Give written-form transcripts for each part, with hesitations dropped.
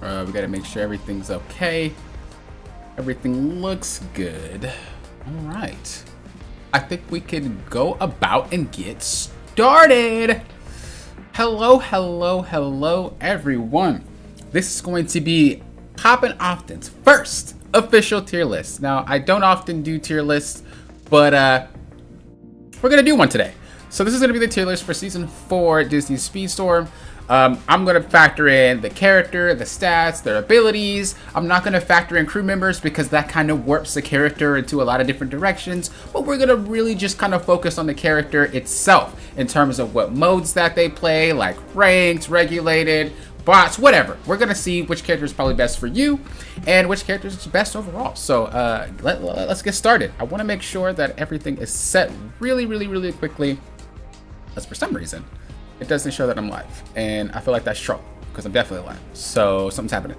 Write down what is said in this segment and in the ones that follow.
We gotta make sure everything's okay. Everything looks good. All right. I think we can go about and get started. Hello, everyone. This is going to be Poppin' Often's first official tier list. Now, I don't often do tier lists, but we're gonna do one today. So this is gonna be the tier list for season 4 Disney's Speedstorm. I'm gonna factor in the character, the stats, their abilities. I'm not gonna factor in crew members because that kind of warps the character into a lot of different directions. But we're gonna really just kind of focus on the character itself in terms of what modes that they play, like ranked, regulated, bots, whatever. We're gonna see which character is probably best for you and which character is best overall. So let's get started. I want to make sure that everything is set really quickly, because for some reason it doesn't show that I'm live, and I feel like that's trouble because I'm definitely live. So something's happening.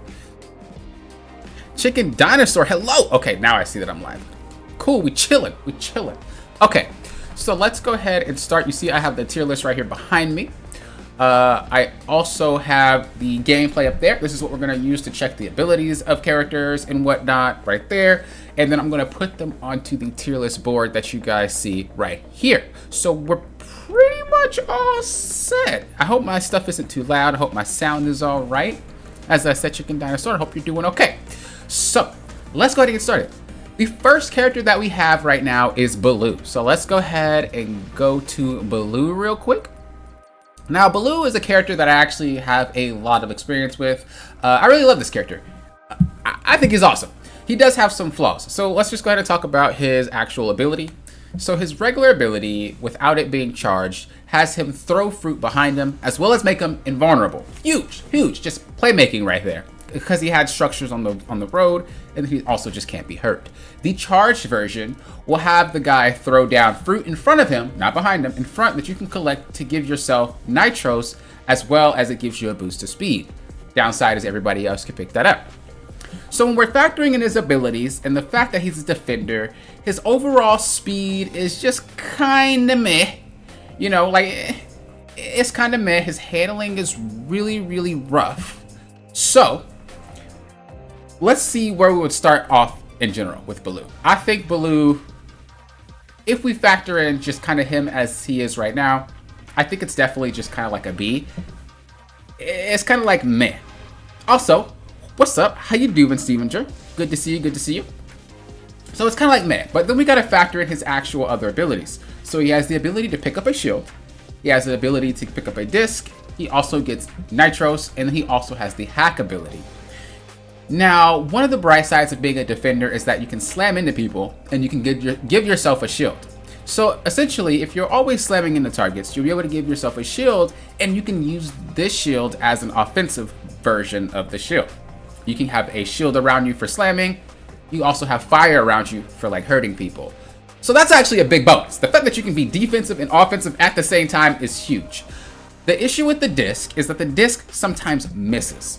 Chicken Dinosaur, hello. Okay, now I see that I'm live. Cool, we chilling. Okay, so let's go ahead and start. You see I have the tier list right here behind me. I also have the gameplay up there. This is what we're going to use to check the abilities of characters and whatnot right there. And then I'm going to put them onto the tier list board that you guys see right here. So we're pretty much all set. I hope my stuff isn't too loud. I hope my sound is all right. As I said, Chicken Dinosaur, I hope you're doing okay. So let's go ahead and get started. The first character that we have right now is Belle. So let's go ahead and go to Belle real quick. Now, Belle is a character that I actually have a lot of experience with. I really love this character. I think he's awesome. He does have some flaws. So let's just go ahead and talk about his actual ability. So his regular ability, without it being charged, has him throw fruit behind him, as well as make him invulnerable. Huge, just playmaking right there. Because he had structures on the road, and he also just can't be hurt. The charged version will have the guy throw down fruit in front of him, not behind him, in front, that you can collect to give yourself nitros, as well as it gives you a boost to speed. Downside is everybody else can pick that up. So when we're factoring in his abilities and the fact that he's a defender, his overall speed is just kind of meh. You know, like, it's kind of meh. His handling is really rough. So let's see where we would start off in general with Belle. I think Belle, if we factor in just kind of him as he is right now, I think it's definitely just kind of like a B. It's kind of like meh. Also, what's up? How you doing, Stevenger? Good to see you. So it's kind of like meh, but then we got to factor in his actual other abilities. So he has the ability to pick up a shield. He has the ability to pick up a disc. He also gets nitros, and he also has the hack ability. Now, one of the bright sides of being a defender is that you can slam into people and you can give yourself a shield. So essentially, if you're always slamming into targets, you'll be able to give yourself a shield, and you can use this shield as an offensive version of the shield. You can have a shield around you for slamming. You also have fire around you for like hurting people. So that's actually a big bonus. The fact that you can be defensive and offensive at the same time is huge. The issue with the disc is that the disc sometimes misses.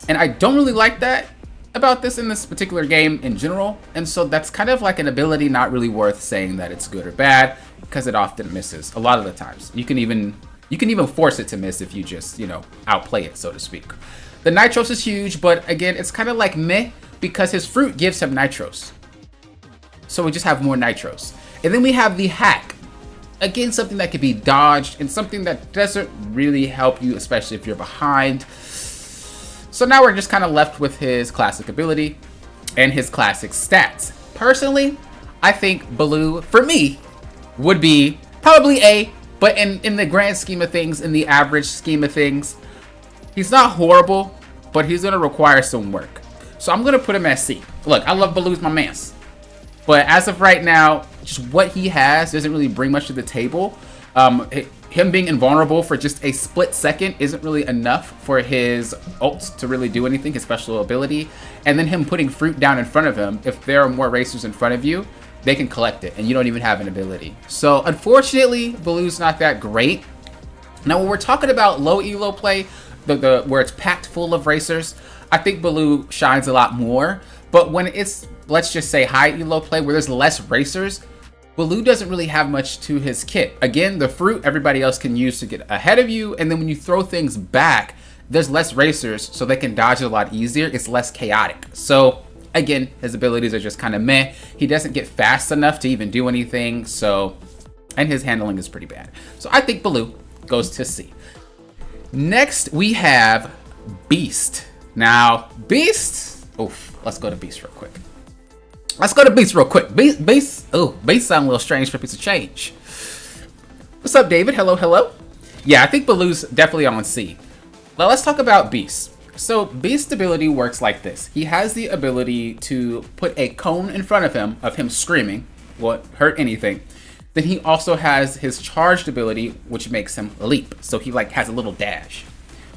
And I don't really like that about this in this particular game in general. And so that's kind of like an ability not really worth saying that it's good or bad, because it often misses a lot of the times. You can even force it to miss if you just, outplay it, so to speak. The nitros is huge, but again, it's kind of like meh, because his fruit gives him nitros. So we just have more nitros. And then we have the hack. Again, something that could be dodged and something that doesn't really help you, especially if you're behind. So now we're just kind of left with his classic ability and his classic stats. Personally, I think Belle, for me, would be probably A, but in the grand scheme of things, in the average scheme of things, he's not horrible, but he's going to require some work. So I'm going to put him at C. Look, I love Baloo's my mans. But as of right now, just what he has doesn't really bring much to the table. Him being invulnerable for just a split second isn't really enough for his ult to really do anything, his special ability. And then him putting fruit down in front of him, if there are more racers in front of you, they can collect it, and you don't even have an ability. So unfortunately, Baloo's not that great. Now, when we're talking about low elo play, where it's packed full of racers, I think Belle shines a lot more. But when it's, let's just say, high elo play, where there's less racers, Belle doesn't really have much to his kit. Again, the fruit everybody else can use to get ahead of you, and then when you throw things back, there's less racers, so they can dodge it a lot easier. It's less chaotic. So again, his abilities are just kind of meh. He doesn't get fast enough to even do anything. So, and his handling is pretty bad. So I think Belo goes to C. Next, we have Beast. Now, Beast. Oof, let's go to Beast real quick. Beast sound a little strange for a piece of change. What's up, David? Hello, hello. Yeah, I think Belo's definitely on C. Now let's talk about Beast. So Beast's ability works like this. He has the ability to put a cone in front of him screaming, won't hurt anything. Then he also has his charged ability, which makes him leap. So he like has a little dash.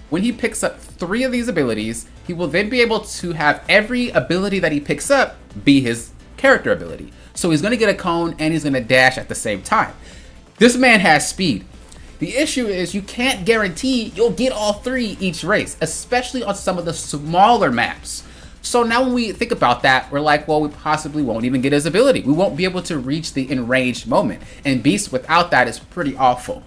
When he picks up 3 of these abilities, he will then be able to have every ability that he picks up be his character ability. So he's going to get a cone and he's going to dash at the same time. This man has speed. The issue is you can't guarantee you'll get all 3 each race, especially on some of the smaller maps. So now when we think about that, we're like, well, we possibly won't even get his ability. We won't be able to reach the enraged moment. And Beast without that is pretty awful.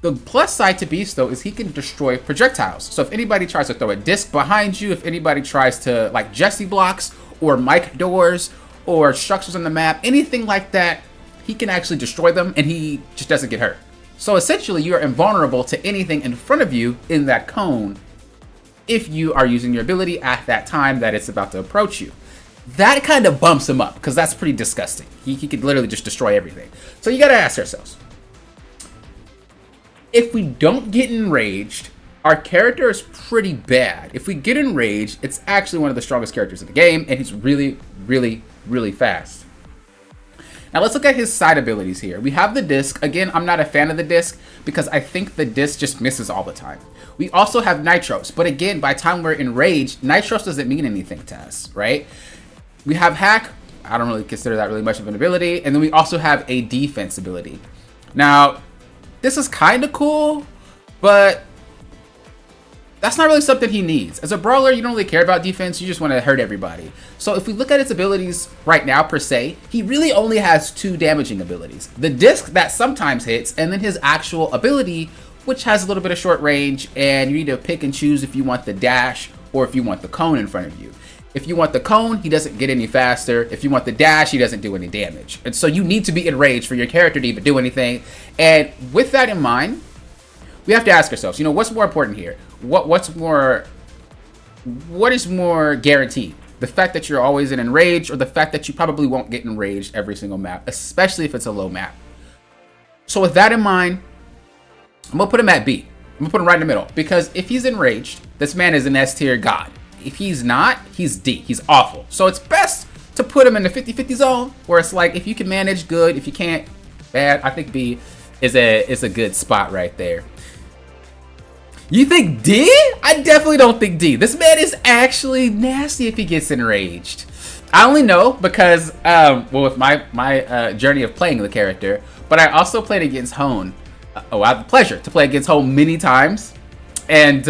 The plus side to Beast, though, is he can destroy projectiles. So if anybody tries to throw a disc behind you, if anybody tries to, like, Jesse blocks or mic doors or structures on the map, anything like that, he can actually destroy them and he just doesn't get hurt. So essentially, you're invulnerable to anything in front of you in that cone if you are using your ability at that time that it's about to approach you. That kind of bumps him up because that's pretty disgusting. He could literally just destroy everything. So you got to ask yourselves, if we don't get enraged, our character is pretty bad. If we get enraged, it's actually one of the strongest characters in the game, and he's really, really, really fast. Now let's look at his side abilities here. We have the disc. Again, I'm not a fan of the disc because I think the disc just misses all the time. We also have nitros, but again, by the time we're enraged, nitros doesn't mean anything to us, right? We have hack. I don't really consider that really much of an ability. And then we also have a defense ability. Now, this is kind of cool, but that's not really something he needs. As a brawler, you don't really care about defense. You just want to hurt everybody. So if we look at his abilities right now, per se, he really only has 2 damaging abilities. The disc that sometimes hits, and then his actual ability, which has a little bit of short range, and you need to pick and choose if you want the dash or if you want the cone in front of you. If you want the cone, he doesn't get any faster. If you want the dash, he doesn't do any damage. And so you need to be enraged for your character to even do anything. And with that in mind, we have to ask ourselves, you know, what's more important here? What is more guaranteed? The fact that you're always in enraged, or the fact that you probably won't get enraged every single map, especially if it's a low map. So with that in mind, I'm gonna put him at B. I'm gonna put him right in the middle, because if he's enraged, this man is an S tier god. If he's not, he's D. He's awful. So it's best to put him in the 50-50 zone, where it's like, if you can manage, good. If you can't, bad. I think B is a good spot right there. You think D? I definitely don't think D. This man is actually nasty if he gets enraged. I only know because, well, with my journey of playing the character, but I also played against Hone. I had the pleasure to play against Hone many times. And,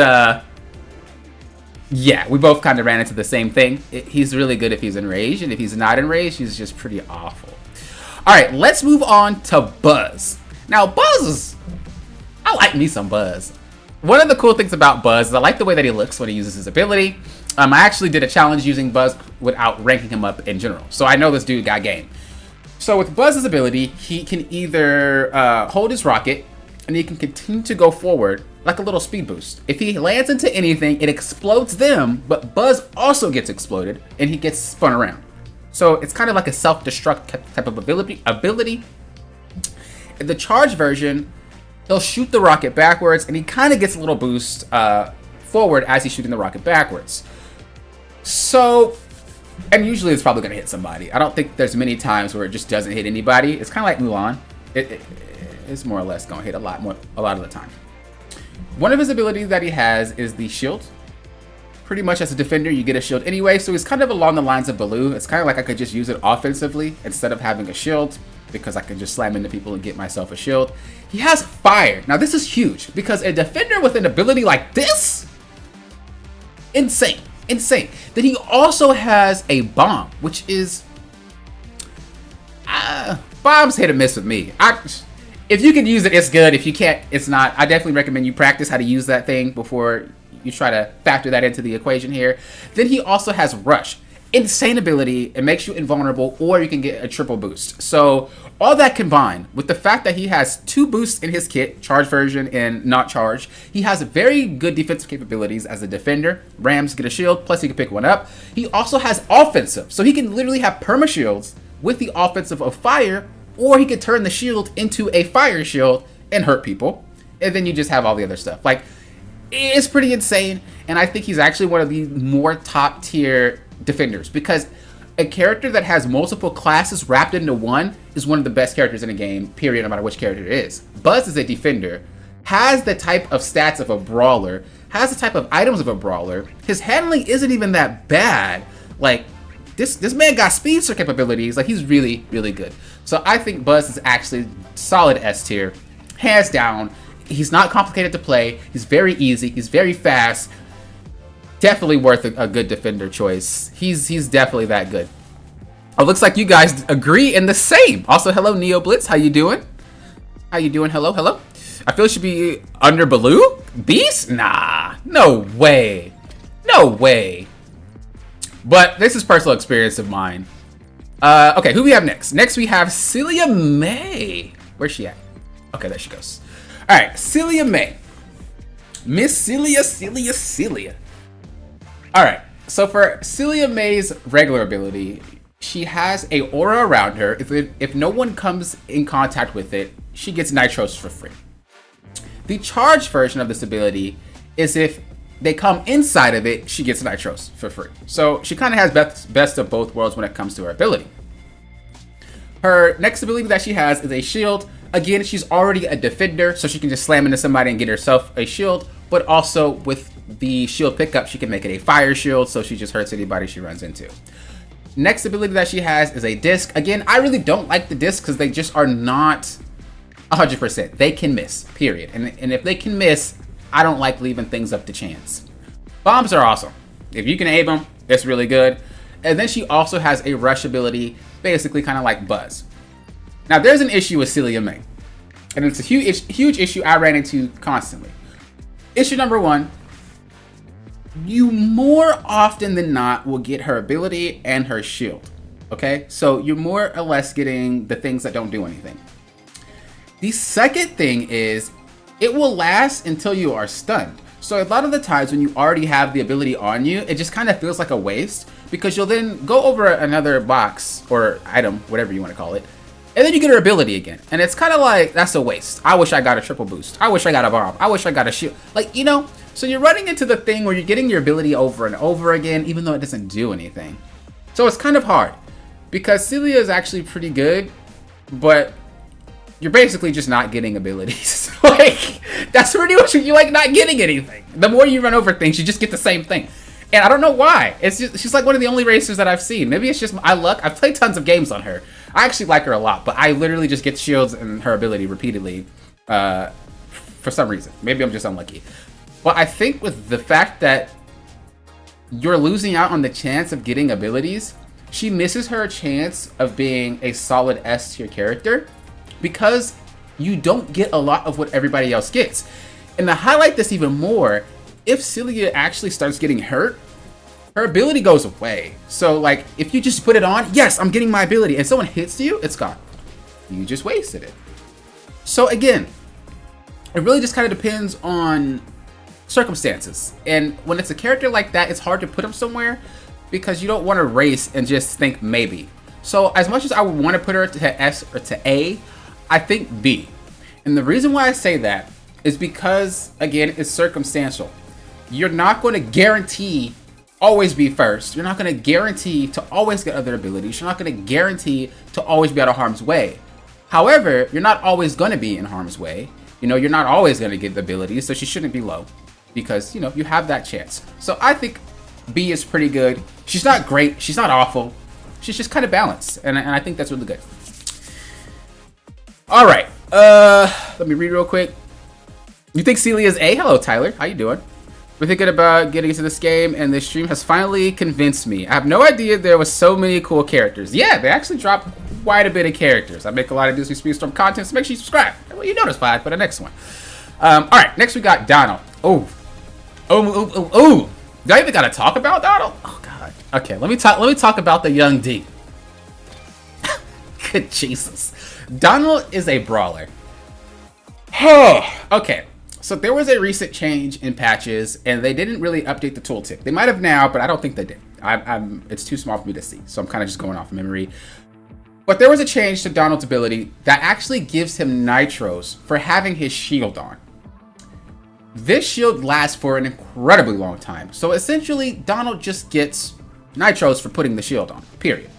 yeah, we both kind of ran into the same thing. He's really good if he's enraged, and if he's not enraged, he's just pretty awful. All right, let's move on to Buzz. Now, I like me some Buzz. One of the cool things about Buzz is I like the way that he looks when he uses his ability. I actually did a challenge using Buzz without ranking him up in general, so I know this dude got game. So with Buzz's ability, he can either hold his rocket, and he can continue to go forward like a little speed boost. If he lands into anything, it explodes them, but Buzz also gets exploded, and he gets spun around. So it's kind of like a self-destruct type of ability. In the charge version, he'll shoot the rocket backwards, and he kind of gets a little boost forward as he's shooting the rocket backwards. So, and usually it's probably going to hit somebody. I don't think there's many times where it just doesn't hit anybody. It's kind of like Mulan. It's more or less going to hit a lot of the time. One of his abilities that he has is the shield. Pretty much as a defender, you get a shield anyway, so he's kind of along the lines of Belo. It's kind of like I could just use it offensively instead of having a shield, because I can just slam into people and get myself a shield. He has fire. Now this is huge, because a defender with an ability like this, insane. Then he also has a bomb, which is bombs hit or miss with me. If you can use it, it's good. If you can't, it's not. I definitely recommend you practice how to use that thing before you try to factor that into the equation here. Then he also has Rush. Insane ability. It makes you invulnerable, or you can get a triple boost. So all that combined with the fact that he has 2 boosts in his kit, charge version and not charge, he has very good defensive capabilities as a defender. Rams get a shield, plus he can pick one up. He also has offensive, so he can literally have perma shields with the offensive of fire, or he could turn the shield into a fire shield and hurt people. And then you just have all the other stuff. Like, it's pretty insane, and I think he's actually one of the more top tier defenders, because a character that has multiple classes wrapped into one is one of the best characters in the game, period, no matter which character it is. Buzz is a defender, has the type of stats of a brawler, has the type of items of a brawler. His handling isn't even that bad. Like, this man got speedster capabilities. Like, he's really, really good. So I think Buzz is actually solid S tier, hands down. He's not complicated to play. He's very easy. He's very fast. Definitely worth a good defender choice. He's definitely that good. Oh, looks like you guys agree in the same. Also, hello, Neo Blitz. How you doing? How you doing? Hello, hello. I feel it should be under Belo? Beast? Nah, no way. No way. But this is personal experience of mine. Okay, who we have next? Next we have Celia May. Where's she at? Okay, there she goes. All right, Celia May. Miss Celia. All right, so for Celia May's regular ability, she has a aura around her. If no one comes in contact with it, she gets nitros for free. The charged version of this ability is if they come inside of it, she gets nitros for free. So she kind of has best of both worlds when it comes to her ability. Her next ability that she has is a shield. Again, she's already a defender, so she can just slam into somebody and get herself a shield, but also with the shield pickup, she can make it a fire shield, so she just hurts anybody she runs into. Next ability that she has is a disc. Again, I really don't like the discs because they just are not 100%. They can miss, period. And if they can miss, I don't like leaving things up to chance. Bombs are awesome. If you can aim them, it's really good. And then she also has a rush ability, basically kind of like Buzz. Now, there's an issue with Celia May, and it's a huge issue I ran into constantly. Issue number 1, you more often than not will get her ability and her shield, okay? So you're more or less getting the things that don't do anything. The second thing is it will last until you are stunned. So a lot of the times when you already have the ability on you, it just kind of feels like a waste, because you'll then go over another box or item, whatever you want to call it, and then you get her ability again. And it's kind of like, that's a waste. I wish I got a triple boost. I wish I got a bomb. I wish I got a shield. Like, you know, so you're running into the thing where you're getting your ability over and over again, even though it doesn't do anything. So it's kind of hard, because Celia is actually pretty good, but you're basically just not getting abilities. Like, that's pretty much what you like, not getting anything. The more you run over things, you just get the same thing. And I don't know why. It's just, she's like one of the only racers that I've seen. Maybe it's just my luck. I've played tons of games on her. I actually like her a lot, but I literally just get shields and her ability repeatedly for some reason. Maybe I'm just unlucky. But I think with the fact that you're losing out on the chance of getting abilities, she misses her chance of being a solid S tier character, because you don't get a lot of what everybody else gets. And to highlight this even more, if Celia actually starts getting hurt, her ability goes away. So like, if you just put it on, yes, I'm getting my ability, and someone hits you, it's gone. You just wasted it. So again, it really just kind of depends on circumstances. And when it's a character like that, it's hard to put them somewhere, because you don't want to race and just think maybe. So as much as I would want to put her to S or to A, I think B. And the reason why I say that is because, again, it's circumstantial. You're not going to guarantee always be first. You're not going to guarantee to always get other abilities. You're not going to guarantee to always be out of harm's way. However, you're not always going to be in harm's way. You know, you're not always going to get the abilities, so she shouldn't be low, because, you know, you have that chance. So I think B is pretty good. She's not great. She's not awful. She's just kind of balanced, and I think that's really good. All right. Let me read real quick. You think Celia's A? Hello, Tyler. How you doing? We're thinking about getting into this game, and this stream has finally convinced me. I have no idea there was so many cool characters. Yeah, they actually dropped quite a bit of characters. I make a lot of Disney Speedstorm content, so make sure you subscribe. Well, you notice for the next one. All right, next we got Donald. Oh, Oh. Do I even gotta talk about Donald? Oh god. Okay, let me talk about the young D. Good Jesus. Donald is a brawler. Okay. So there was a recent change in patches, and they didn't really update the tooltip. They might have now, but I don't think they did. It's too small for me to see, so I'm kind of just going off memory. But there was a change to Donald's ability that actually gives him nitros for having his shield on. This shield lasts for an incredibly long time. So essentially, Donald just gets nitros for putting the shield on, period.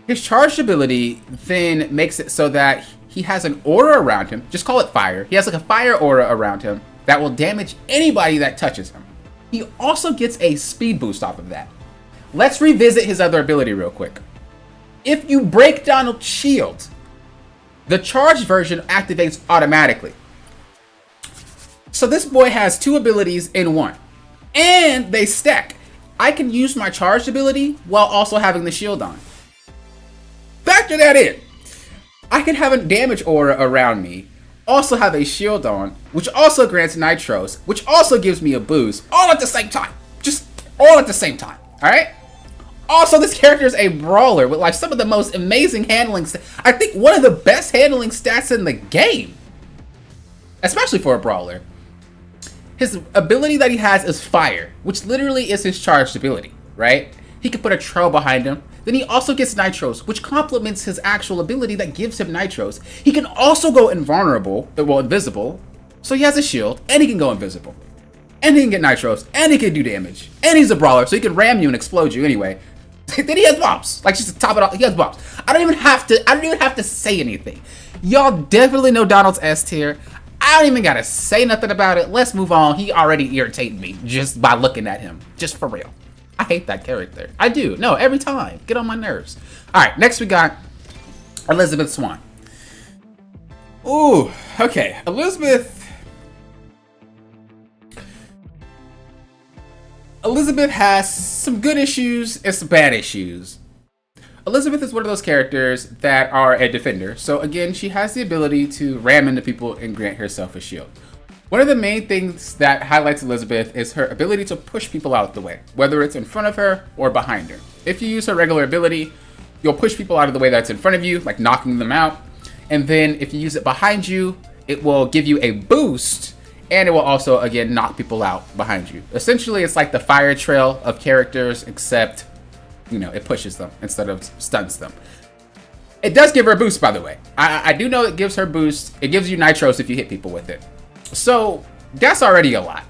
His charged ability then makes it so that he has an aura around him. Just call it fire. He has like a fire aura around him that will damage anybody that touches him. He also gets a speed boost off of that. Let's revisit his other ability real quick. If you break Donald's shield, the charged version activates automatically. So this boy has two abilities in one, and they stack. I can use my charged ability while also having the shield on. Factor that in. I can have a damage aura around me, also have a shield on, which also grants nitros, which also gives me a boost, all at the same time. Just all at the same time, alright? Also, this character is a brawler with like some of the most amazing handling I think one of the best handling stats in the game. Especially for a brawler. His ability that he has is fire, which literally is his charged ability, right? He can put a trail behind him. Then he also gets nitros, which complements his actual ability that gives him nitros. He can also go invulnerable, well, invisible. So he has a shield, and he can go invisible. And he can get nitros, and he can do damage. And he's a brawler, so he can ram you and explode you anyway. Then he has bombs. Like, just to top it off, he has bombs. I don't even have to say anything. Y'all definitely know Donald's S tier. I don't even gotta say nothing about it. Let's move on. He already irritated me just by looking at him. Just for real. I hate that character. I do. No, every time. Get on my nerves. Alright, next we got Elizabeth Swan. Ooh, okay. Elizabeth has some good issues and some bad issues. Elizabeth is one of those characters that are a defender. So again, she has the ability to ram into people and grant herself a shield. One of the main things that highlights Elizabeth is her ability to push people out of the way, whether it's in front of her or behind her. If you use her regular ability, you'll push people out of the way that's in front of you, like knocking them out. And then if you use it behind you, it will give you a boost, and it will also, again, knock people out behind you. Essentially, it's like the fire trail of characters, except, you know, it pushes them instead of stuns them. It does give her a boost, by the way. I do know it gives her boost. It gives you nitros if you hit people with it. So that's already a lot.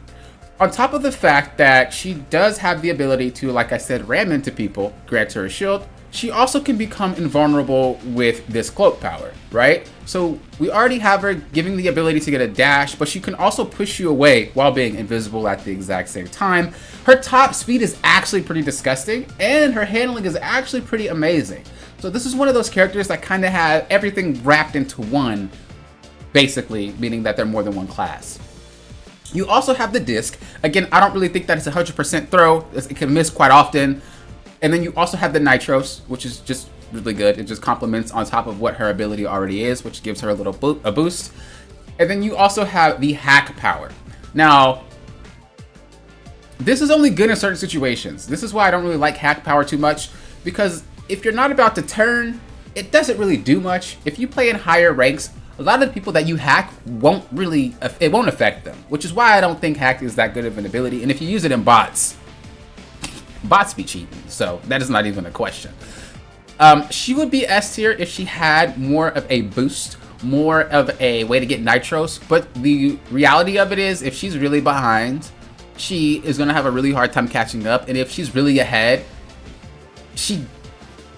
On top of the fact that she does have the ability to, like I said, ram into people, grant her a shield, she also can become invulnerable with this cloak power, right? So we already have her giving the ability to get a dash, but she can also push you away while being invisible at the exact same time. Her top speed is actually pretty disgusting, and her handling is actually pretty amazing. So this is one of those characters that kind of have everything wrapped into one, basically, meaning that they're more than one class. You also have the disc. Again, I don't really think that it's a 100% throw. It can miss quite often. And then you also have the nitros, which is just really good. It just complements on top of what her ability already is, which gives her a little boost. And then you also have the hack power. Now, this is only good in certain situations. This is why I don't really like hack power too much, because if you're not about to turn, it doesn't really do much. If you play in higher ranks, a lot of the people that you hack won't affect them, which is why I don't think hack is that good of an ability. And if you use it in bots be cheating, so that is not even a question. She would be S tier if she had more of a boost, more of a way to get nitros, but the reality of it is, if she's really behind, she is going to have a really hard time catching up, and if she's really ahead, she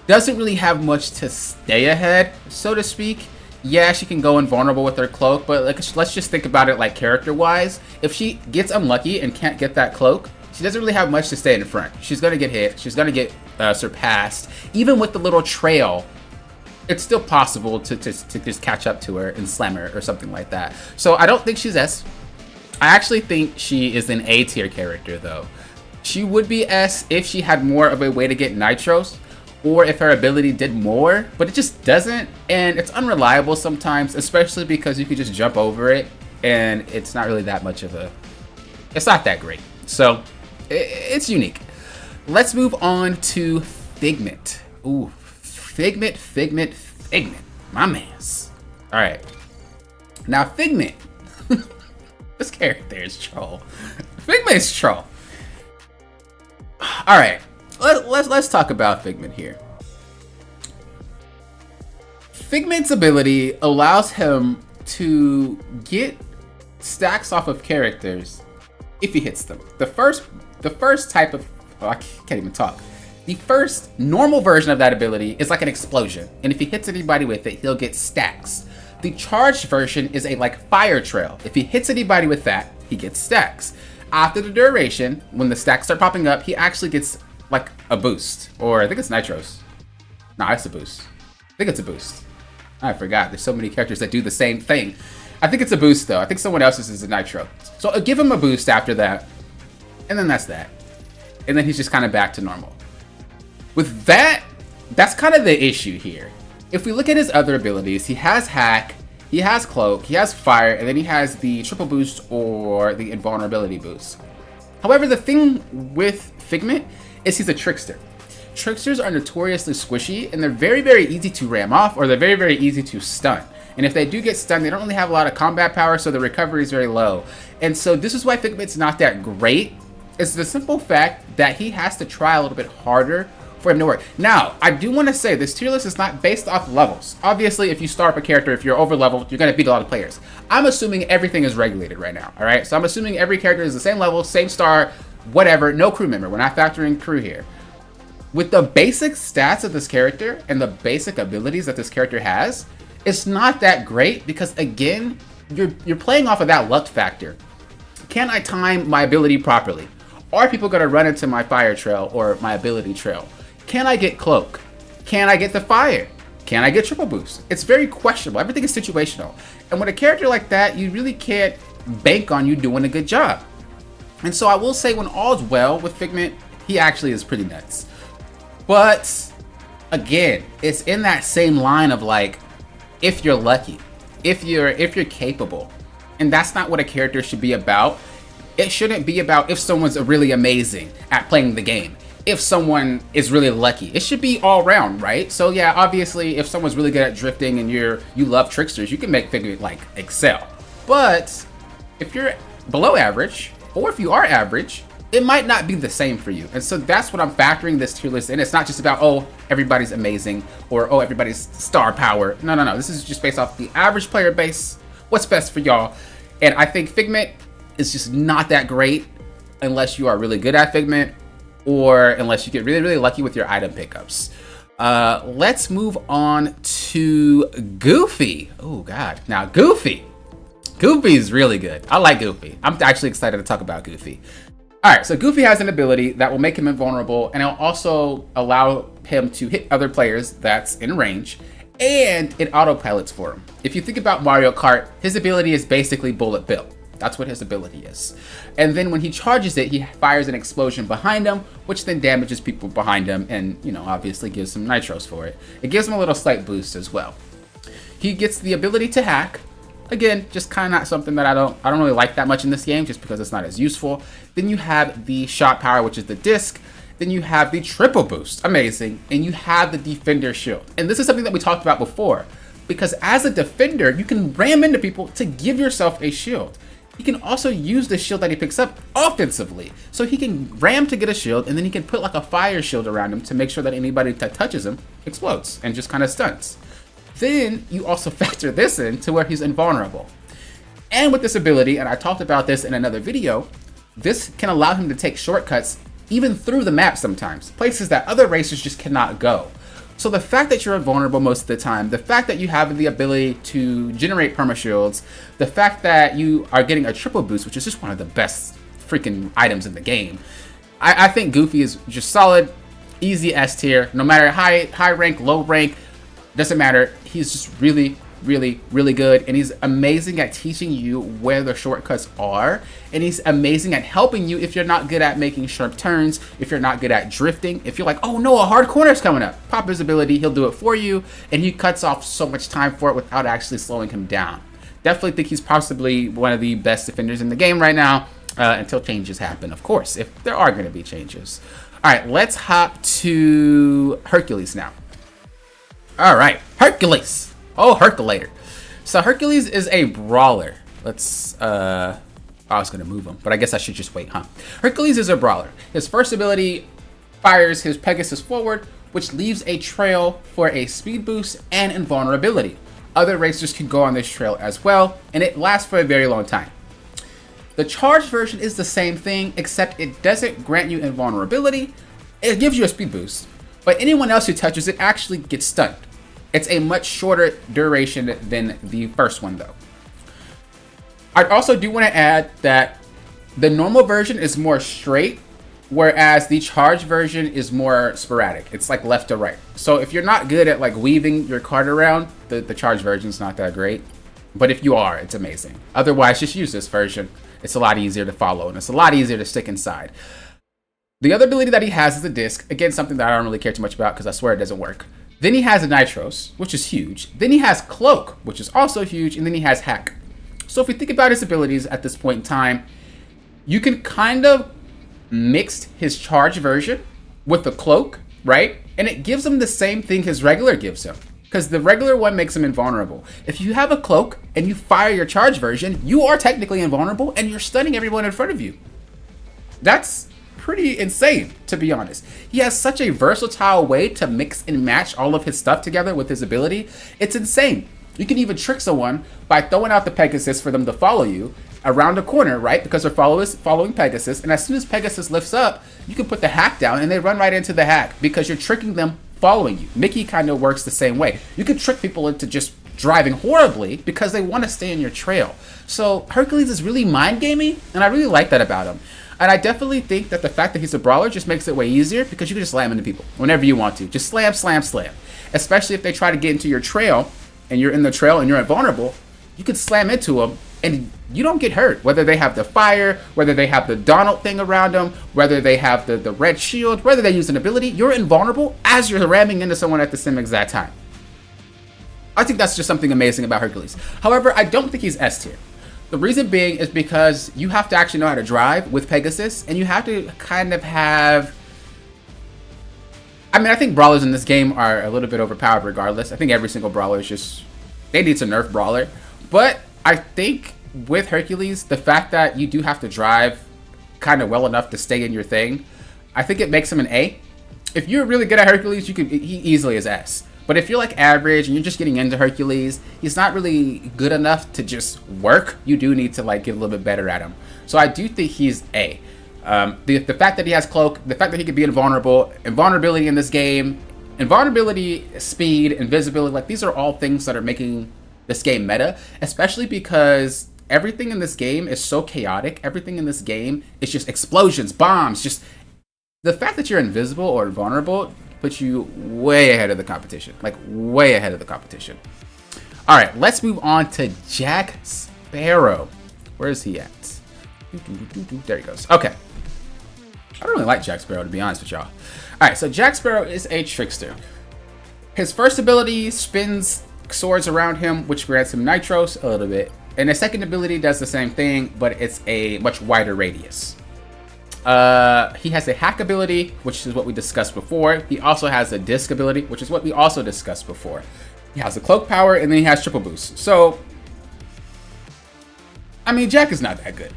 doesn't really have much to stay ahead, so to speak. Yeah, she can go invulnerable with her cloak, but let's just think about it like character-wise. If she gets unlucky and can't get that cloak, she doesn't really have much to stay in front. She's going to get hit. She's going to get surpassed. Even with the little trail, it's still possible to just catch up to her and slam her or something like that. So I don't think she's S. I actually think she is an A tier character, though. She would be S if she had more of a way to get nitros, or if her ability did more, but it just doesn't, and it's unreliable sometimes, especially because you can just jump over it, and it's not really that much of a It's not that great. So it's unique. Let's move on to Figment. Ooh, Figment. My mans. All right. Now Figment. This character is troll. Figment is troll. All right. Let's talk about Figment here. Figment's ability allows him to get stacks off of characters if he hits them. The first type of, oh, I can't even talk. The first normal version of that ability is like an explosion, and if he hits anybody with it, he'll get stacks. The charged version is a like fire trail. If he hits anybody with that, he gets stacks. After the duration, when the stacks start popping up, he actually gets like a boost, or I think it's nitros. No, it's a boost. I think it's a boost. I forgot. There's so many characters that do the same thing. I think it's a boost though. I think someone else's is a nitro. So I'll give him a boost after that, and then that's that. And then he's just kind of back to normal. With that, that's kind of the issue here. If we look at his other abilities, he has hack, he has cloak, he has fire, and then he has the triple boost or the invulnerability boost. However, the thing with Figment is he's a trickster. Tricksters are notoriously squishy, and they're very, very easy to ram off, or they're very, very easy to stun. And if they do get stunned, they don't really have a lot of combat power, so the recovery is very low. And so this is why Figment's not that great. It's the simple fact that he has to try a little bit harder for him to work. Now, I do want to say this tier list is not based off levels. Obviously, if you start up a character, if you're over leveled, you're going to beat a lot of players. I'm assuming everything is regulated right now, all right? So I'm assuming every character is the same level, same star, whatever, no crew member. We're not factoring crew here. With the basic stats of this character and the basic abilities that this character has, it's not that great because, again, you're playing off of that luck factor. Can I time my ability properly? Are people going to run into my fire trail or my ability trail? Can I get cloak? Can I get the fire? Can I get triple boost? It's very questionable. Everything is situational. And with a character like that, you really can't bank on you doing a good job. And so I will say when all's well with Figment, he actually is pretty nuts. But again, it's in that same line of like, if you're lucky, if you're capable. And that's not what a character should be about. It shouldn't be about if someone's really amazing at playing the game, if someone is really lucky. It should be all round, right? So yeah, obviously, if someone's really good at drifting and you love tricksters, you can make Figment like excel. But if you're below average, or if you are average, it might not be the same for you. And so that's what I'm factoring this tier list in. It's not just about, oh, everybody's amazing, or oh, everybody's star power. No. This is just based off the average player base. What's best for y'all? And I think Figment is just not that great unless you are really good at Figment, or unless you get really, really lucky with your item pickups. Let's move on to Goofy. Oh God, now Goofy is really good. I like Goofy. I'm actually excited to talk about Goofy. All right, so Goofy has an ability that will make him invulnerable, and it'll also allow him to hit other players that's in range, and it autopilots for him. If you think about Mario Kart, his ability is basically Bullet Bill. That's what his ability is. And then when he charges it, he fires an explosion behind him, which then damages people behind him and, you know, obviously gives him nitros for it. It gives him a little slight boost as well. He gets the ability to hack. Again, just kind of not something that I don't really like that much in this game, just because it's not as useful. Then you have the shot power, which is the disc. Then you have the triple boost, amazing. And you have the defender shield. And this is something that we talked about before, because as a defender, you can ram into people to give yourself a shield. He can also use the shield that he picks up offensively. So he can ram to get a shield, and then he can put like a fire shield around him to make sure that anybody that touches him explodes and just kind of stuns. Then you also factor this in to where he's invulnerable. And with this ability, and I talked about this in another video, this can allow him to take shortcuts even through the map sometimes, places that other racers just cannot go. So the fact that you're invulnerable most of the time, the fact that you have the ability to generate permashields, the fact that you are getting a triple boost, which is just one of the best freaking items in the game, I think Goofy is just solid, easy S tier. No matter high rank, low rank, doesn't matter. He's just really, really, really good, and he's amazing at teaching you where the shortcuts are, and he's amazing at helping you if you're not good at making sharp turns, if you're not good at drifting. If you're like, oh no, a hard corner's coming up, pop his ability, he'll do it for you, and he cuts off so much time for it without actually slowing him down. Definitely think he's possibly one of the best defenders in the game right now. until changes happen, of course, if there are going to be changes. All right, let's hop to Hercules now. All right, Hercules. Oh, Herculator. So Hercules is a brawler. Let's, I was going to move him, but I guess I should just wait, huh? Hercules is a brawler. His first ability fires his Pegasus forward, which leaves a trail for a speed boost and invulnerability. Other racers can go on this trail as well, and it lasts for a very long time. The charged version is the same thing, except it doesn't grant you invulnerability. It gives you a speed boost, but anyone else who touches it actually gets stunned. It's a much shorter duration than the first one, though. I also do want to add that the normal version is more straight, whereas the charged version is more sporadic. It's like left to right. So if you're not good at like weaving your card around, the charged version is not that great. But if you are, it's amazing. Otherwise, just use this version. It's a lot easier to follow, and it's a lot easier to stick inside. The other ability that he has is the disc. Again, something that I don't really care too much about because I swear it doesn't work. Then he has a Nitros, which is huge. Then he has Cloak, which is also huge. And then he has Hack. So if we think about his abilities at this point in time, you can kind of mix his charge version with the Cloak, right? And it gives him the same thing his regular gives him. Because the regular one makes him invulnerable. If you have a Cloak and you fire your charge version, you are technically invulnerable and you're stunning everyone in front of you. That's pretty insane, to be honest. He has such a versatile way to mix and match all of his stuff together with his ability. It's insane. You can even trick someone by throwing out the Pegasus for them to follow you around a corner, right? Because they're following Pegasus. And as soon as Pegasus lifts up, you can put the hack down and they run right into the hack because you're tricking them following you. Mickey kind of works the same way. You can trick people into just driving horribly because they want to stay in your trail. So Hercules is really mind gaming, and I really like that about him. And I definitely think that the fact that he's a brawler just makes it way easier because you can just slam into people whenever you want to. Just slam, slam, slam. Especially if they try to get into your trail and you're in the trail and you're invulnerable, you can slam into them and you don't get hurt. Whether they have the fire, whether they have the Donald thing around them, whether they have the red shield, whether they use an ability, you're invulnerable as you're ramming into someone at the same exact time. I think that's just something amazing about Hercules. However, I don't think he's S tier. The reason being is because you have to actually know how to drive with Pegasus, and you have to kind of have... I mean, I think brawlers in this game are a little bit overpowered regardless. I think every single brawler is just... They need to nerf brawler. But I think with Hercules, the fact that you do have to drive kind of well enough to stay in your thing, I think it makes him an A. If you're really good at Hercules, he easily is S. But if you're like average and you're just getting into Hercules, he's not really good enough to just work. You do need to like get a little bit better at him. So I do think he's A. The fact that he has Cloak, the fact that he could be invulnerable, invulnerability in this game, invulnerability, speed, invisibility, like these are all things that are making this game meta, especially because everything in this game is so chaotic. Everything in this game is just explosions, bombs, just the fact that you're invisible or invulnerable puts you way ahead of the competition, like way ahead of the competition. All right, let's move on to Jack Sparrow. Where is he at? There he goes. Okay. I don't really like Jack Sparrow, to be honest with y'all. All right, so Jack Sparrow is a trickster. His first ability spins swords around him, which grants him nitros a little bit. And his second ability does the same thing, but it's a much wider radius. He has a hack ability, which is what we discussed before. He also has a disc ability, which is what we also discussed before. He has a cloak power, and then he has triple boost. So, I mean, Jack is not that good.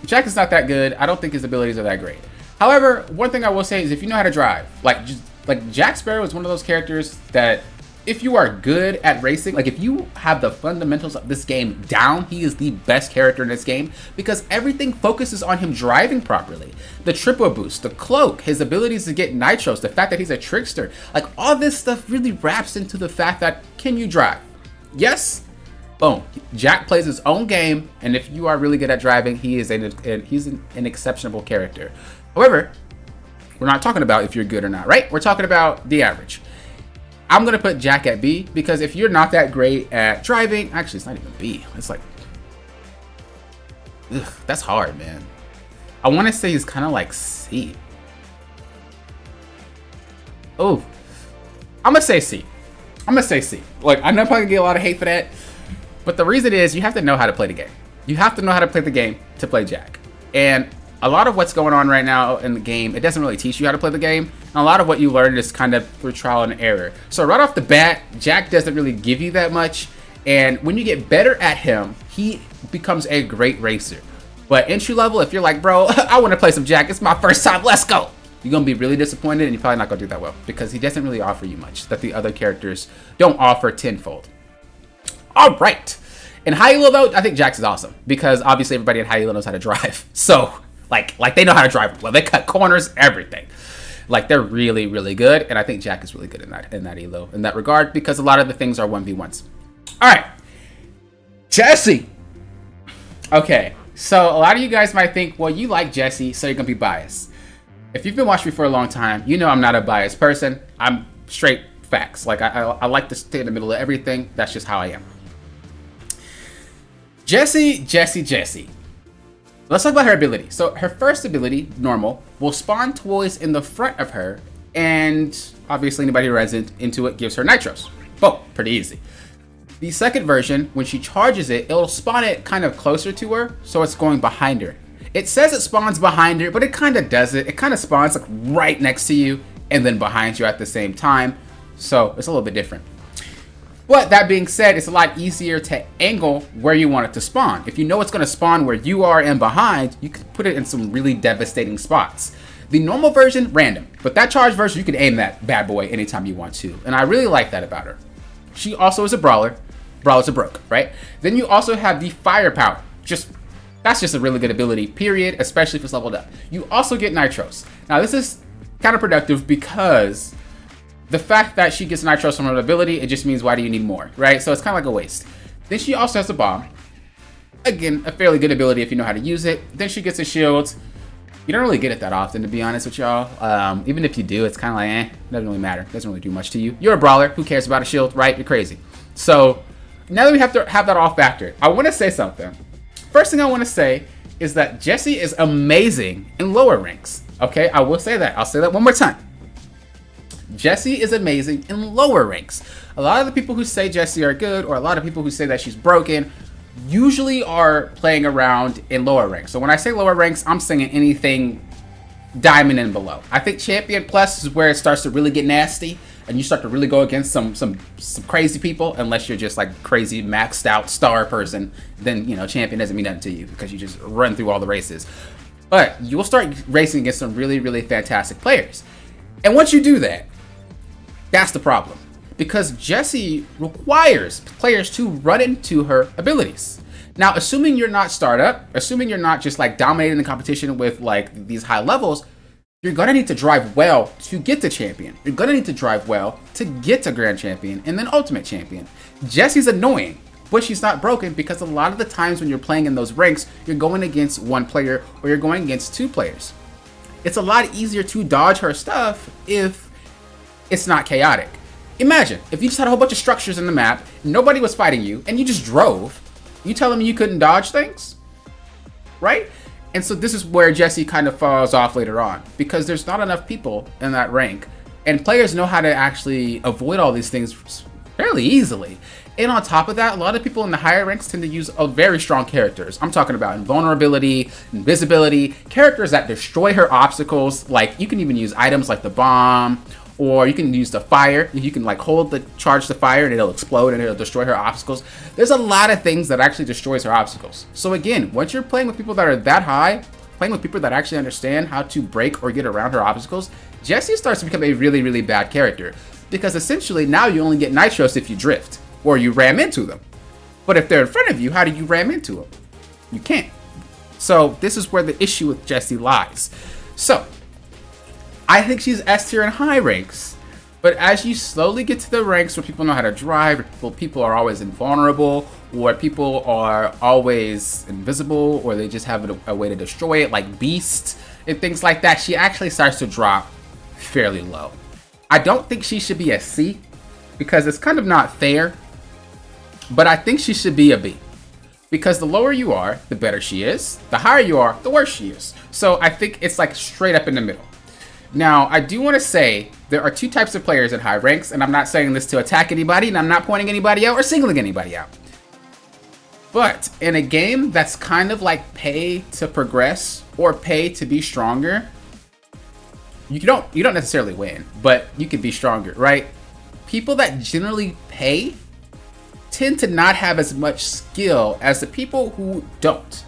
Jack is not that good. I don't think his abilities are that great. However, one thing I will say is if you know how to drive, like Jack Sparrow is one of those characters that if you are good at racing, like if you have the fundamentals of this game down, he is the best character in this game because everything focuses on him driving properly. The triple boost, the cloak, his abilities to get nitros, the fact that he's a trickster, like all this stuff really wraps into the fact that can you drive? Yes? Boom. Jack plays his own game, and if you are really good at driving, he's an exceptional character. However, we're not talking about if you're good or not, right? We're talking about the average. I'm going to put Jack at B because if you're not that great at driving, actually, it's not even B. It's like, ugh, that's hard, man. I want to say he's kind of like C. Oh, I'm going to say C. I'm going to say C. Like, I know I'm probably going to get a lot of hate for that, but the reason is you have to know how to play the game. You have to know how to play the game to play Jack. And a lot of what's going on right now in the game, it doesn't really teach you how to play the game. And a lot of what you learn is kind of through trial and error. So right off the bat, Jack doesn't really give you that much. And when you get better at him, he becomes a great racer. But entry level, if you're like, bro, I want to play some Jack, it's my first time, let's go. You're going to be really disappointed, and you're probably not going to do that well because he doesn't really offer you much that the other characters don't offer tenfold. All right. In high elo, though, I think Jax is awesome because obviously everybody in high elo knows how to drive. So, like they know how to drive well. They cut corners, everything. Like, they're really, really good, and I think Jack is really good in that elo, in that regard, because a lot of the things are 1v1s. All right. Jesse. Okay. So, a lot of you guys might think, well, you like Jesse, so you're going to be biased. If you've been watching me for a long time, you know I'm not a biased person. I'm straight facts. Like, I like to stay in the middle of everything. That's just how I am. Jessie. Let's talk about her ability. So her first ability, normal, will spawn toys in the front of her, and obviously anybody who runs into it gives her nitros. Boom, pretty easy. The second version, when she charges it, it'll spawn it kind of closer to her, so it's going behind her. It says it spawns behind her, but it kind of doesn't. It kind of spawns like right next to you and then behind you at the same time, so it's a little bit different. But that being said, it's a lot easier to angle where you want it to spawn. If you know it's going to spawn where you are and behind, you can put it in some really devastating spots. The normal version, random. But that charge version, you can aim that bad boy anytime you want to. And I really like that about her. She also is a brawler. Brawlers are broke, right? Then you also have the firepower. That's just a really good ability, period, especially if it's leveled up. You also get nitros. Now, this is counterproductive because the fact that she gets nitros from her ability, it just means why do you need more, right? So it's kind of like a waste. Then she also has a bomb. Again, a fairly good ability if you know how to use it. Then she gets a shield. You don't really get it that often, to be honest with y'all. Even if you do, it's kind of like, it doesn't really matter. It doesn't really do much to you. You're a brawler. Who cares about a shield, right? You're crazy. So now that we have to have that all factored, I want to say something. First thing I want to say is that Jessie is amazing in lower ranks. Okay, I will say that. I'll say that one more time. Jessie is amazing in lower ranks. A lot of the people who say Jessie are good, or a lot of people who say that she's broken, usually are playing around in lower ranks. So when I say lower ranks, I'm saying anything diamond and below. I think champion plus is where it starts to really get nasty, and you start to really go against some crazy people. Unless you're just like crazy maxed out star person, then champion doesn't mean nothing to you because you just run through all the races. But you will start racing against some really, really fantastic players. And once you do that, that's the problem. Because Jessie requires players to run into her abilities. Now, assuming you're not startup, assuming you're not just like dominating the competition with like these high levels, you're gonna need to drive well to get to champion. You're gonna need to drive well to get to grand champion and then ultimate champion. Jessie's annoying, but she's not broken because a lot of the times when you're playing in those ranks, you're going against one player or you're going against two players. It's a lot easier to dodge her stuff if it's not chaotic. Imagine if you just had a whole bunch of structures in the map, nobody was fighting you, and you just drove. You telling me you couldn't dodge things? Right? And so this is where Jessie kind of falls off later on, because there's not enough people in that rank, and players know how to actually avoid all these things fairly easily. And on top of that, a lot of people in the higher ranks tend to use very strong characters. I'm talking about invulnerability, invisibility, characters that destroy her obstacles. Like, you can even use items like the bomb, or you can use the fire. You can like charge the fire and it'll explode and it'll destroy her obstacles. There's a lot of things that actually destroys her obstacles. So again, once you're playing with people that are that high, playing with people that actually understand how to break or get around her obstacles, Jessie starts to become a really, really bad character. Because essentially now you only get nitros if you drift or you ram into them. But if they're in front of you, how do you ram into them? You can't. So this is where the issue with Jessie lies. So I think she's S tier in high ranks, but as you slowly get to the ranks where people know how to drive, where people are always invulnerable, or people are always invisible, or they just have a way to destroy it, like Beast and things like that, she actually starts to drop fairly low. I don't think she should be a C, because it's kind of not fair, but I think she should be a B. Because the lower you are, the better she is. The higher you are, the worse she is. So I think it's like straight up in the middle. Now, I do want to say there are two types of players in high ranks, and I'm not saying this to attack anybody, and I'm not pointing anybody out or singling anybody out. But in a game that's kind of like pay to progress or pay to be stronger, you don't necessarily win, but you can be stronger, right? People that generally pay tend to not have as much skill as the people who don't.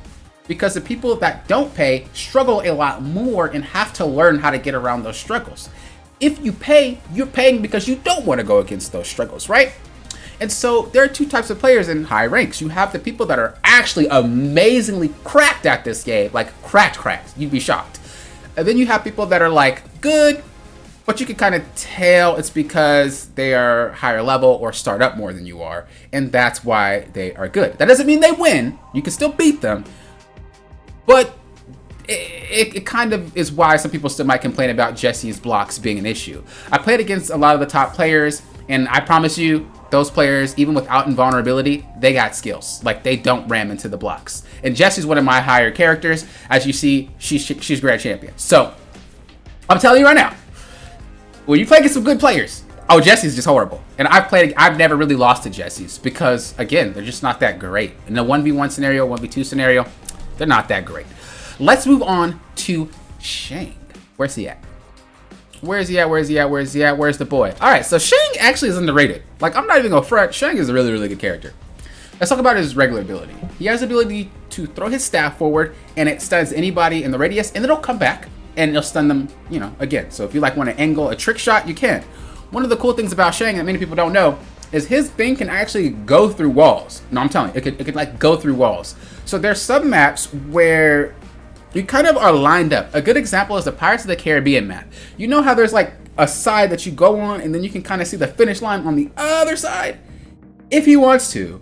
Because the people that don't pay struggle a lot more and have to learn how to get around those struggles. If you pay, you're paying because you don't want to go against those struggles, right? And so there are two types of players in high ranks. You have the people that are actually amazingly cracked at this game, like cracked. You'd be shocked. And then you have people that are like good, but you can kind of tell it's because they are higher level or start up more than you are. And that's why they are good. That doesn't mean they win. You can still beat them. But it kind of is why some people still might complain about Jesse's blocks being an issue. I played against a lot of the top players, and I promise you, those players, even without invulnerability, they got skills. Like, they don't ram into the blocks. And Jesse's one of my higher characters. As you see, she's Grand Champion. So, I'm telling you right now, when you play against some good players, oh, Jesse's just horrible. And I've never really lost to Jesse's because, again, they're just not that great. In the 1v1 scenario, 1v2 scenario, they're not that great. Let's move on to Shang. Where's he at? Where's he at? Where's the boy? All right, so Shang actually is underrated. Like, I'm not even gonna front. Shang is a really, really good character. Let's talk about his regular ability. He has the ability to throw his staff forward, and it stuns anybody in the radius, and then it'll come back, and it'll stun them, you know, again. So if you like want to angle a trick shot, you can. One of the cool things about Shang that many people don't know is his thing can actually go through walls. No, I'm telling you, it could like go through walls. So there's some maps where you kind of are lined up. A good example is the Pirates of the Caribbean map. You know how there's like a side that you go on and then you can kind of see the finish line on the other side? If he wants to,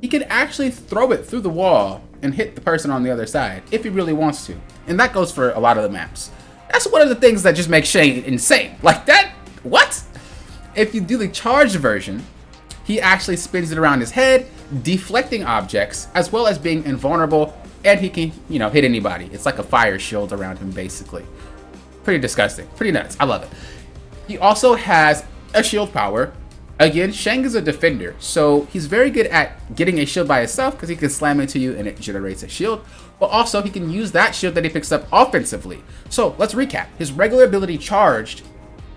he can actually throw it through the wall and hit the person on the other side if he really wants to. And that goes for a lot of the maps. That's one of the things that just makes Shang insane. Like that, what? If you do the charged version, he actually spins it around his head, deflecting objects, as well as being invulnerable, and he can, you know, hit anybody. It's like a fire shield around him, basically. Pretty disgusting. Pretty nuts. I love it. He also has a shield power. Again, Shang is a defender, so he's very good at getting a shield by himself because he can slam into you and it generates a shield. But also, he can use that shield that he picks up offensively. So, let's recap. His regular ability, Charged,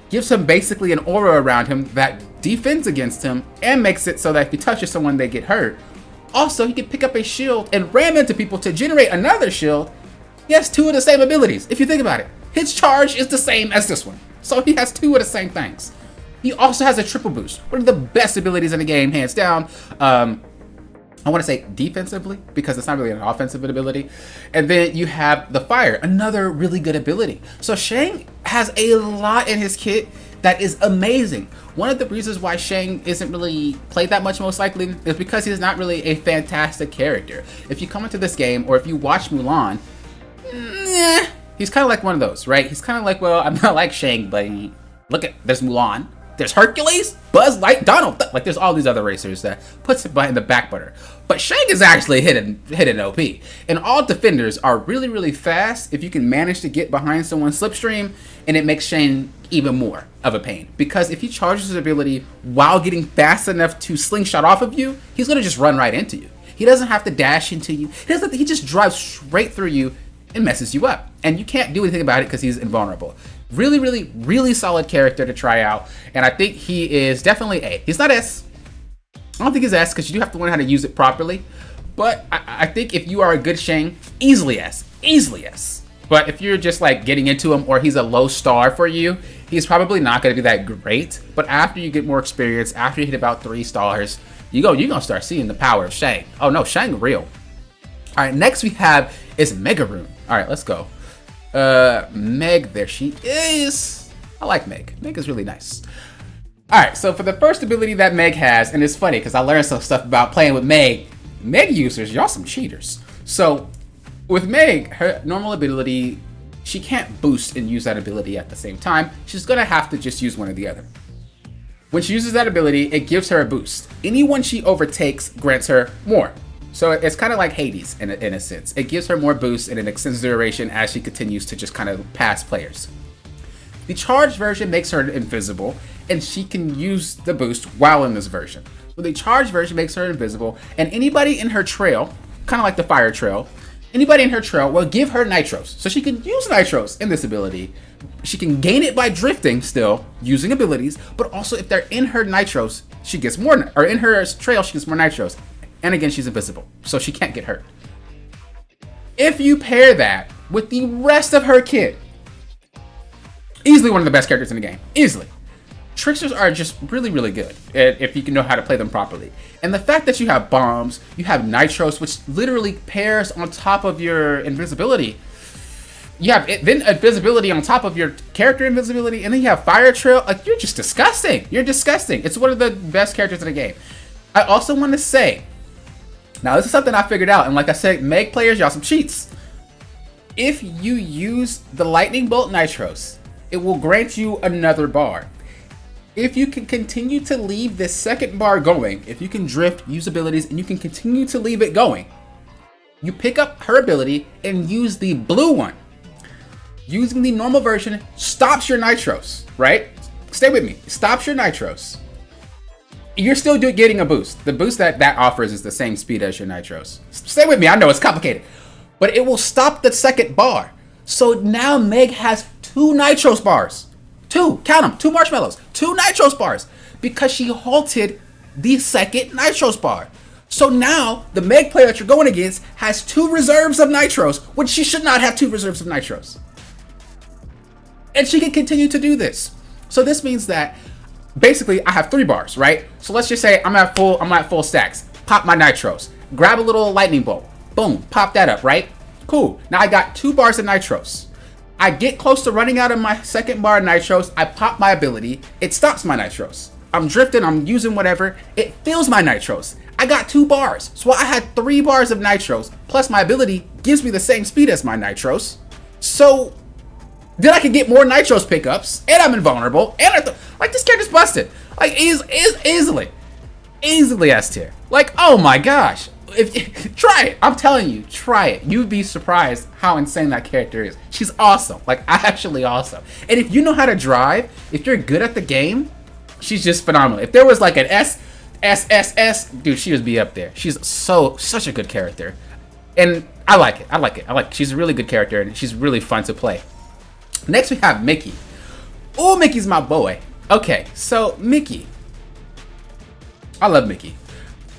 gives him basically an aura around him that defends against him and makes it so that if he touches someone, they get hurt. Also, he can pick up a shield and ram into people to generate another shield. He has two of the same abilities, if you think about it. His charge is the same as this one. So he has two of the same things. He also has a triple boost. One of the best abilities in the game, hands down. I want to say defensively, because it's not really an offensive ability. And then you have the fire, another really good ability. So Shang has a lot in his kit that is amazing. One of the reasons why Shang isn't really played that much, most likely, is because he's not really a fantastic character. If you come into this game, or if you watch Mulan, he's kind of like one of those, right? He's kind of like, well, I'm not like Shang, but look at, there's Mulan, there's Hercules, Buzz, Light, Donald, like there's all these other racers that puts it in the back burner. But Shang is actually hidden OP. And all defenders are really, really fast if you can manage to get behind someone's slipstream, and it makes Shang even more of a pain. Because if he charges his ability while getting fast enough to slingshot off of you, he's gonna just run right into you. He doesn't have to dash into you. He just drives straight through you and messes you up. And you can't do anything about it because he's invulnerable. Really, really, really solid character to try out. And I think he is definitely A. He's not S. I don't think he's S because you do have to learn how to use it properly. But I think if you are a good Shang, easily S. Easily S. But if you're just like getting into him, or he's a low star for you, he's probably not going to be that great. But after you get more experience, after you hit about 3 stars, you're going to start seeing the power of Shang. Oh no, Shang real. All right, next we have is Mega Rune. All right, let's go. Meg, there she is. I like Meg. Meg is really nice. All right, so for the first ability that Meg has, and it's funny because I learned some stuff about playing with Meg. Meg users, y'all some cheaters. So with Meg, her normal ability, she can't boost and use that ability at the same time. She's gonna have to just use one or the other. When she uses that ability, it gives her a boost. Anyone she overtakes grants her more. So it's kind of like Hades in a sense. It gives her more boost and it extends the duration as she continues to just kind of pass players. The charged version makes her invisible, and she can use the boost while in this version. So the charged version makes her invisible, and anybody in her trail, kind of like the fire trail, anybody in her trail will give her nitros. So she can use nitros in this ability. She can gain it by drifting still, using abilities, but also if they're in her nitros, she gets more, or in her trail, she gets more nitros. And again, she's invisible, so she can't get hurt. If you pair that with the rest of her kit, easily one of the best characters in the game, easily. Tricksters are just really, really good if you can know how to play them properly. And the fact that you have bombs, you have nitros, which literally pairs on top of your invisibility. You have then invisibility on top of your character invisibility, and then you have fire trail. Like, you're just disgusting. You're disgusting. It's one of the best characters in the game. I also want to say, now this is something I figured out, and like I said, Meg players, y'all some cheats. If you use the lightning bolt nitros, it will grant you another bar. If you can continue to leave this second bar going, if you can drift, use abilities, and you can continue to leave it going, you pick up her ability and use the blue one. Using the normal version stops your nitros, right? Stay with me. Stops your nitros. You're still getting a boost. The boost that offers is the same speed as your nitros. Stay with me. I know it's complicated, but it will stop the second bar. So now Meg has 2 nitros bars. 2, count them, 2 marshmallows, 2 nitros bars, because she halted the second nitros bar. So now the Meg player that you're going against has 2 reserves of nitros, when she should not have 2 reserves of nitros. And she can continue to do this. So this means that basically I have 3 bars, right? So let's just say I'm at full stacks. Pop my nitros, grab a little lightning bolt, boom, pop that up, right? Cool. Now I got 2 bars of nitros. I get close to running out of my second bar of nitros. I pop my ability. It stops my nitros. I'm drifting. I'm using whatever. It fills my nitros. I got 2 bars. So I had 3 bars of nitros. Plus my ability gives me the same speed as my nitros. So then I can get more nitros pickups. And I'm invulnerable. And like, this character's busted. Like, easily S tier. Like, oh my gosh. If try it, I'm telling you, try it. You'd be surprised how insane that character is. She's awesome, like actually awesome. And if you know how to drive, if you're good at the game, she's just phenomenal. If there was like an S, dude, she would be up there. She's such a good character, and I like it. She's a really good character, and she's really fun to play. Next we have Mickey. Oh, Mickey's my boy. Okay, so Mickey, I love Mickey.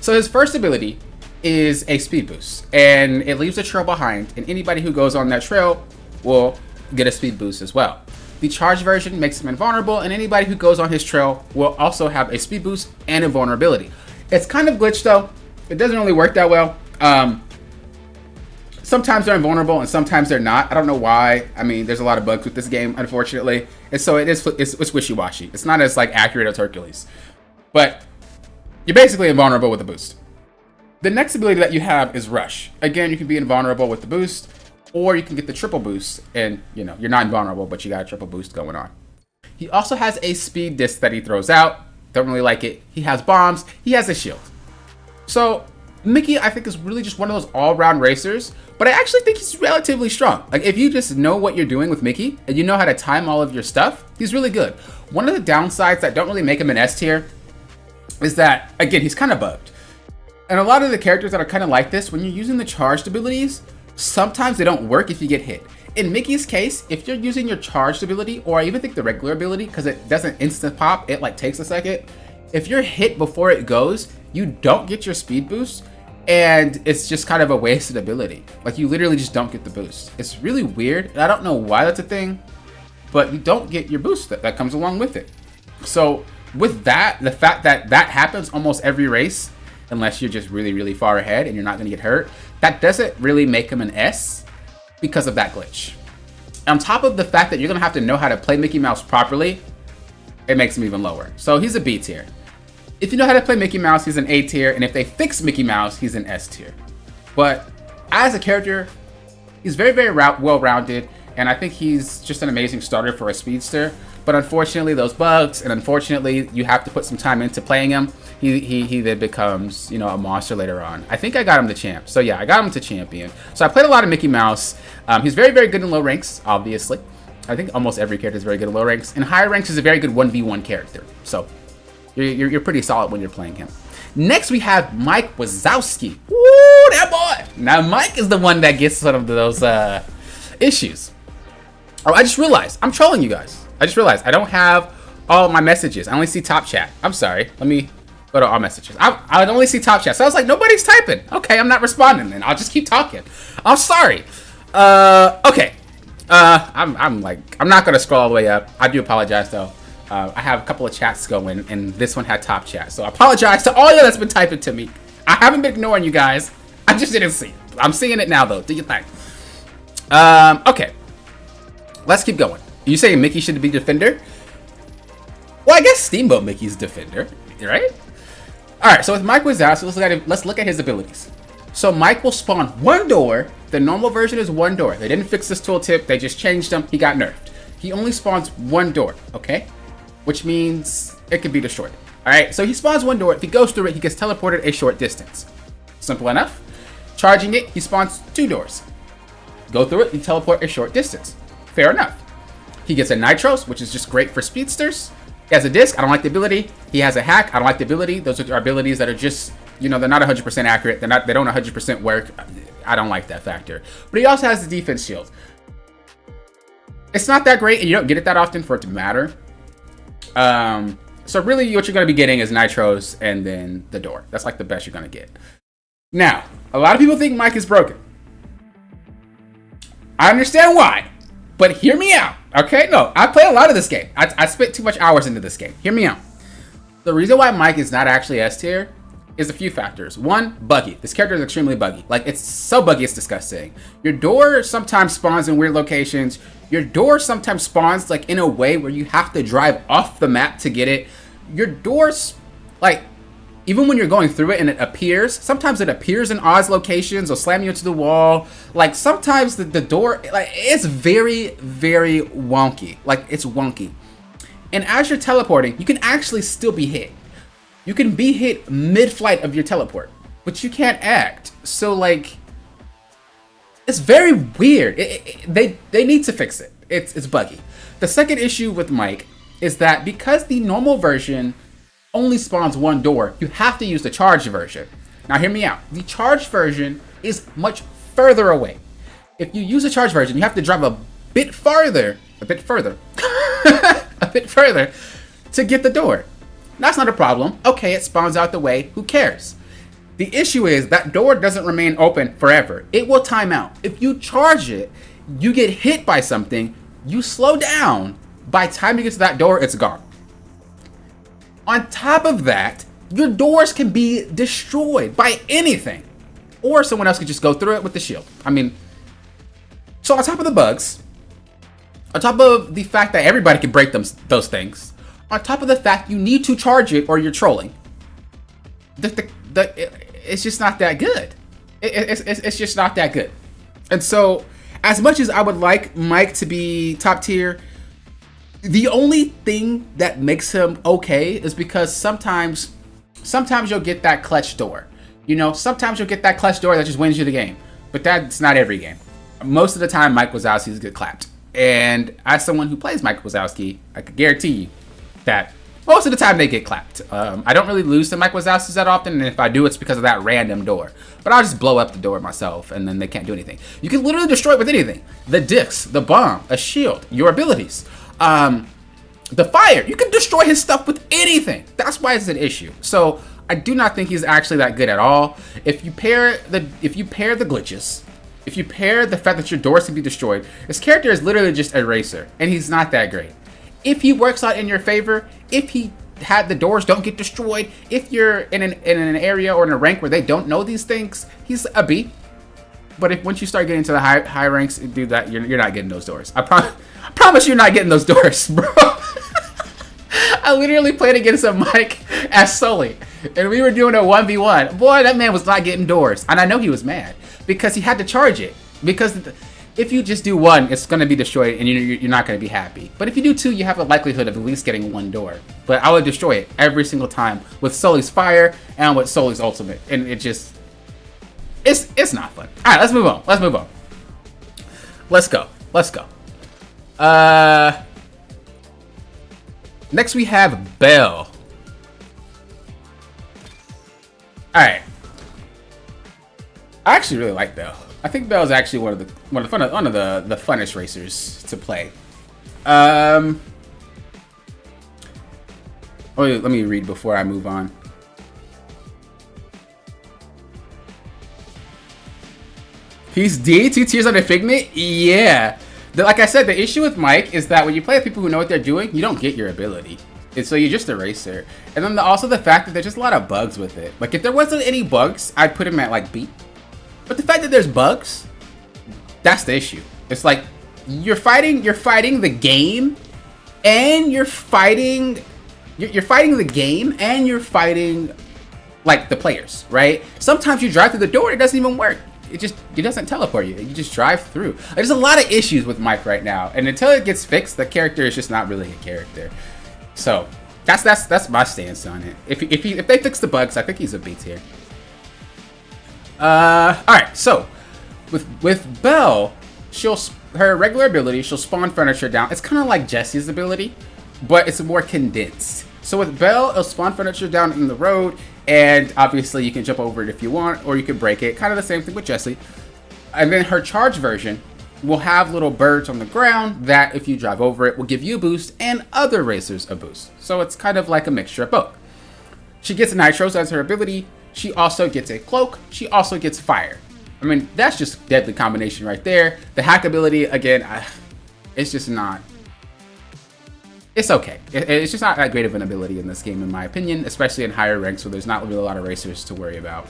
So his first ability is a speed boost, and it leaves a trail behind, and anybody who goes on that trail will get a speed boost as well. The charged version makes him invulnerable, and anybody who goes on his trail will also have a speed boost and invulnerability. It's kind of glitched though. It doesn't really work that well. Sometimes they're invulnerable and sometimes they're not. I don't know why. I mean, there's a lot of bugs with this game, unfortunately, and so it's wishy-washy. It's not as like accurate as Hercules, but you're basically invulnerable with a boost. The next ability that you have is Rush. Again, you can be invulnerable with the boost, or you can get the triple boost, and you know, you're not invulnerable, but you got a triple boost going on. He also has a speed disc that he throws out. Don't really like it. He has bombs. He has a shield. So Mickey, I think, is really just one of those all-round racers, but I actually think he's relatively strong. Like, if you just know what you're doing with Mickey, and you know how to time all of your stuff, he's really good. One of the downsides that don't really make him an S tier is that, again, he's kind of bugged. And a lot of the characters that are kind of like this, when you're using the charged abilities, sometimes they don't work if you get hit. In Mickey's case, if you're using your charged ability, or I even think the regular ability, because it doesn't instant pop, it like takes a second. If you're hit before it goes, you don't get your speed boost, and it's just kind of a wasted ability. Like, you literally just don't get the boost. It's really weird, and I don't know why that's a thing, but you don't get your boost that comes along with it. So with that, the fact that that happens almost every race, unless you're just really, really far ahead and you're not going to get hurt, that doesn't really make him an S because of that glitch. On top of the fact that you're going to have to know how to play Mickey Mouse properly, it makes him even lower. So he's a B tier. If you know how to play Mickey Mouse, he's an A tier. And if they fix Mickey Mouse, he's an S tier. But as a character, he's very, very well-rounded. And I think he's just an amazing starter for a speedster. But unfortunately, those bugs, and unfortunately, you have to put some time into playing him. He then becomes, you know, a monster later on. I think I got him to champ. So yeah, I got him to champion. So I played a lot of Mickey Mouse. He's very, very good in low ranks, obviously. I think almost every character is very good at low ranks. And higher ranks is a very good 1v1 character. So you're pretty solid when you're playing him. Next, we have Mike Wazowski. Woo, that boy! Now, Mike is the one that gets some of those issues. Oh, I just realized. I'm trolling you guys. I just realized I don't have all my messages. I only see top chat. I'm sorry. Let me go to all messages. I only see top chat. So I was like, nobody's typing. Okay, I'm not responding then. I'll just keep talking. I'm sorry. Okay. I'm not gonna scroll all the way up. I do apologize though. I have a couple of chats going, and this one had top chat. So I apologize to all you that's been typing to me. I haven't been ignoring you guys. I just didn't see it. I'm seeing it now though. Do you think? Okay. Let's keep going. You saying Mickey should be defender? Well, I guess Steamboat Mickey's defender, right? All right. So with Mike Wazowski, let's look at his abilities. So Mike will spawn one door. The normal version is one door. They didn't fix this tooltip. They just changed him. He got nerfed. He only spawns one door, okay? Which means it can be destroyed. All right, so he spawns one door. If he goes through it, he gets teleported a short distance. Simple enough. Charging it, he spawns two doors. Go through it, you teleport a short distance. Fair enough. He gets a Nitros, which is just great for speedsters. He has a disc. I don't like the ability. He has a hack. I don't like the ability. Those are abilities that are just, you know, they're not 100% accurate. They don't 100% work. I don't like that factor. But he also has the defense shield. It's not that great, and you don't get it that often for it to matter. So really what you're going to be getting is Nitros and then the door. That's like the best you're going to get. Now, a lot of people think Mike is broken. I understand why, but hear me out. Okay, no, I play a lot of this game. I spent too much hours into this game. Hear me out. The reason why Mike is not actually S tier is a few factors. One, buggy. This character is extremely buggy. Like, it's so buggy, it's disgusting. Your door sometimes spawns in weird locations. Your door sometimes spawns, like, in a way where you have to drive off the map to get it. Your doors, like, even when you're going through it and it appears, sometimes it appears in odd locations or slam you into the wall. Like, sometimes the door, like, it's very, very wonky. Like, it's wonky. And as you're teleporting, you can actually still be hit. You can be hit mid-flight of your teleport, but you can't act. So, like, it's very weird. They need to fix it. It's buggy. The second issue with Mike is that because the normal version only spawns one door, you have to use the charged version. Now, hear me out. The charged version is much further away. If you use the charged version, you have to drive a bit further, a bit further to get the door. That's not a problem. Okay, it spawns out the way. Who cares? The issue is that door doesn't remain open forever. It will time out. If you charge it, you get hit by something, you slow down. By the time you get to that door, it's gone. On top of that, your doors can be destroyed by anything. Or someone else could just go through it with the shield. I mean, so on top of the bugs, on top of the fact that everybody can break those things, on top of the fact you need to charge it or you're trolling, it's just not that good. It's just not that good. And so, as much as I would like Mike to be top tier, the only thing that makes him okay is because sometimes you'll get that clutch door. You know, sometimes you'll get that clutch door that just wins you the game. But that's not every game. Most of the time, Mike Wazowski's get clapped. And as someone who plays Mike Wazowski, I can guarantee you that most of the time they get clapped. I don't really lose to Mike Wazowski's that often, and if I do, it's because of that random door. But I'll just blow up the door myself, and then they can't do anything. You can literally destroy it with anything. The discs, the bomb, a shield, your abilities. The fire, you can destroy his stuff with anything. That's why it's an issue. So I do not think he's actually that good at all. If you pair the glitches, if you pair the fact that your doors can be destroyed, his character is literally just a racer, and he's not that great. If he works out in your favor, if he had the doors don't get destroyed, if you're in an area or in a rank where they don't know these things, he's a B. But if once you start getting to the high ranks, do that, you're not getting those doors. I promise you're not getting those doors, bro. I literally played against a Mike as Sully, and we were doing a 1v1. Boy, that man was not getting doors, and I know he was mad because he had to charge it. Because if you just do one, it's going to be destroyed, and you're not going to be happy. But if you do two, you have a likelihood of at least getting one door. But I would destroy it every single time with Sully's fire and with Sully's ultimate, and it just it's not fun. All right, let's move on. Let's go. Next we have Belle. Alright. I actually really like Belle. I think Belle's actually one of the funnest racers to play. Oh, let me read before I move on. He's D, 2 tiers under Figment? Yeah. Like I said, the issue with Mike is that when you play with people who know what they're doing, you don't get your ability. And so you're just a racer. And then also the fact that there's just a lot of bugs with it. Like if there wasn't any bugs, I'd put him at like B. But the fact that there's bugs, that's the issue. It's like you're fighting the game, and you're fighting the game, and you're fighting like the players, right? Sometimes you drive through the door, it doesn't even work. It doesn't teleport you. You just drive through. There's a lot of issues with Mike right now, and until it gets fixed, the character is just not really a character. So that's my stance on it. If they fix the bugs, I think he's a B tier. All right. So with Belle, her regular ability, she'll spawn furniture down. It's kind of like Jesse's ability, but it's more condensed. So with Belle, it'll spawn furniture down in the road, and obviously you can jump over it if you want, or you can break it. Kind of the same thing with Jesse. And then her charge version will have little birds on the ground that, if you drive over it, will give you a boost and other racers a boost. So it's kind of like a mixture of both. She gets nitros as her ability. She also gets a cloak. She also gets fire. I mean, that's just deadly combination right there. The hack ability, again, it's just not... It's okay. It's just not that great of an ability in this game, in my opinion, especially in higher ranks where there's not really a lot of racers to worry about.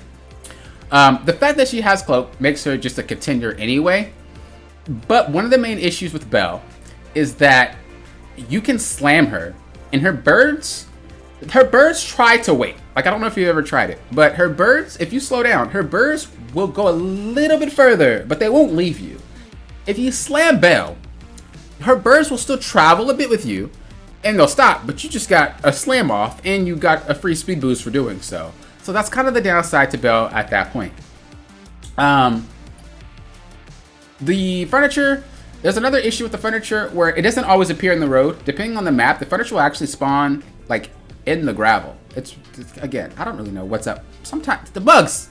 The fact that she has cloak makes her just a contender anyway. But one of the main issues with Belle is that you can slam her, and her birds try to wait. Like, I don't know if you've ever tried it, but her birds, if you slow down, her birds will go a little bit further, but they won't leave you. If you slam Belle, her birds will still travel a bit with you, and they'll stop, but you just got a slam off, and you got a free speed boost for doing so. So that's kind of the downside to Belle at that point. The furniture, there's another issue with the furniture where it doesn't always appear in the road. Depending on the map, the furniture will actually spawn like in the gravel. It's again, I don't really know what's up. Sometimes the bugs,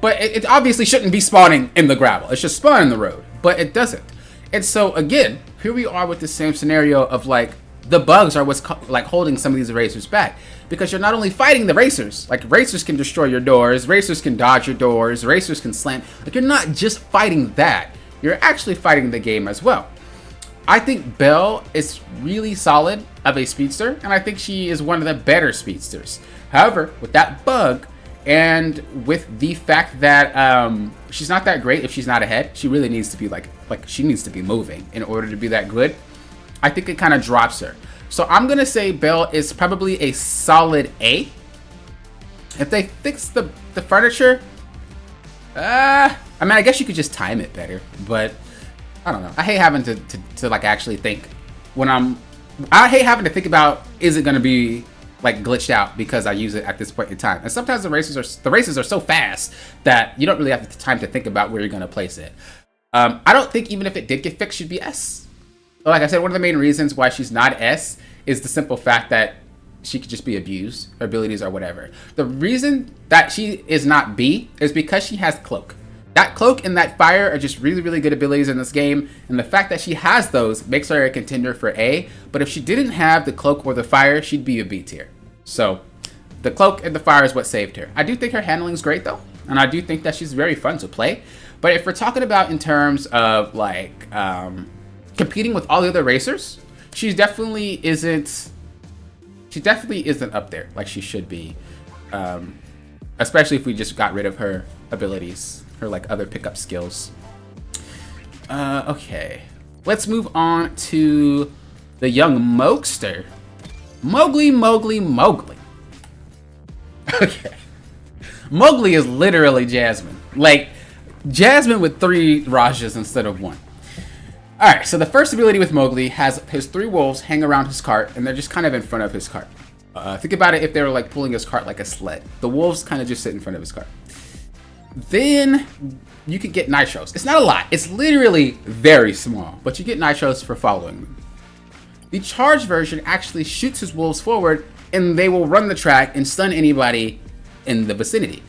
but it obviously shouldn't be spawning in the gravel. It should spawn in the road, but it doesn't. And so again, here we are with the same scenario of like the bugs are what's like holding some of these racers back, because you're not only fighting the racers, like racers can destroy your doors, racers can dodge your doors, racers can slam. Like you're not just fighting that, you're actually fighting the game as well. I think Belle is really solid of a speedster, and I think she is one of the better speedsters. However, with that bug, and with the fact that she's not that great if she's not ahead, she really needs to be like she needs to be moving in order to be that good. I think it kind of drops her. So I'm gonna say Belle is probably a solid A. If they fix the furniture, I mean, I guess you could just time it better, but I don't know. I hate having to like actually think I hate having to think about, is it gonna be like glitched out because I use it at this point in time. And sometimes the races are so fast that you don't really have the time to think about where you're gonna place it. I don't think even if it did get fixed, she'd be S. Like I said, one of the main reasons why she's not S is the simple fact that she could just be abused, her abilities or whatever. The reason that she is not B is because she has cloak. That cloak and that fire are just really, really good abilities in this game, and the fact that she has those makes her a contender for A, but if she didn't have the cloak or the fire, she'd be a B tier. So the cloak and the fire is what saved her. I do think her handling is great though, and I do think that she's very fun to play, but if we're talking about in terms of like competing with all the other racers, she definitely isn't up there like she should be, especially if we just got rid of her abilities, her like other pickup skills. Okay, let's move on to the young Mokester. Mowgli. Okay, Mowgli is literally Jasmine, like Jasmine with 3 Rajas instead of 1. Alright, so the first ability with Mowgli has his 3 wolves hang around his cart, and they're just kind of in front of his cart. Think about it if they were like pulling his cart like a sled. The wolves kind of just sit in front of his cart. Then you could get nitros. It's not a lot. It's literally very small, but you get nitros for following them. The charged version actually shoots his wolves forward, and they will run the track and stun anybody in the vicinity.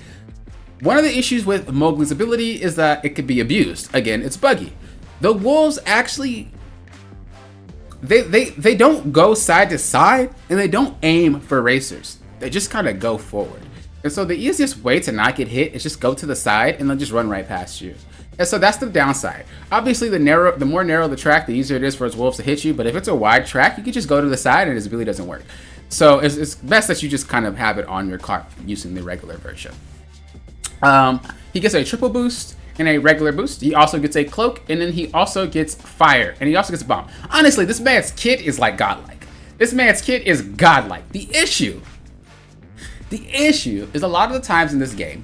One of the issues with Mowgli's ability is that it could be abused. Again, it's buggy. The wolves actually, they don't go side to side, and they don't aim for racers. They just kind of go forward. And so the easiest way to not get hit is just go to the side and they'll just run right past you. And so that's the downside. Obviously, the more narrow the track, the easier it is for his wolves to hit you. But if it's a wide track, you can just go to the side and his ability doesn't work. So it's best that you just kind of have it on your cart using the regular version. He gets a triple boost and a regular boost. He also gets a cloak, and then he also gets fire, and he also gets a bomb. Honestly, this man's kit is like godlike. This man's kit is godlike. The issue is a lot of the times in this game,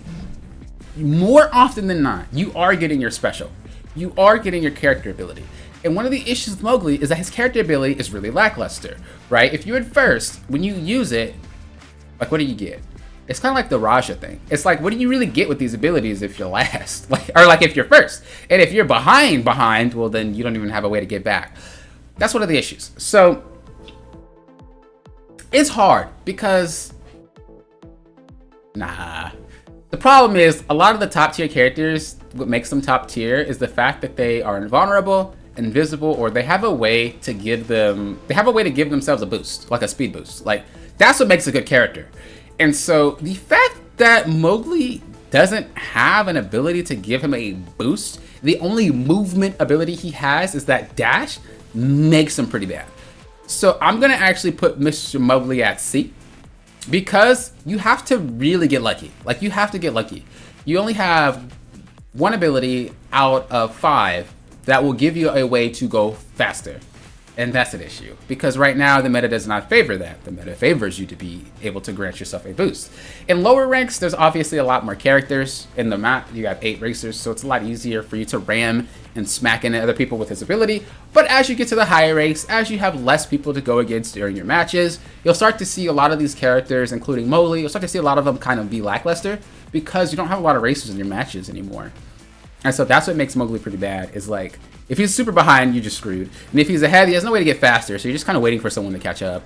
more often than not, you are getting your special. You are getting your character ability. And one of the issues with Mowgli is that his character ability is really lackluster, right? If you're at first, when you use it, like, what do you get? It's kind of like the Raja thing. It's like, what do you really get with these abilities if you're last? Or if you're first. And if you're behind, well, then you don't even have a way to get back. That's one of the issues. So, it's hard because, the problem is a lot of the top tier characters, what makes them top tier is the fact that they are invulnerable, invisible, or they have a way to give themselves a boost, like a speed boost. Like, that's what makes a good character. And so the fact that Mowgli doesn't have an ability to give him a boost, the only movement ability he has is that dash, makes him pretty bad. So I'm gonna actually put Mr. Mowgli at C, because you have to really get lucky. Like, you have to get lucky. You only have one ability out of 5 that will give you a way to go faster. And that's an issue, because right now the meta does not favor that. The meta favors you to be able to grant yourself a boost. In lower ranks, there's obviously a lot more characters in the map. You have 8 racers, so it's a lot easier for you to ram and smack into other people with his ability. But as you get to the higher ranks, as you have less people to go against during your matches, you'll start to see a lot of these characters, including Mowgli, you'll start to see a lot of them kind of be lackluster, because you don't have a lot of racers in your matches anymore. And so that's what makes Mowgli pretty bad, is like, if he's super behind, you're just screwed. And if he's ahead, he has no way to get faster, so you're just kind of waiting for someone to catch up.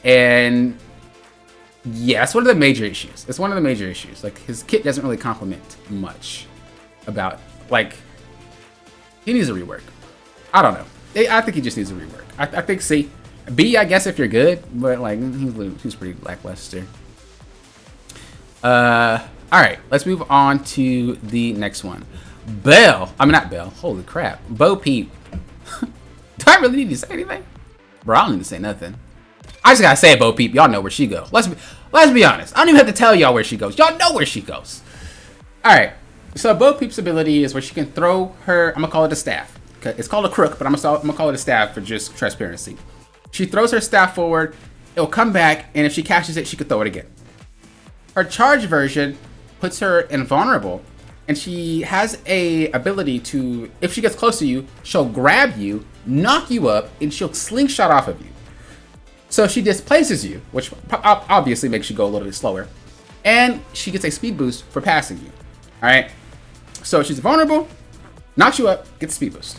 And yeah, it's one of the major issues. It's one of the major issues. Like, his kit doesn't really complement much about, like, he needs a rework. I don't know. I think he just needs a rework. I think C. B, I guess, if you're good, but like, he's pretty lackluster. Alright, let's move on to the next one. Belle. I mean, not Belle. Holy crap. Bo Peep. Do I really need to say anything? Bro, I don't need to say nothing. I just gotta say it, Bo Peep. Y'all know where she goes. Let's be honest. I don't even have to tell y'all where she goes. Y'all know where she goes. Alright. So Bo Peep's ability is where she can throw her, I'm gonna call it a staff. Okay, it's called a crook, but I'm gonna call it a staff for just transparency. She throws her staff forward, it'll come back, and if she catches it, she could throw it again. Her charge version puts her invulnerable, and she has a ability to, if she gets close to you, she'll grab you, knock you up, and she'll slingshot off of you. So she displaces you, which obviously makes you go a little bit slower, and she gets a speed boost for passing you. All right. So she's vulnerable, knocks you up, gets speed boost.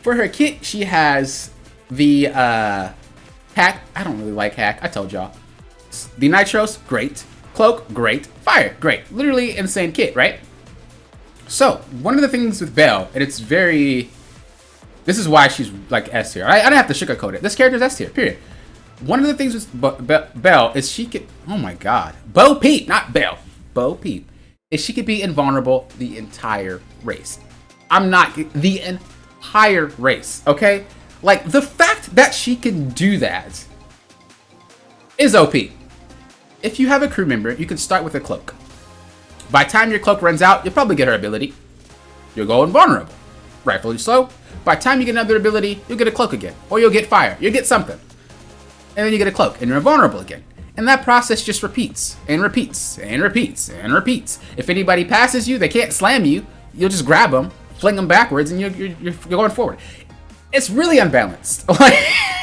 For her kit, she has the hack. I don't really like hack. I told y'all. The nitros, great. Cloak, great. Fire, great. Literally insane kit, right? So one of the things with Belle, and it's very, this is why she's like S tier. I don't have to sugarcoat it. This character's S tier, period. One of the things with Belle is she could, oh my god, Bo Peep, not Belle, Bo Peep, is she could be invulnerable the entire race. I'm not, the entire race, okay? Like, the fact that she can do that is OP. If you have a crew member, you can start with a cloak. By the time your cloak runs out, you'll probably get her ability. You'll go invulnerable. Rightfully so. By the time you get another ability, you'll get a cloak again. Or you'll get fire. You'll get something. And then you get a cloak, and you're invulnerable again. And that process just repeats, and repeats, and repeats, and repeats. If anybody passes you, they can't slam you. You'll just grab them, fling them backwards, and you're going forward. It's really unbalanced. Like,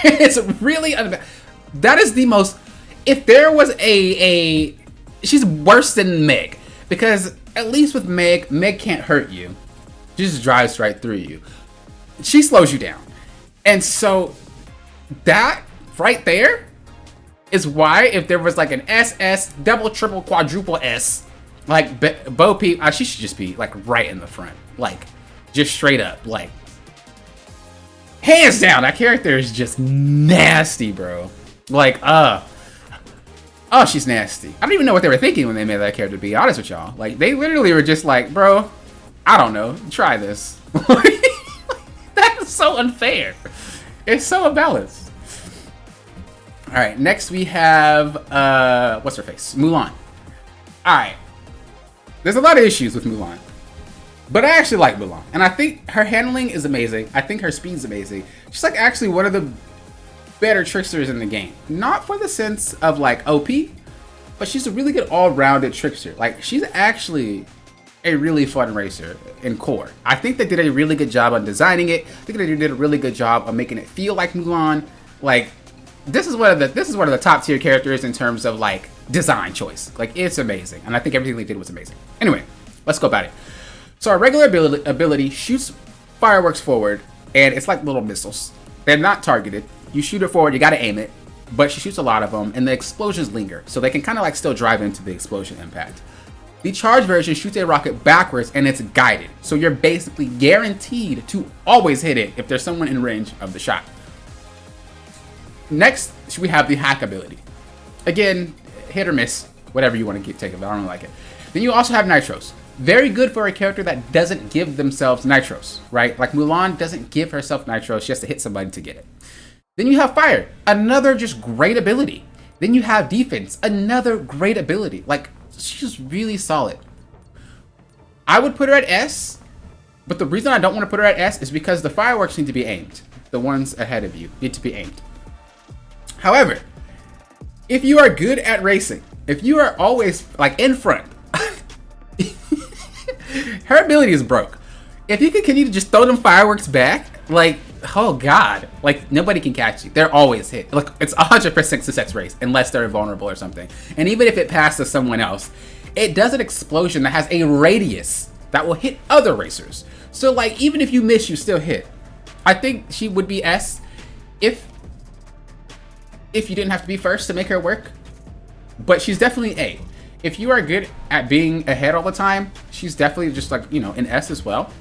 it's really unbalanced. That is the most... If there was she's worse than Meg. Because at least with Meg can't hurt you. She just drives right through you. She slows you down. And so that right there is why if there was like an SS, double, triple, quadruple S, like Bo Peep, she should just be like right in the front. Like just straight up. Like hands down, that character is just nasty, bro. Like, oh, she's nasty. I don't even know what they were thinking when they made that character, to be honest with y'all. Like, they literally were just like, bro, I don't know, try this. That is so unfair. It's so imbalanced. All right, next we have, what's her face? Mulan. All right. There's a lot of issues with Mulan. But I actually like Mulan. And I think her handling is amazing. I think her speed's amazing. She's like actually one of the better tricksters in the game. Not for the sense of like OP, but she's a really good all-rounded trickster. Like she's actually a really fun racer in core. I think they did a really good job on designing it. I think they did a really good job on making it feel like Mulan. Like this is one of the top tier characters in terms of like design choice. Like it's amazing. And I think everything they did was amazing. Anyway, let's go about it. So our regular ability shoots fireworks forward, and it's like little missiles. They're not targeted. You shoot it forward, you gotta aim it, but she shoots a lot of them, and the explosions linger, so they can kind of like still drive into the explosion impact. The charge version shoots a rocket backwards, and it's guided, so you're basically guaranteed to always hit it if there's someone in range of the shot. Next, we have the hack ability. Again, hit or miss, whatever you want to take of it, I don't like it. Then you also have nitros. Very good for a character that doesn't give themselves nitros, right? Like Mulan doesn't give herself nitros, she has to hit somebody to get it. Then you have fire, another just great ability. Then you have defense, another great ability. Like, she's really solid. I would put her at S, but the reason I don't want to put her at S is because the fireworks need to be aimed. The ones ahead of you need to be aimed. However, if you are good at racing, if you are always like in front, her ability is broke. If you continue to just throw them fireworks back, like, oh god, like nobody can catch you. They're always hit. Like it's 100% success rate unless they're vulnerable or something. And even if it passes someone else, it does an explosion that has a radius that will hit other racers. So like even if you miss, you still hit. I think she would be S if you didn't have to be first to make her work. But she's definitely A. If you are good at being ahead all the time, she's definitely just like, you know, an S as well.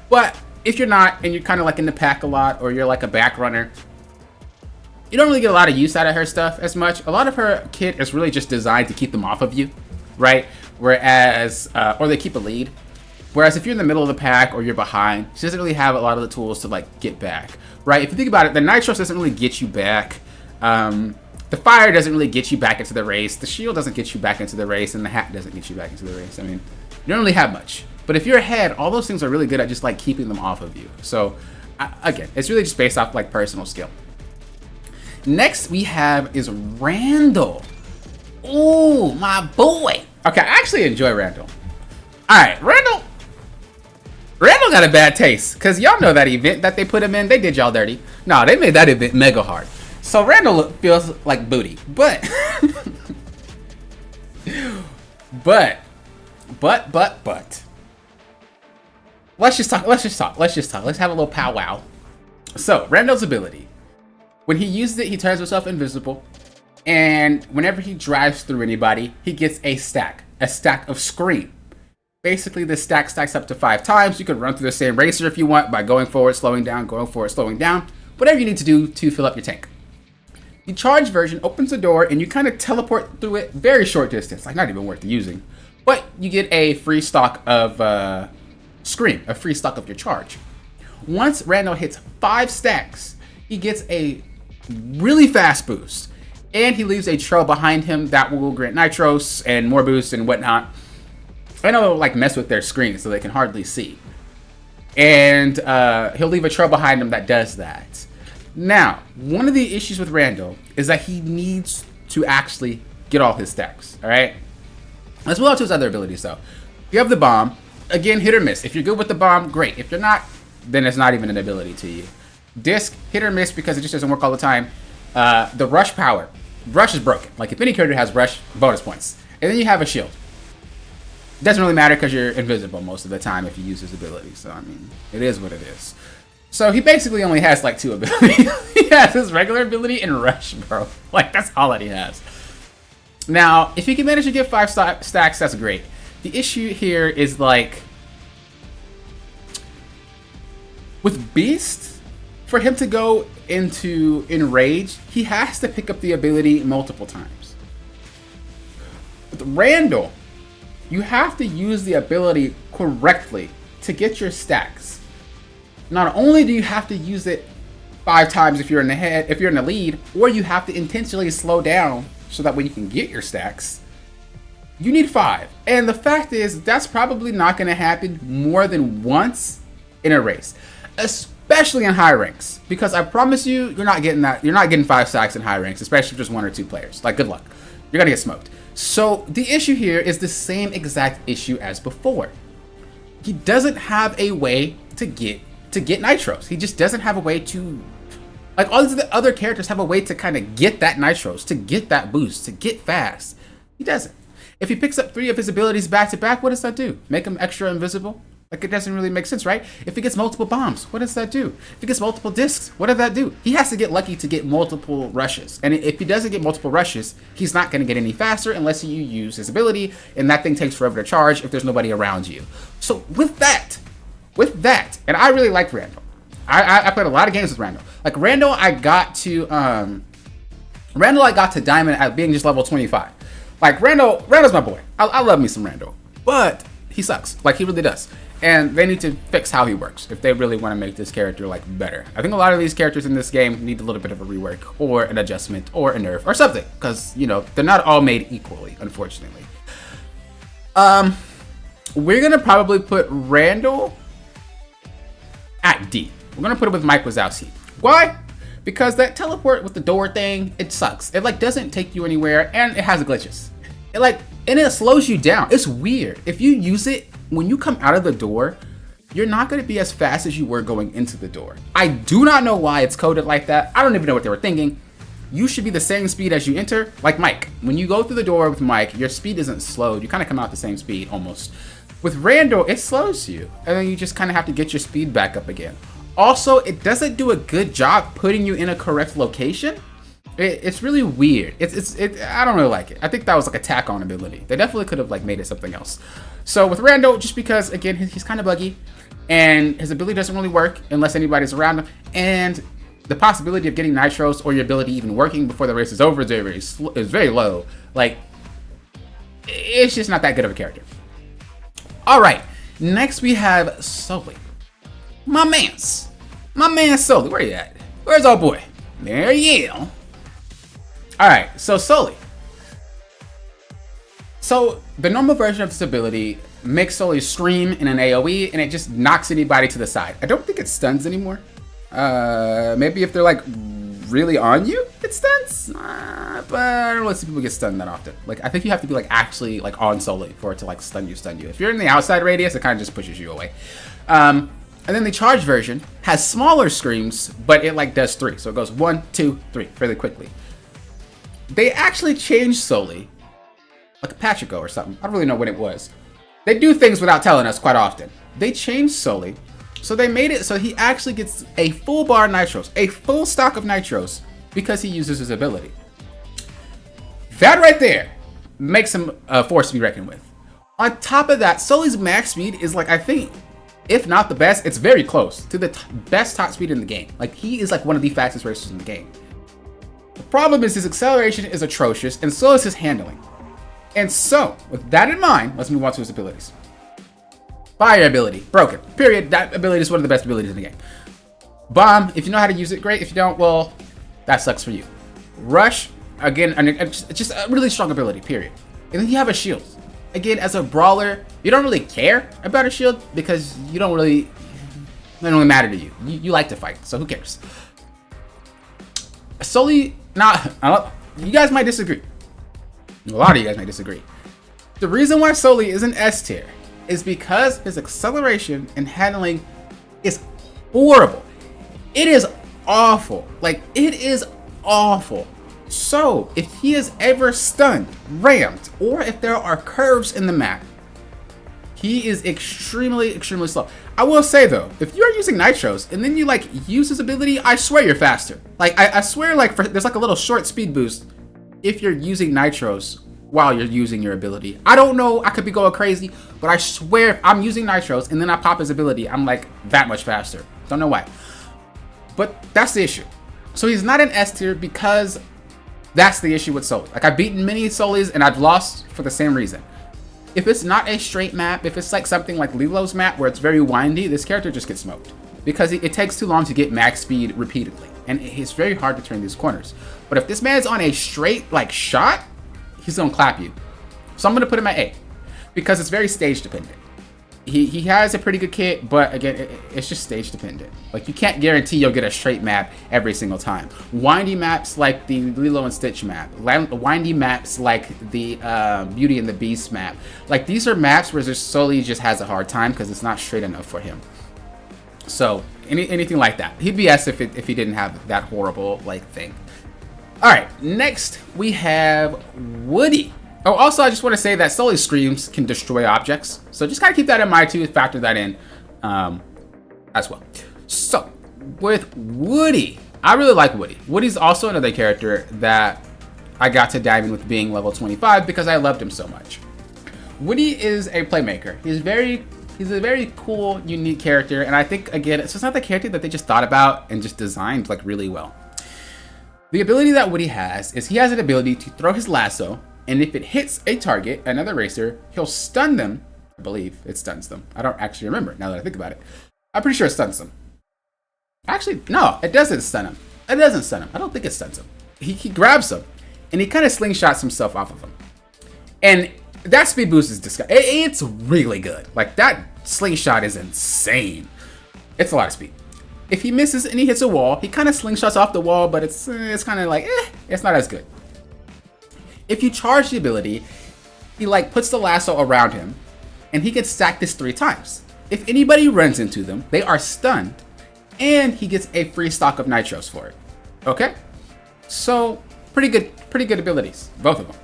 But if you're not, and you're kind of like in the pack a lot, or you're like a back runner, you don't really get a lot of use out of her stuff as much. A lot of her kit is really just designed to keep them off of you, right? Whereas, or they keep a lead. Whereas if you're in the middle of the pack or you're behind, she doesn't really have a lot of the tools to like get back, right? If you think about it, the nitros doesn't really get you back. The fire doesn't really get you back into the race. The shield doesn't get you back into the race, and the hat doesn't get you back into the race. I mean, you don't really have much. But if you're ahead, all those things are really good at just like keeping them off of you. So again, it's really just based off like personal skill. Next we have is Randall. Ooh, my boy. Okay, I actually enjoy Randall. All right, Randall got a bad taste because y'all know that event that they put him in. They did y'all dirty. No, they made that event mega hard. So Randall feels like booty, but but let's just talk. Let's have a little powwow. So Randall's ability, when he uses it, he turns himself invisible, and whenever he drives through anybody, he gets a stack of scream. Basically, this stack stacks up to 5 times. You can run through the same racer if you want by going forward, slowing down, going forward, slowing down. Whatever you need to do to fill up your tank. The charge version opens the door and you kind of teleport through it very short distance, like not even worth using. But you get a free stock of scream, a free stock of your charge. Once Randall hits 5 stacks, he gets a really fast boost. And he leaves a trail behind him that will grant nitros and more boosts and whatnot. I know like mess with their screen so they can hardly see. And he'll leave a trail behind him that does that. Now, one of the issues with Randall is that he needs to actually get all his stacks, all right? Let's move on to his other abilities, though. You have the bomb. Again, hit or miss. If you're good with the bomb, great. If you're not, then it's not even an ability to you. Disc, hit or miss because it just doesn't work all the time. The rush power. Rush is broken. Like, if any character has rush, bonus points. And then you have a shield. Doesn't really matter because you're invisible most of the time if you use his ability. So, I mean, it is what it is. So, he basically only has, like, 2 abilities. He has his regular ability and Rush, bro. Like, that's all that he has. Now, if he can manage to get 5 stacks, that's great. The issue here is, like, with Beast, for him to go into Enrage, he has to pick up the ability multiple times. With Randall, you have to use the ability correctly to get your stacks. Not only do you have to use it 5 times if you're in the lead, or you have to intentionally slow down so that way you can get your stacks. You need 5. And the fact is, that's probably not going to happen more than once in a race, especially in high ranks, because I promise you, you're not getting that. You're not getting 5 stacks in high ranks, especially if there's 1 or 2 players. Like, good luck. You're gonna get smoked. So the issue here is the same exact issue as before. He doesn't have a way to get nitros. He just doesn't have a way to, like, all the other characters have a way to kind of get that nitros, to get that boost, to get fast. He doesn't. If he picks up 3 of his abilities back to back, what does that do? Make him extra invisible? Like, it doesn't really make sense, right? If he gets multiple bombs, what does that do? If he gets multiple discs, what does that do? He has to get lucky to get multiple rushes. And if he doesn't get multiple rushes, he's not going to get any faster unless you use his ability, and that thing takes forever to charge if there's nobody around you. So with that, and I really like Randall. I played a lot of games with Randall. Like, Randall, I got to Diamond at being just level 25. Like, Randall's my boy. I love me some Randall. But he sucks. Like, he really does. And they need to fix how he works if they really want to make this character, like, better. I think a lot of these characters in this game need a little bit of a rework or an adjustment or a nerf or something, because, you know, they're not all made equally, unfortunately. We're gonna probably put Randall at D. We're gonna put it with Mike Wazowski. Why? Because that teleport with the door thing, it sucks. It, like, doesn't take you anywhere, and it has glitches. And it slows you down. It's weird. If you use it, when you come out of the door, you're not going to be as fast as you were going into the door. I do not know why it's coded like that. I don't even know what they were thinking. You should be the same speed as you enter, like Mike. When you go through the door with Mike, your speed isn't slowed. You kind of come out the same speed, almost. With Randall, it slows you, and then you just kind of have to get your speed back up again. Also, it doesn't do a good job putting you in a correct location. It's really weird. I don't really like it. I think that was like a tack on ability. They definitely could have, like, made it something else. So with Randall, just because, again, he's kind of buggy and his ability doesn't really work unless anybody's around him, and the possibility of getting nitros or your ability even working before the race is over is very low. Like, it's just not that good of a character. All right, next we have Sully. My man Sully. Where you at? Where's our boy? There you go. All right, so Sully. So the normal version of this ability makes Sully scream in an AoE, and it just knocks anybody to the side. I don't think it stuns anymore. Maybe if they're, like, really on you, it stuns. But I don't really see people get stunned that often. Like, I think you have to be, like, actually, like, on Sully for it to, like, stun you. If you're in the outside radius, it kind of just pushes you away. And then the charge version has smaller screams, but it, like, does 3. So it goes 1, 2, 3 really quickly. They actually changed Sully, like a patch ago or something. I don't really know when it was. They do things without telling us quite often. They changed Sully, so they made it so he actually gets a full bar nitros, a full stock of nitros, because he uses his ability. That right there makes him a force to be reckoned with. On top of that, Sully's max speed is, like, I think, if not the best, it's very close to the best top speed in the game. Like, he is, like, one of the fastest racers in the game. The problem is his acceleration is atrocious, and so is his handling. And so, with that in mind, let's move on to his abilities. Fire ability, broken. Period. That ability is one of the best abilities in the game. Bomb, if you know how to use it, great. If you don't, well, that sucks for you. Rush, again, just a really strong ability, period. And then you have a shield. Again, as a brawler, you don't really care about a shield because it don't really matter to you. You like to fight, so who cares? Sully, you guys might disagree. A lot of you guys might disagree. The reason why Sully is an S tier is because his acceleration and handling is horrible. It is awful. Like, it is awful. So, if he is ever stunned, rammed, or if there are curves in the map, He is extremely, extremely slow. I will say though, if you're using nitros and then you like use his ability, I swear you're faster. Like I swear, like there's like a little short speed boost if you're using nitros while you're using your ability. I don't know, I could be going crazy, but I swear if I'm using nitros and then I pop his ability, I'm like that much faster. Don't know why, but that's the issue. So he's not an S tier because that's the issue with Soli. Like I've beaten many Solis and I've lost for the same reason. If it's not a straight map, if it's like something like Lilo's map where it's very windy, this character just gets smoked because it takes too long to get max speed repeatedly, and it's very hard to turn these corners. But if this man's on a straight like shot, he's gonna clap you. So I'm gonna put him at A because it's very stage dependent. He has a pretty good kit, but again, it's just stage dependent. Like you can't guarantee you'll get a straight map every single time. Windy maps like the Lilo and Stitch map, windy maps like the Beauty and the Beast map. Like these are maps where Soli just has a hard time because it's not straight enough for him. So anything like that, he'd be S if he didn't have that horrible like thing. All right, next we have Woody. Oh, also, I just want to say that Soli's screams can destroy objects. So just kind of keep that in mind too, factor that in as well. So with Woody, I really like Woody. Woody's also another character that I got to dive in with being level 25 because I loved him so much. Woody is a playmaker. He's a very cool, unique character. And I think, again, it's just not the character that they just thought about and just designed like really well. The ability that Woody has is he has an ability to throw his lasso, and if it hits a target, another racer, he'll stun them. I believe it stuns them. I don't actually remember now that I think about it. I'm pretty sure it stuns them. Actually, no, it doesn't stun him. It doesn't stun him. I don't think it stuns him. He grabs him, and he kind of slingshots himself off of him. And that speed boost is disgusting. It's really good. Like, that slingshot is insane. It's a lot of speed. If he misses and he hits a wall, he kind of slingshots off the wall, but it's kind of like, it's not as good. If you charge the ability, he like puts the lasso around him, and he can stack this 3 times. If anybody runs into them, they are stunned, and he gets a free stock of nitros for it. Okay? So, pretty good abilities, both of them.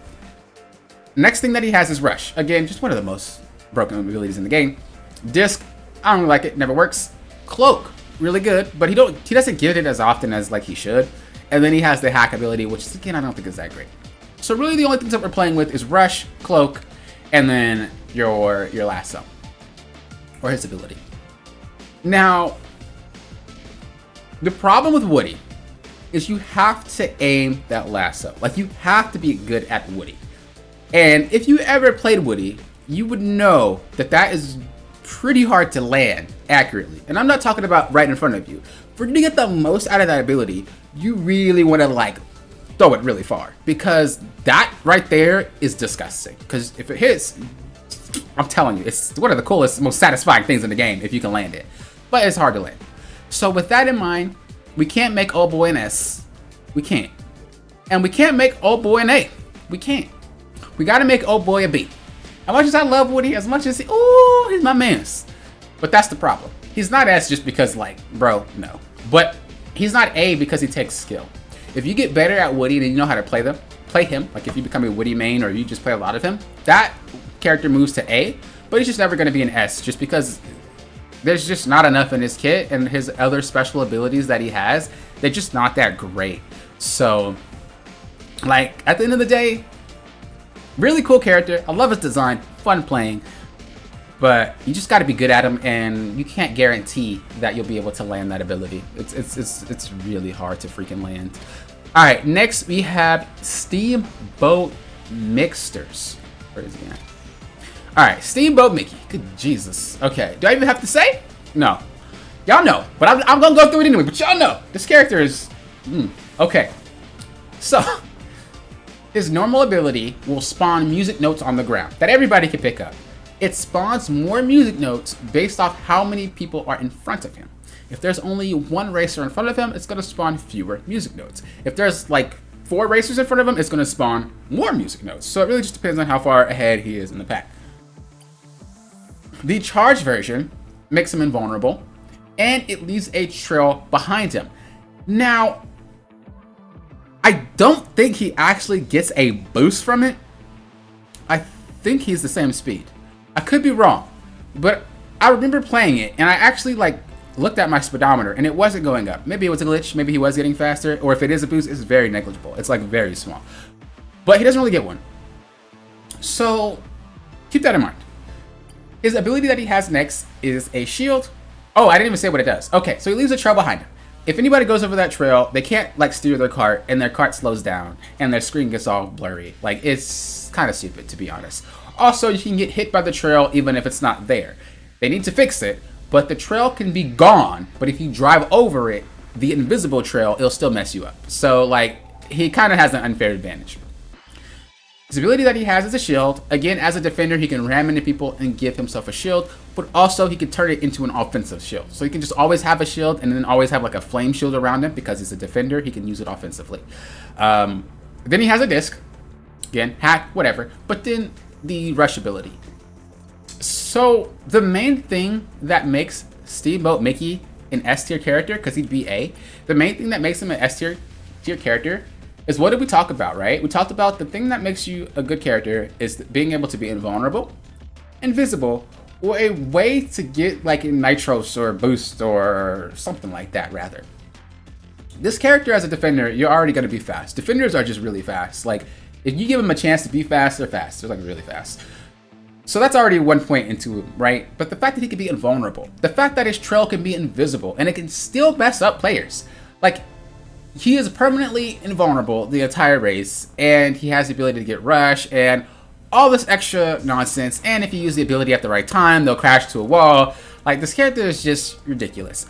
Next thing that he has is Rush. Again, just one of the most broken abilities in the game. Disc, I don't really like it, never works. Cloak, really good, but he doesn't get it as often as like he should. And then he has the hack ability, which is, again, I don't think is that great. So really the only things that we're playing with is Rush, Cloak, and then your lasso. Or his ability. Now, the problem with Woody is you have to aim that lasso. Like, you have to be good at Woody. And if you ever played Woody, you would know that that is pretty hard to land accurately. And I'm not talking about right in front of you. For you to get the most out of that ability, you really want to like throw it really far, because that right there is disgusting. Because if it hits, I'm telling you, it's one of the coolest, most satisfying things in the game if you can land it. But it's hard to land. So with that in mind, we can't make old boy an S. We can't. And we can't make old boy an A. We can't. We gotta make old boy a B. As much as I love Woody, as much as he's my man's. But that's the problem. He's not S just because, like, bro, no. But he's not A because he takes skill. If you get better at Woody and you know how to play him, like if you become a Woody main or you just play a lot of him, that character moves to A, but he's just never going to be an S just because there's just not enough in his kit, and his other special abilities that he has, they're just not that great. So, like, at the end of the day, really cool character. I love his design, fun playing, but you just got to be good at him, and you can't guarantee that you'll be able to land that ability. It's really hard to freaking land. All right, next we have Steamboat Mixters. Where is he at? All right, Steamboat Mickey. Good Jesus. Okay, do I even have to say? No. Y'all know, but I'm gonna go through it anyway. But y'all know this character is okay. So his normal ability will spawn music notes on the ground that everybody can pick up. It spawns more music notes based off how many people are in front of him. If there's only one racer in front of him, it's going to spawn fewer music notes. If there's like 4 racers in front of him, it's going to spawn more music notes. So it really just depends on how far ahead he is in the pack. The charge version makes him invulnerable, and it leaves a trail behind him. Now, I don't think he actually gets a boost from it. I think he's the same speed. I could be wrong, But I remember playing it, and I actually like looked at my speedometer, and it wasn't going up. Maybe it was a glitch. Maybe he was getting faster, or if it is a boost, it's very negligible. It's like very small. But he doesn't really get one. So keep that in mind. His ability that he has next is a shield. Oh, I didn't even say what it does. Okay, so he leaves a trail behind him. If anybody goes over that trail, they can't like steer their cart, and their cart slows down, and their screen gets all blurry. Like, it's kind of stupid, to be honest. Also, you can get hit by the trail even if it's not there. They need to fix it, but the trail can be gone, but if you drive over it, the invisible trail, it'll still mess you up. So, like, he kind of has an unfair advantage. His ability that he has is a shield. Again, as a defender, he can ram into people and give himself a shield, but also he can turn it into an offensive shield. So he can just always have a shield and then always have like a flame shield around him because he's a defender. He can use it offensively. Then he has a disc. Again, hack, whatever. But then the rush ability. So the main thing that makes Steamboat Mickey an S tier character, because he'd be A, the main thing that makes him an S tier character is what did we talk about, right? We talked about the thing that makes you a good character is being able to be invulnerable, invisible, or a way to get like a nitros or a boost or something like that, rather. This character as a defender, you're already going to be fast. Defenders are just really fast. Like, if you give them a chance to be fast, they're fast. They're like really fast. So that's already one point into him, right? But the fact that he can be invulnerable, the fact that his trail can be invisible, and it can still mess up players. Like, he is permanently invulnerable the entire race, and he has the ability to get rush and all this extra nonsense. And if you use the ability at the right time, they'll crash to a wall. Like, this character is just ridiculous.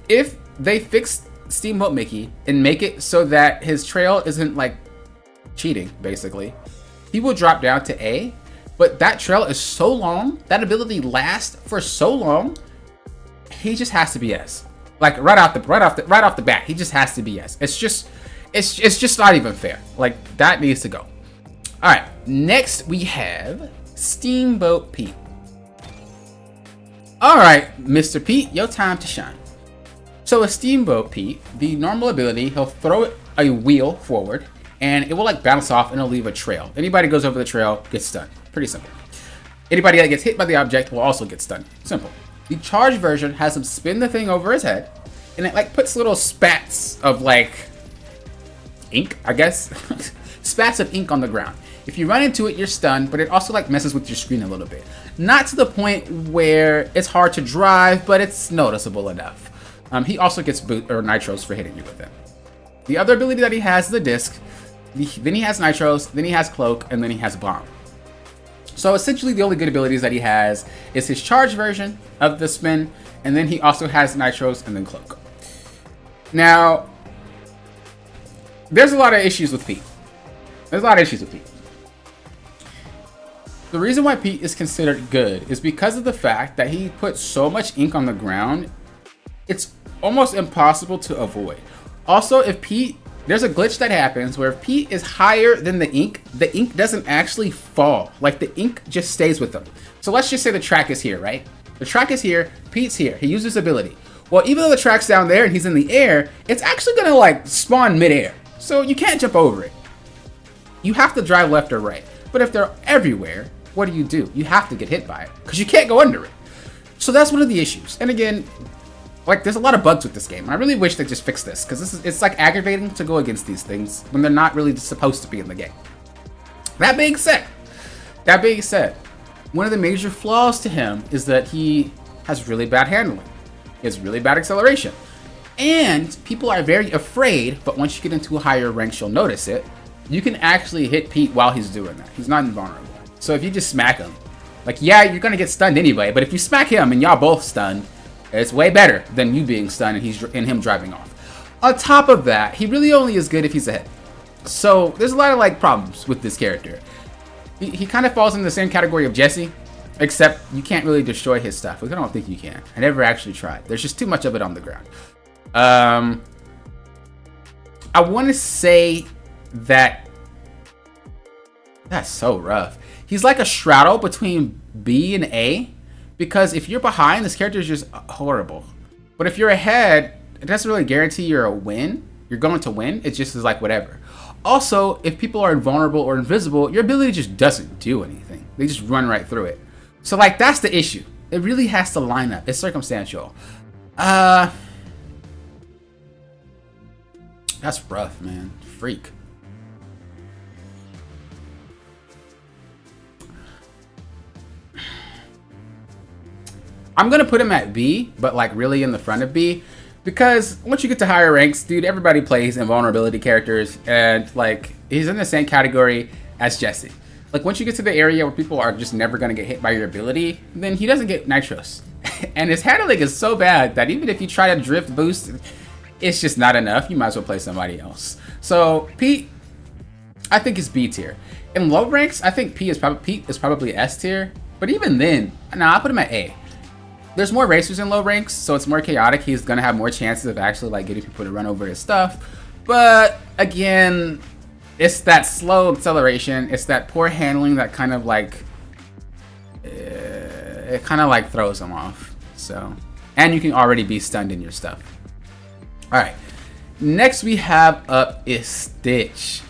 If they fix Steamboat Mickey and make it so that his trail isn't like cheating, basically, he will drop down to A. But that trail is so long, that ability lasts for so long, he just has to be S. Like right off the bat, he just has to be S. It's just not even fair. Like, that needs to go. All right, next we have Steamboat Peep. All right, Mr. Pete, your time to shine. So a Steamboat Pete, the normal ability, he'll throw a wheel forward, and it will like bounce off, and it'll leave a trail. Anybody goes over the trail gets stunned. Pretty simple. Anybody that gets hit by the object will also get stunned. Simple. The charged version has him spin the thing over his head, and it like puts little spats of like ink, I guess. Spats of ink on the ground. If you run into it, you're stunned, but it also like messes with your screen a little bit. Not to the point where it's hard to drive, but it's noticeable enough. He also gets boot or nitros for hitting you with it. The other ability that he has is the disc. Then he has nitros, then he has cloak, and then he has bomb. So essentially the only good abilities that he has is his charge version of the spin, and then he also has nitros and then cloak. Now, there's a lot of issues with Pete. The reason why Pete is considered good is because of the fact that he puts so much ink on the ground, it's almost impossible to avoid. Also, if Pete, there's a glitch that happens where if Pete is higher than the ink doesn't actually fall. Like, the ink just stays with him. So let's just say the track is here, right? The track is here, Pete's here, he uses ability. Well, even though the track's down there and he's in the air, it's actually gonna like spawn midair. So you can't jump over it. You have to drive left or right. But if they're everywhere, what do? You have to get hit by it because you can't go under it. So that's one of the issues. And again, like, there's a lot of bugs with this game. And I really wish they just fixed this because it's like aggravating to go against these things when they're not really supposed to be in the game. That being said, one of the major flaws to him is that he has really bad handling. He has really bad acceleration. And people are very afraid, but once you get into a higher rank, you'll notice it. You can actually hit Pete while he's doing that. He's not invulnerable. So if you just smack him, like, yeah, you're gonna get stunned anyway, but if you smack him and y'all both stunned, it's way better than you being stunned and him driving off. On top of that, he really only is good if he's ahead. So there's a lot of like problems with this character. He kind of falls in the same category of Jesse, except you can't really destroy his stuff. I don't think you can. I never actually tried. There's just too much of it on the ground. I want to say that that's so rough. He's like a straddle between B and A, because if you're behind, this character is just horrible. But if you're ahead, it doesn't really guarantee you're a win. You're going to win. It just is like whatever. Also, if people are invulnerable or invisible, your ability just doesn't do anything. They just run right through it. So like, that's the issue. It really has to line up. It's circumstantial. That's rough, man. Freak. I'm gonna put him at B, but like really in the front of B, because once you get to higher ranks, dude, everybody plays invulnerability characters, and like he's in the same category as Jesse. Like once you get to the area where people are just never gonna get hit by your ability, then he doesn't get nitros. And his handling is so bad that even if you try to drift boost, it's just not enough. You might as well play somebody else. So Pete, I think is B tier. In low ranks, I think Pete is probably S tier. But even then, nah, I'll put him at A. There's more racers in low ranks, so it's more chaotic. He's gonna have more chances of actually like getting people to run over his stuff. But again, it's that slow acceleration. It's that poor handling that kind of like it kind of like throws him off. So, and you can already be stunned in your stuff. All right, next we have up is Stitch.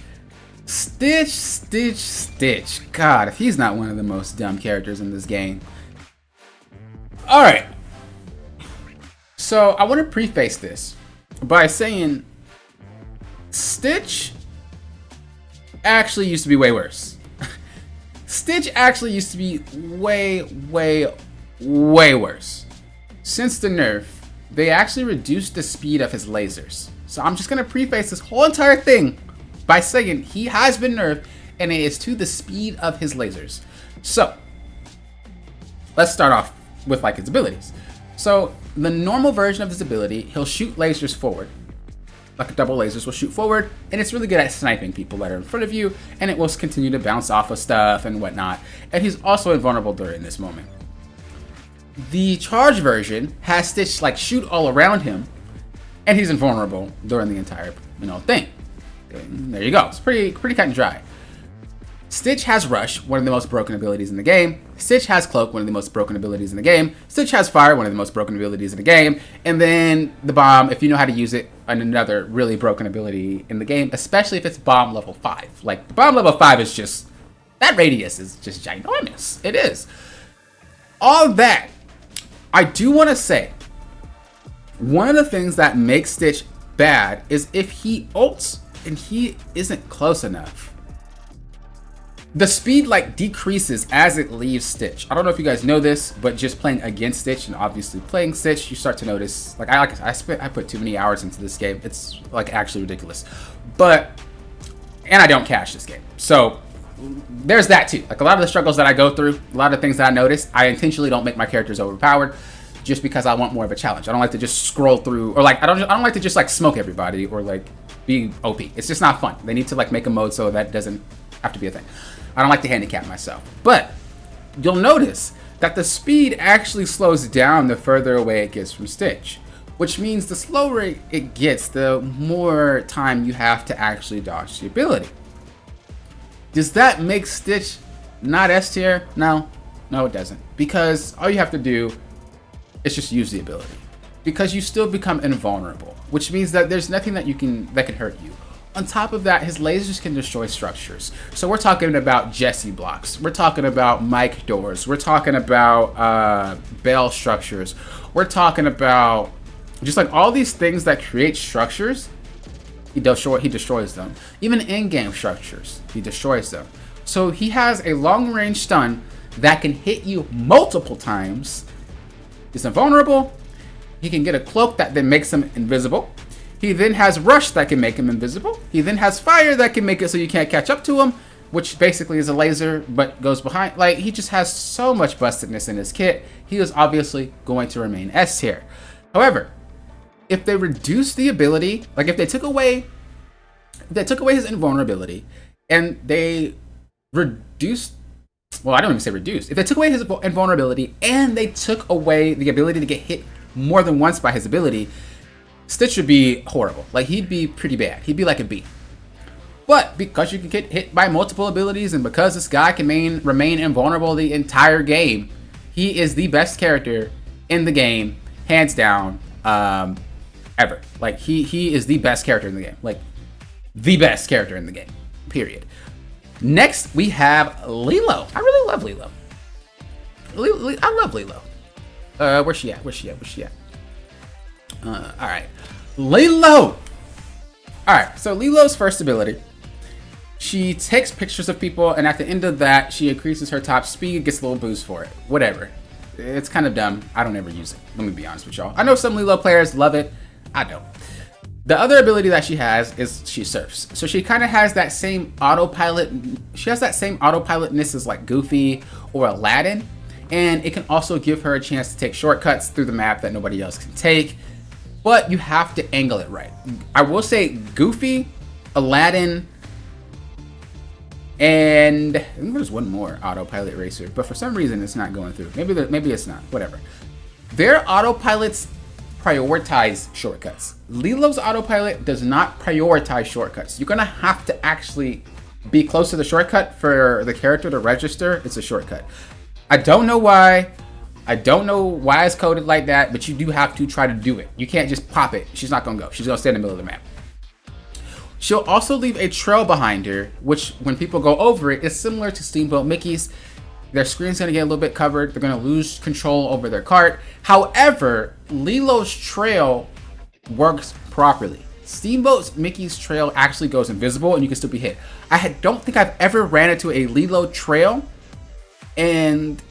Stitch. God, if he's not one of the most dumb characters in this game. All right. So I want to preface this by saying Stitch actually used to be way worse. Stitch actually used to be way worse. Since the nerf, they actually reduced the speed of his lasers. So I'm just going to preface this whole entire thing by saying he has been nerfed, and it is to the speed of his lasers. So let's start off with like his abilities. So the normal version of his ability, he'll shoot lasers forward. Like double lasers will shoot forward, and it's really good at sniping people that are in front of you, and it will continue to bounce off of stuff and whatnot. And he's also invulnerable during this moment. The charge version has Stitch like shoot all around him, and he's invulnerable during the entire thing. And there you go. It's pretty cut and dry. Stitch has Rush, one of the most broken abilities in the game. Stitch has Cloak, one of the most broken abilities in the game. Stitch has Fire, one of the most broken abilities in the game. And then the Bomb, if you know how to use it, another really broken ability in the game, especially if it's Bomb level 5. Like, Bomb level 5 is just, that radius is just ginormous. It is. All that, I do want to say, one of the things that makes Stitch bad is if he ults and he isn't close enough. The speed like decreases as it leaves Stitch. I don't know if you guys know this, but just playing against Stitch and obviously playing Stitch, you start to notice like I put too many hours into this game. It's like actually ridiculous. And I don't cash this game. So there's that too. Like a lot of the struggles that I go through, a lot of things that I notice, I intentionally don't make my characters overpowered just because I want more of a challenge. I don't like to just scroll through or like I don't like to just like smoke everybody or like be OP. It's just not fun. They need to like make a mode so that doesn't have to be a thing. I don't like to handicap myself. But you'll notice that the speed actually slows down the further away it gets from Stitch, which means the slower it gets, the more time you have to actually dodge the ability. Does that make Stitch not S tier? No, it doesn't. Because all you have to do is just use the ability. Because you still become invulnerable, which means that there's nothing that can hurt you. On top of that, his lasers can destroy structures. So we're talking about Jesse blocks. We're talking about mic doors. We're talking about Belle structures. We're talking about just like all these things that create structures. He destroys them. Even in-game structures, he destroys them. So he has a long-range stun that can hit you multiple times. He's invulnerable. He can get a cloak that then makes him invisible. He then has Rush that can make him invisible. He then has Fire that can make it so you can't catch up to him, which basically is a laser but goes behind. Like, he just has so much bustedness in his kit. He is obviously going to remain S tier. However, if they reduce the ability, like if they took away his invulnerability and they reduced, well, I don't even say reduced. If they took away his invulnerability and they took away the ability to get hit more than once by his ability, Stitch would be horrible. Like, he'd be pretty bad. He'd be like a B. But because you can get hit by multiple abilities and because this guy can remain invulnerable the entire game, he is the best character in the game, hands down, ever. Like, he is the best character in the game. Like, the best character in the game, period. Next, we have Lilo. I really love Lilo. I love Lilo. Where's she at? Alright. Lilo! Alright, so Lilo's first ability. She takes pictures of people, and at the end of that, she increases her top speed, gets a little boost for it. Whatever. It's kind of dumb. I don't ever use it. Let me be honest with y'all. I know some Lilo players love it. I don't. The other ability that she has is she surfs. So she kind of has that same autopilot. She has that same autopilotness as like Goofy or Aladdin. And it can also give her a chance to take shortcuts through the map that nobody else can take. But you have to angle it right. I will say Goofy, Aladdin, and I think there's one more autopilot racer, but for some reason it's not going through. Maybe it's not. Whatever. Their autopilots prioritize shortcuts. Lilo's autopilot does not prioritize shortcuts. You're gonna have to actually be close to the shortcut for the character to register. It's a shortcut. I don't know why. I don't know why it's coded like that, but you do have to try to do it. You can't just pop it. She's not gonna go. She's gonna stay in the middle of the map. She'll also leave a trail behind her, which when people go over it, is similar to Steamboat Mickey's. Their screen's gonna get a little bit covered. They're gonna lose control over their cart. However, Lilo's trail works properly. Steamboat Mickey's trail actually goes invisible and you can still be hit. Don't think I've ever ran into a Lilo trail and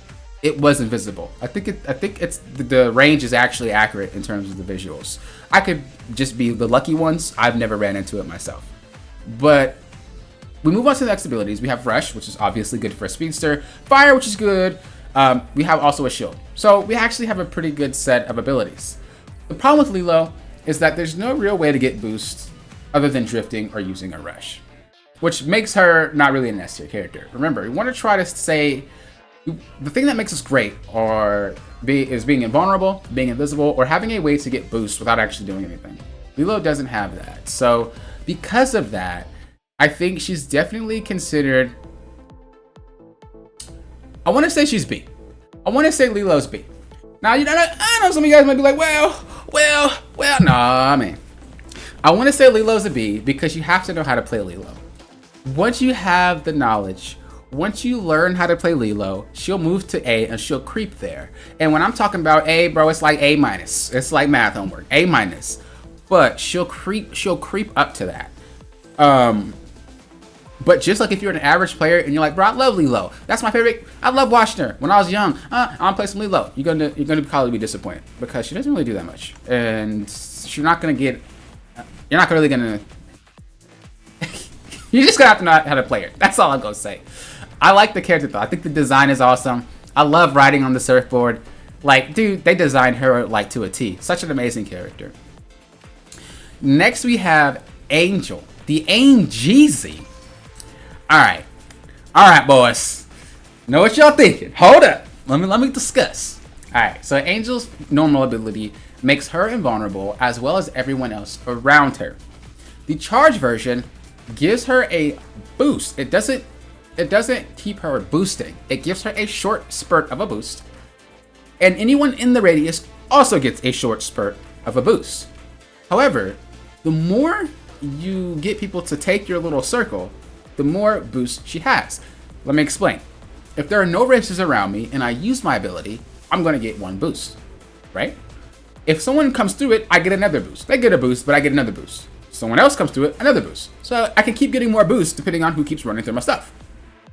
it was invisible. I think it's the range is actually accurate in terms of the visuals. I could just be the lucky ones. I've never ran into it myself. But we move on to the next abilities. We have Rush, which is obviously good for a speedster. Fire, which is good. We have also a shield. So we actually have a pretty good set of abilities. The problem with Lilo is that there's no real way to get boosts other than drifting or using a Rush, which makes her not really an S tier character. Remember, we want to try to say the thing that makes us great is being invulnerable, being invisible, or having a way to get boosts without actually doing anything. Lilo doesn't have that. So because of that, I think she's definitely considered, I want to say she's B. I want to say Lilo's B. Now, I know some of you guys might be like, well, nah, man. I want to say Lilo's a B because you have to know how to play Lilo. Once you have the knowledge, once you learn how to play Lilo, she'll move to A and she'll creep there. And when I'm talking about A, bro, it's like A minus. It's like math homework, A minus. But she'll creep up to that. But just like if you're an average player and you're like, bro, I love Lilo. That's my favorite. I love watching her. When I was young, I want to play some Lilo. You're gonna probably be disappointed because she doesn't really do that much, and you're not really gonna. You're just gonna have to know how to play her. That's all I'm gonna say. I like the character though. I think the design is awesome. I love riding on the surfboard. Like, dude, they designed her like to a T. Such an amazing character. Next we have Angel, the Angeezy. All right, boys. Know what y'all thinking? Hold up. Let me discuss. All right. So Angel's normal ability makes her invulnerable as well as everyone else around her. The charge version gives her a boost. It doesn't keep her boosting. It gives her a short spurt of a boost. And anyone in the radius also gets a short spurt of a boost. However, the more you get people to take your little circle, the more boost she has. Let me explain. If there are no racers around me and I use my ability, I'm gonna get one boost, right? If someone comes through it, I get another boost. They get a boost, but I get another boost. Someone else comes through it, another boost. So I can keep getting more boosts depending on who keeps running through my stuff.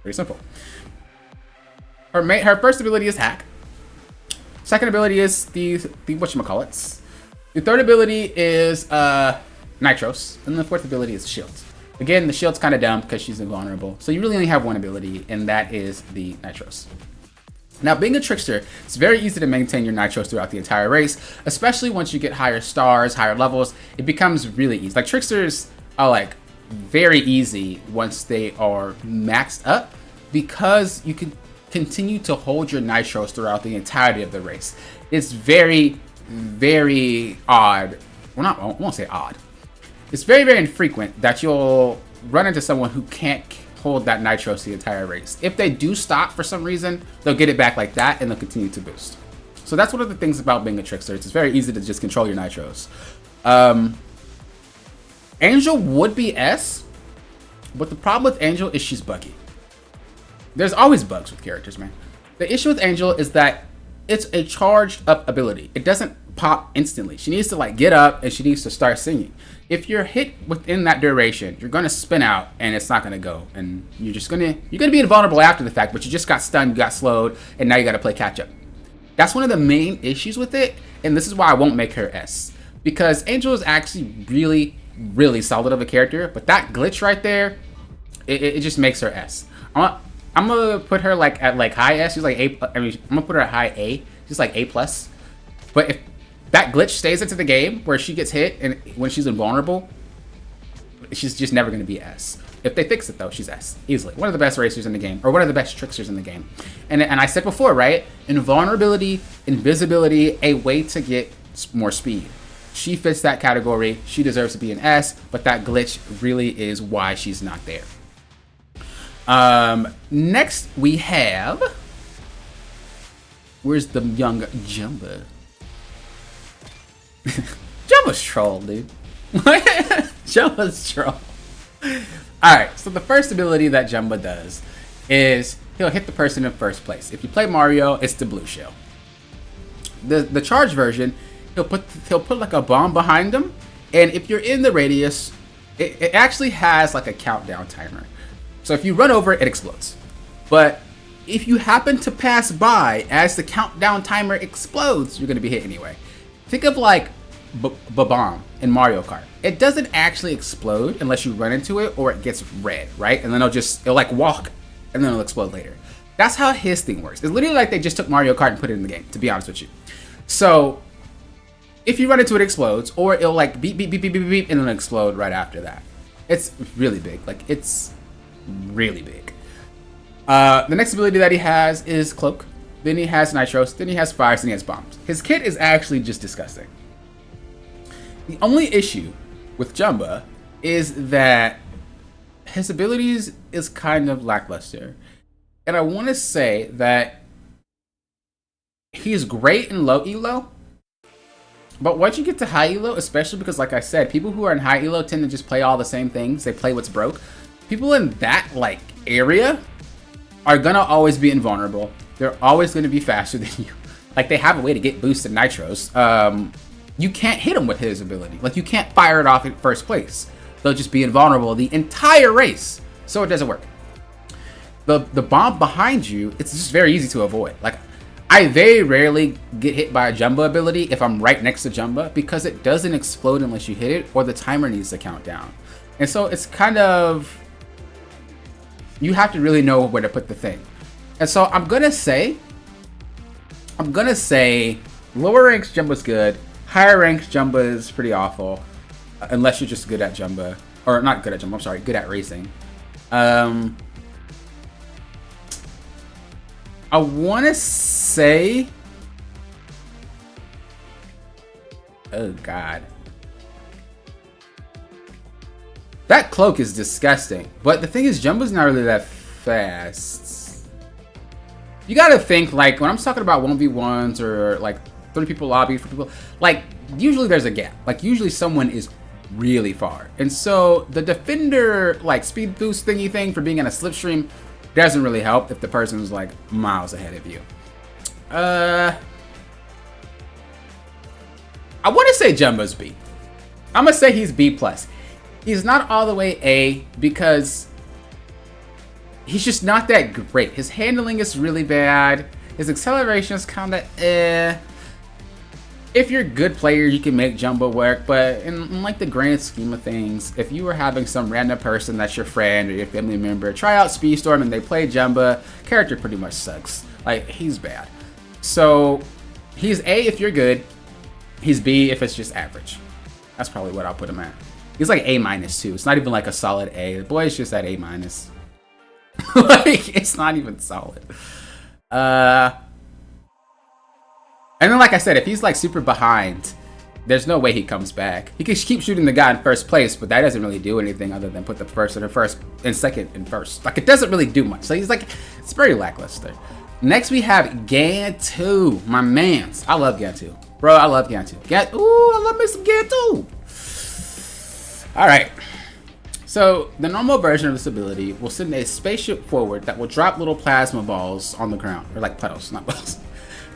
Pretty simple. Her first ability is Hack. Second ability is the whatchamacallits. The third ability is Nitros, and the fourth ability is Shield. Again, the shield's kind of dumb because she's invulnerable. So you really only have one ability, and that is the Nitros. Now, being a trickster, it's very easy to maintain your Nitros throughout the entire race, especially once you get higher stars, higher levels. It becomes really easy. Like, tricksters are like very easy once they are maxed up because you can continue to hold your Nitros throughout the entirety of the race. It's very, very odd. Well, I won't say odd. It's very, very infrequent that you'll run into someone who can't hold that Nitros the entire race. If they do stop for some reason, they'll get it back like that and they'll continue to boost. So that's one of the things about being a trickster. It's very easy to just control your Nitros. Angel would be S, but the problem with Angel is she's buggy. There's always bugs with characters, man. The issue with Angel is that it's a charged up ability. It doesn't pop instantly. She needs to like get up and she needs to start singing. If you're hit within that duration, you're gonna spin out and it's not gonna go, and you're gonna be invulnerable after the fact. But you just got stunned, you got slowed, and now you got to play catch up. That's one of the main issues with it, and this is why I won't make her S, because Angel is actually really, really solid of a character, but that glitch right there, it just makes her S. I'm gonna put her like at like high S. She's like A. I mean, I'm gonna put her at high A. She's like A plus. But if that glitch stays into the game where she gets hit and when she's invulnerable, she's just never gonna be S. If they fix it though, she's S easily. One of the best racers in the game, or one of the best tricksters in the game. And I said before, right? Invulnerability, invisibility, a way to get more speed. She fits that category. She deserves to be an S, but that glitch really is why she's not there. Next we have, where's the young Jumba? Jumba's troll, dude. Jumba's troll. Alright, so the first ability that Jumba does is he'll hit the person in first place. If you play Mario, it's the blue shell. The charge version, he'll put like a bomb behind him, and if you're in the radius, it actually has like a countdown timer. So if you run over it, it explodes. But if you happen to pass by as the countdown timer explodes, you're gonna be hit anyway. Think of like bomb in Mario Kart. It doesn't actually explode unless you run into it or it gets red, right? And then it'll like walk and then it'll explode later. That's how his thing works. It's literally like they just took Mario Kart and put it in the game, to be honest with you. So if you run into it, it explodes, or it'll like beep, beep, beep, beep, beep, beep, and then explode right after that. It's really big. Like, it's really big. The next ability that he has is Cloak. Then he has Nitros. Then he has Fires. Then he has Bombs. His kit is actually just disgusting. The only issue with Jumba is that his abilities is kind of lackluster. And I want to say that he's great in low elo, but once you get to high elo, especially because, like I said, people who are in high elo tend to just play all the same things. They play what's broke. People in that like area are gonna always be invulnerable. They're always gonna be faster than you. Like, they have a way to get boosted nitros. You can't hit them with his ability. Like, you can't fire it off in first place. They'll just be invulnerable the entire race. So it doesn't work. The bomb behind you, it's just very easy to avoid. Like, I very rarely get hit by a Jumba ability if I'm right next to Jumba, because it doesn't explode unless you hit it, or the timer needs to count down. And so it's kind of, you have to really know where to put the thing. And so I'm gonna say lower ranks Jumba's good, higher ranks Jumba is pretty awful, unless you're just good at Jumba, or not good at Jumba, I'm sorry, good at racing. I want to say, oh god, that Cloak is disgusting. But the thing is, Jumba's not really that fast. You gotta think, like, when I'm talking about 1v1s or like 30 people lobby for people, like, usually there's a gap. Like, usually someone is really far, and so the defender like speed boost thingy thing for being in a slipstream doesn't really help if the person's like miles ahead of you. I want to say Jumba's B. I'm gonna say he's B plus. He's not all the way A because he's just not that great. His handling is really bad. His acceleration is kind of eh. If you're a good player, you can make Jumba work, but in like the grand scheme of things, if you were having some random person that's your friend or your family member try out Speedstorm and they play Jumba, character pretty much sucks. Like, he's bad. So he's A if you're good. He's B if it's just average. That's probably what I'll put him at. He's like A minus too. It's not even like a solid A. The boy's just at A minus. Like, it's not even solid. And then, like I said, if he's like super behind, there's no way he comes back. He can keep shooting the guy in first place, but that doesn't really do anything other than put the first and second in first. Like, it doesn't really do much. So he's like, it's very lackluster. Next we have Gantu, my mans. I love Gantu, bro. I love Gantu. Ooh, I love me some Gantu. All right. So the normal version of this ability will send a spaceship forward that will drop little plasma balls on the ground, or like puddles, not balls.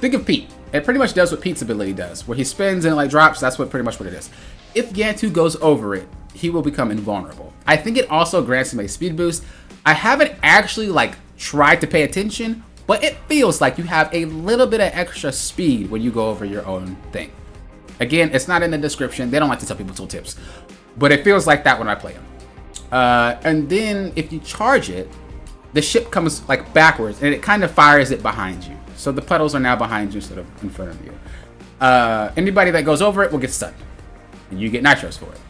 think of Peep. It pretty much does what Pete's ability does, where he spins and it like drops. That's pretty much what it is. If Gantu goes over it, he will become invulnerable. I think it also grants him a speed boost. I haven't actually like tried to pay attention, but it feels like you have a little bit of extra speed when you go over your own thing. Again, it's not in the description. They don't like to tell people tooltips, but it feels like that when I play him. And then if you charge it, the ship comes like backwards and it kind of fires it behind you. So the puddles are now behind you instead of in front of you. Anybody that goes over it will get stunned. And you get nitros for it.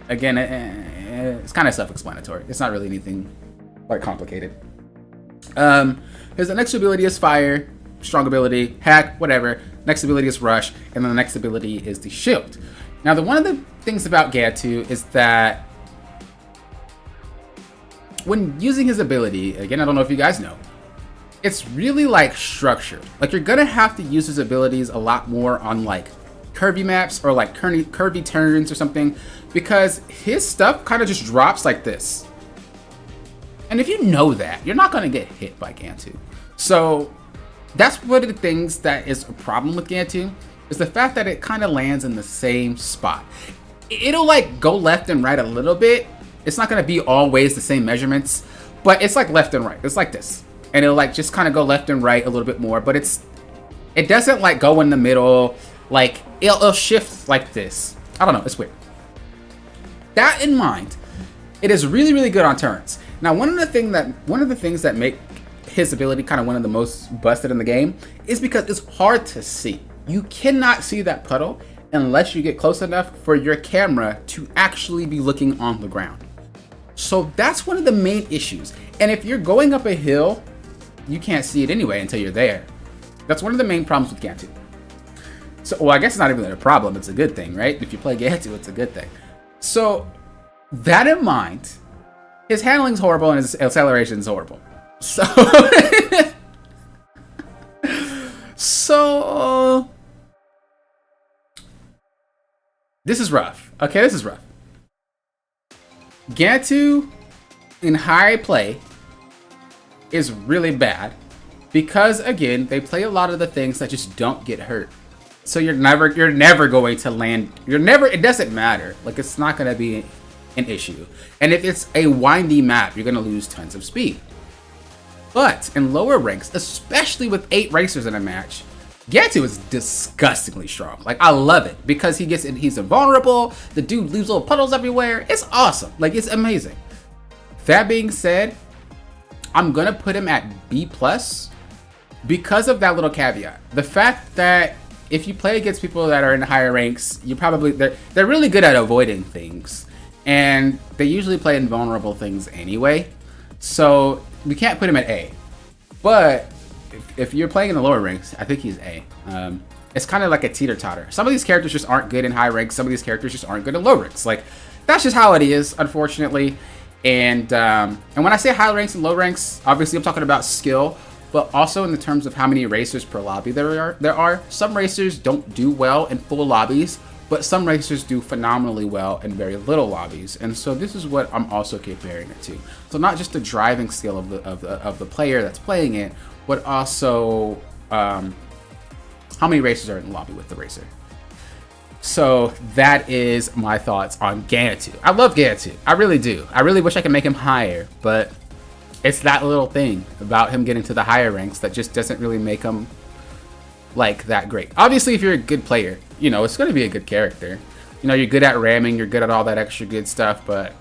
Again, it's kind of self-explanatory. It's not really anything quite complicated. His next ability is fire, strong ability, hack, whatever. Next ability is rush, and then the next ability is the shield. Now, one of the things about Gantu is that when using his ability, again, I don't know if you guys know, it's really like structured. Like you're gonna have to use his abilities a lot more on like curvy maps or like curvy turns or something, because his stuff kind of just drops like this. And if you know that, you're not gonna get hit by Gantu. So that's one of the things that is a problem with Gantu, is the fact that it kind of lands in the same spot. It'll like go left and right a little bit. It's not gonna be always the same measurements, but it's like left and right. It's like this. And it'll like just kind of go left and right a little bit more, but it doesn't like go in the middle. Like it'll shift like this. I don't know, it's weird. That in mind, it is really, really good on turns. Now, one of the things that make his ability kind of one of the most busted in the game is because it's hard to see. You cannot see that puddle unless you get close enough for your camera to actually be looking on the ground. So that's one of the main issues. And if you're going up a hill, you can't see it anyway until you're there. That's one of the main problems with Gantu. So, well, I guess it's not even a problem. It's a good thing, right? If you play Gantu, it's a good thing. So, that in mind, his handling's horrible and his acceleration's horrible. So, this is rough. Okay, this is rough. Gantu in high play is really bad because, again, they play a lot of the things that just don't get hurt. So you're never going to land. It doesn't matter. Like, it's not going to be an issue. And if it's a windy map, you're going to lose tons of speed. But in lower ranks, especially with 8 racers in a match, Gantu is disgustingly strong. Like, I love it because he's invulnerable. The dude leaves little puddles everywhere. It's awesome. Like, it's amazing. That being said, I'm gonna put him at B+ because of that little caveat. The fact that if you play against people that are in higher ranks, they're really good at avoiding things, and they usually play invulnerable things anyway. So we can't put him at A. But if you're playing in the lower ranks, I think he's A. It's kind of like a teeter-totter. Some of these characters just aren't good in high ranks. Some of these characters just aren't good in low ranks. Like, that's just how it is, unfortunately. And when I say high ranks and low ranks, obviously I'm talking about skill, but also in the terms of how many racers per lobby there are. Some racers don't do well in full lobbies, but some racers do phenomenally well in very little lobbies. And so this is what I'm also comparing it to. So not just the driving skill of the player that's playing it, but also how many racers are in the lobby with the racer. So that is my thoughts on Gantu. I love Gantu. I really do. I really wish I could make him higher, but it's that little thing about him getting to the higher ranks that just doesn't really make him like that great. Obviously, if you're a good player, you know, it's going to be a good character. You know, you're good at ramming, you're good at all that extra good stuff, but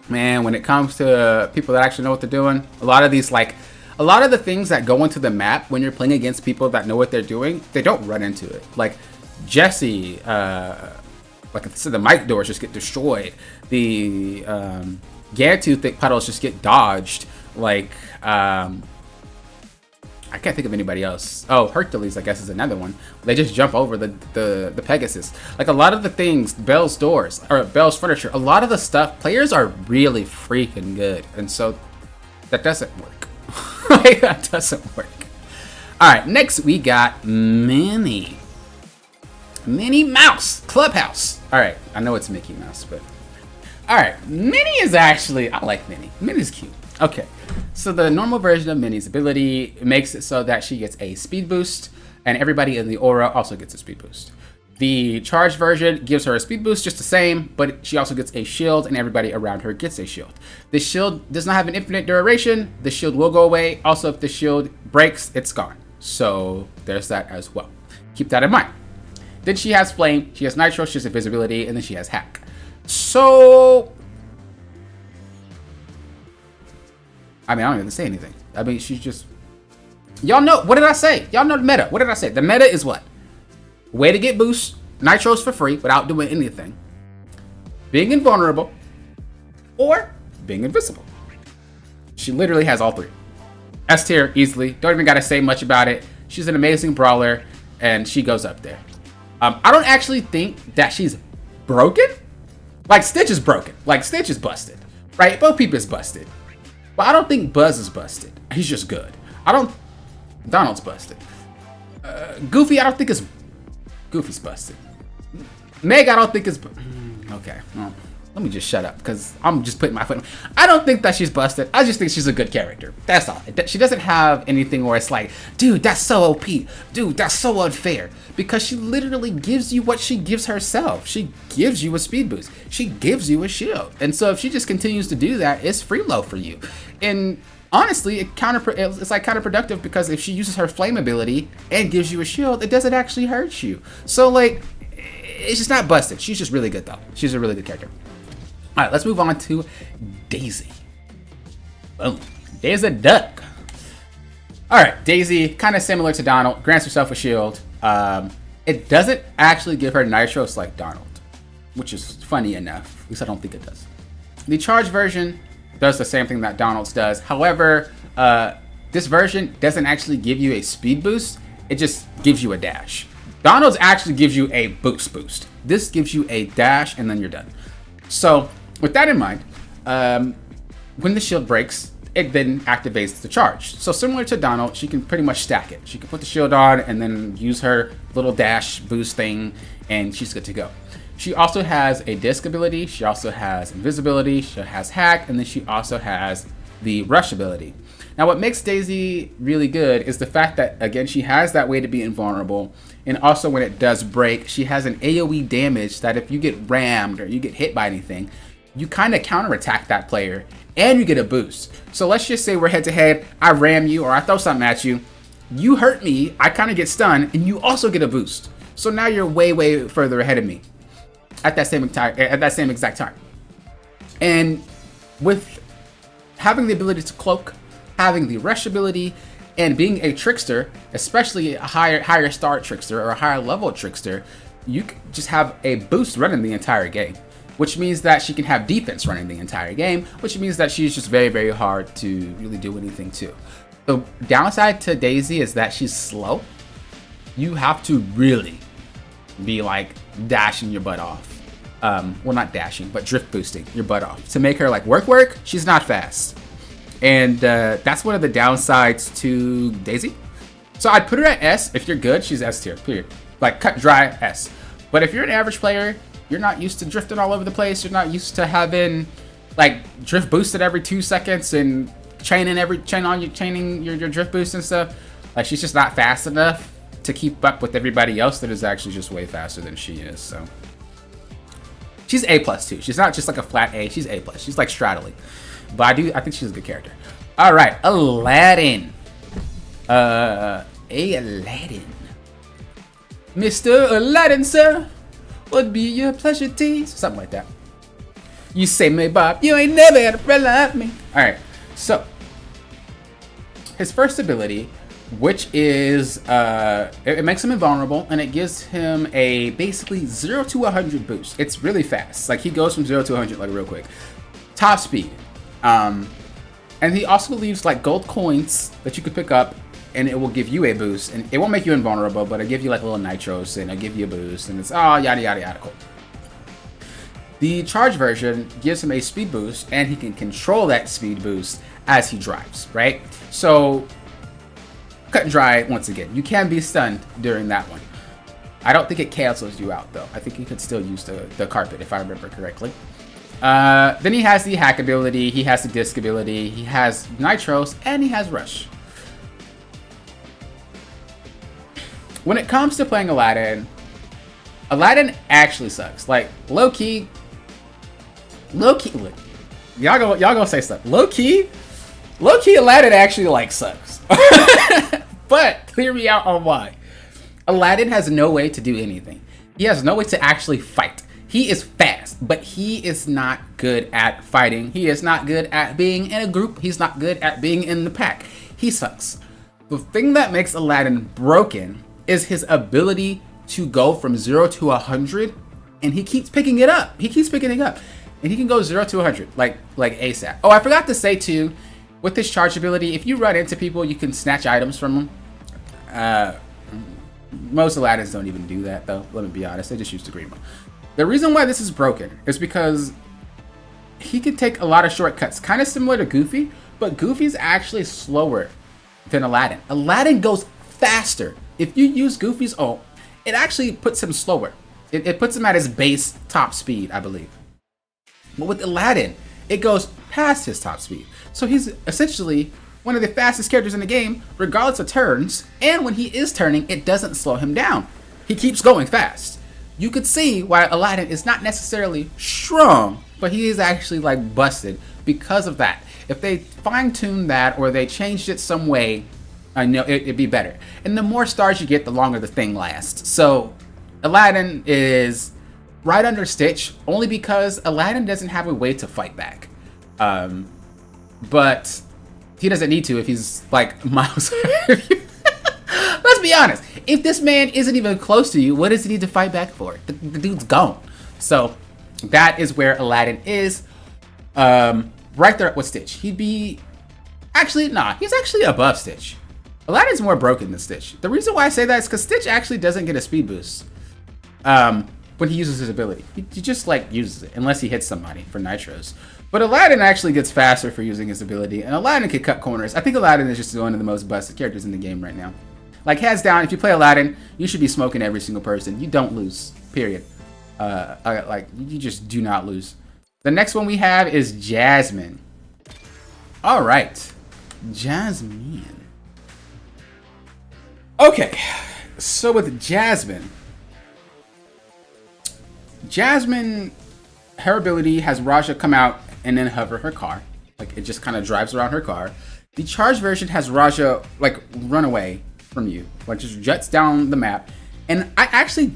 man, when it comes to people that actually know what they're doing, a lot of the things that go into the map when you're playing against people that know what they're doing, they don't run into it. Like Jesse, like I said, the mic doors just get destroyed. The Gantu thick puddles just get dodged. Like, I can't think of anybody else. Oh, Hercules, I guess, is another one. They just jump over the Pegasus. Like, a lot of the things, Belle's doors, or Belle's furniture, a lot of the stuff, players are really freaking good. And so, that doesn't work. Like, that doesn't work. Alright, next we got Minnie. Minnie Mouse Clubhouse. Alright, I know it's Mickey Mouse, but... Alright, Minnie is actually... I like Minnie. Minnie's cute. Okay, so the normal version of Minnie's ability makes it so that she gets a speed boost, and everybody in the aura also gets a speed boost. The charged version gives her a speed boost just the same, but she also gets a shield, and everybody around her gets a shield. The shield does not have an infinite duration. The shield will go away. Also, if the shield breaks, it's gone. So there's that as well. Keep that in mind. Then she has flame, she has nitro, she has invisibility, and then she has hack. So, I mean, I don't even say anything. I mean, she's just, y'all know, what did I say? Y'all know the meta. What did I say? The meta is what? Way to get boosts, nitros for free without doing anything, being invulnerable, or being invisible. She literally has all three. S tier easily. Don't even gotta say much about it. She's an amazing brawler, and she goes up there. I don't actually think that she's broken. Like, Stitch is broken. Like, Stitch is busted, right? Bo Peep is busted. But I don't think Buzz is busted. He's just good. Donald's busted. Goofy, I don't think is... Goofy's busted. Meg, I don't think is... Okay, well, let me just shut up, because I'm just putting my foot in. I don't think that she's busted. I just think she's a good character. That's all. She doesn't have anything where it's like, dude, that's so OP. Dude, that's so unfair. Because she literally gives you what she gives herself. She gives you a speed boost. She gives you a shield. And so if she just continues to do that, it's free low for you. And honestly, it's like counterproductive, because if she uses her flame ability and gives you a shield, it doesn't actually hurt you. So, like, it's just not busted. She's just really good, though. She's a really good character. All right, let's move on to Daisy. Boom. Daisy Duck. All right, Daisy, kind of similar to Donald, grants herself a shield. It doesn't actually give her nitros like Donald, which is funny enough. At least I don't think it does. The charged version does the same thing that Donald's does. However, this version doesn't actually give you a speed boost. It just gives you a dash. Donald's actually gives you a boost. This gives you a dash, and then you're done. So with that in mind, when the shield breaks, it then activates the charge. So similar to Donald, she can pretty much stack it. She can put the shield on and then use her little dash boost thing, and she's good to go. She also has a disc ability. She also has invisibility. She has hack, and then she also has the rush ability. Now, what makes Daisy really good is the fact that, again, she has that way to be invulnerable, and also when it does break, she has an AoE damage that if you get rammed or you get hit by anything, you kind of counterattack that player, and you get a boost. So let's just say we're head to head, I ram you or I throw something at you, you hurt me, I kind of get stunned, and you also get a boost. So now you're way further ahead of me at that same exact time. And with having the ability to cloak, having the rush ability, and being a trickster, especially a higher star trickster or a higher level trickster, you can just have a boost running the entire game, which means that she can have defense running the entire game, which means that she's just very hard to really do anything to. The downside to Daisy is that she's slow. You have to really be like dashing your butt off. Well, not dashing, but drift boosting your butt off. To make her like work, she's not fast. And that's one of the downsides to Daisy. So I'd put her at S. If you're good, she's S tier, period. Like cut dry S. But if you're an average player, you're not used to drifting all over the place. You're not used to having like drift boosted every 2 seconds and chaining your drift boost and stuff. Like, she's just not fast enough to keep up with everybody else that is actually just way faster than she is. So she's A+ too. She's not just like a flat A. She's A+. She's like straddling. But I think she's a good character. All right, Aladdin. Aladdin. Mr. Aladdin, sir. Would be your pleasure, tease. Something like that. You say me, Bob, you ain't never had a friend like me. All right, so his first ability, which is it makes him invulnerable, and it gives him a basically 0 to 100 boost. It's really fast. Like, he goes from 0 to 100 like real quick. Top speed. And he also leaves like gold coins that you could pick up, and it will give you a boost, and it won't make you invulnerable, but it'll give you like little nitros, and it'll give you a boost, and it's yada, cool. The charge version gives him a speed boost, and he can control that speed boost as he drives, right? So, cut and dry, once again, you can be stunned during that one. I don't think it cancels you out, though. I think you could still use the carpet, if I remember correctly. Then he has the hack ability, he has the disc ability, he has nitros, and he has rush. when it comes to playing Aladdin actually sucks. Like low key, look, y'all gonna say stuff. Low key, Aladdin actually like sucks. But clear me out on why. Aladdin has no way to do anything. He has no way to actually fight. He is fast, but he is not good at fighting. He is not good at being in a group. He's not good at being in the pack. He sucks. The thing that makes Aladdin broken is his ability to go from 0 to 100, and he keeps picking it up. He keeps picking it up, and he can go 0 to 100 like ASAP. Oh, I forgot to say too, with this charge ability, if you run into people, you can snatch items from them. Most Aladdins don't even do that though. Let me be honest, they just use the green one. The reason why this is broken is because he can take a lot of shortcuts, kind of similar to Goofy, but Goofy's actually slower than Aladdin. Aladdin goes faster. If you use Goofy's ult, it actually puts him slower. It puts him at his base top speed, I believe. But with Aladdin, it goes past his top speed. So he's essentially one of the fastest characters in the game, regardless of turns. And when he is turning, it doesn't slow him down. He keeps going fast. You could see why Aladdin is not necessarily strong, but he is actually like busted because of that. If they fine-tuned that or they changed it some way, I know it'd be better. And the more stars you get, the longer the thing lasts. So Aladdin is right under Stitch, only because Aladdin doesn't have a way to fight back. But he doesn't need to if he's like miles. Let's be honest. If this man isn't even close to you, what does he need to fight back for? The dude's gone. So that is where Aladdin is. Right there with Stitch. He'd be... Actually, nah. He's actually above Stitch. Aladdin's more broken than Stitch. The reason why I say that is because Stitch actually doesn't get a speed boost when he uses his ability. He just like uses it unless he hits somebody for nitros. But Aladdin actually gets faster for using his ability, and Aladdin can cut corners. I think Aladdin is just one of the most busted characters in the game right now. Like, hands down, if you play Aladdin, you should be smoking every single person. You don't lose, period. Like, you just do not lose. The next one we have is Jasmine. All right, Jasmine. Okay, so with Jasmine, her ability has Raja come out and then hover her car. Like, it just kind of drives around her car. The charged version has Raja, like, run away from you. Like, just jets down the map. And I actually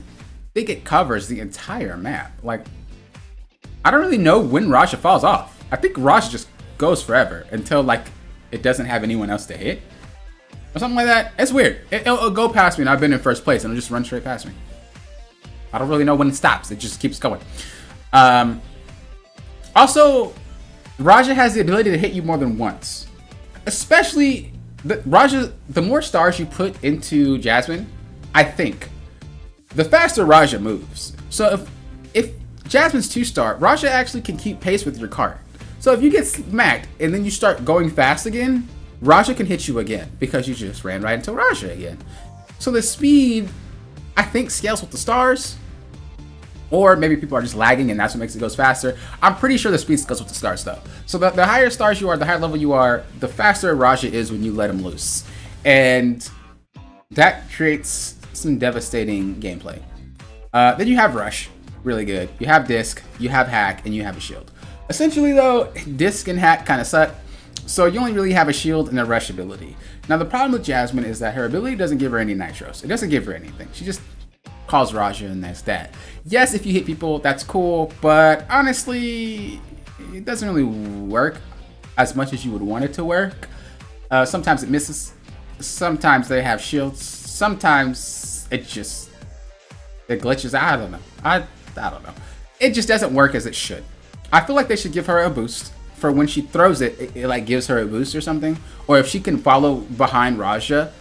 think it covers the entire map. Like, I don't really know when Raja falls off. I think Raja just goes forever until, like, it doesn't have anyone else to hit. Or something like that. It's weird. It'll go past me and I've been in first place and it'll just run straight past me. I don't really know when it stops. It just keeps going. Also, Raja has the ability to hit you more than once. Especially, the more stars you put into Jasmine, I think, the faster Raja moves. So if Jasmine's 2-star, Raja actually can keep pace with your cart. So if you get smacked and then you start going fast again, Raja can hit you again because you just ran right into Raja again. So the speed, I think, scales with the stars. Or maybe people are just lagging and that's what makes it goes faster. I'm pretty sure the speed scales with the stars though. So the higher stars you are, the higher level you are, the faster Raja is when you let him loose. And that creates some devastating gameplay. Then you have Rush, really good. You have Disc, you have Hack, and you have a shield. Essentially though, Disc and Hack kind of suck. So you only really have a shield and a Rush ability. Now the problem with Jasmine is that her ability doesn't give her any nitros. It doesn't give her anything. She just calls Raja and that's that. Yes, if you hit people, that's cool, but honestly, it doesn't really work as much as you would want it to work. Sometimes it misses. Sometimes they have shields. Sometimes it glitches. I don't know. I don't know. It just doesn't work as it should. I feel like they should give her a boost for when she throws it, it like gives her a boost or something. Or if she can follow behind Raja,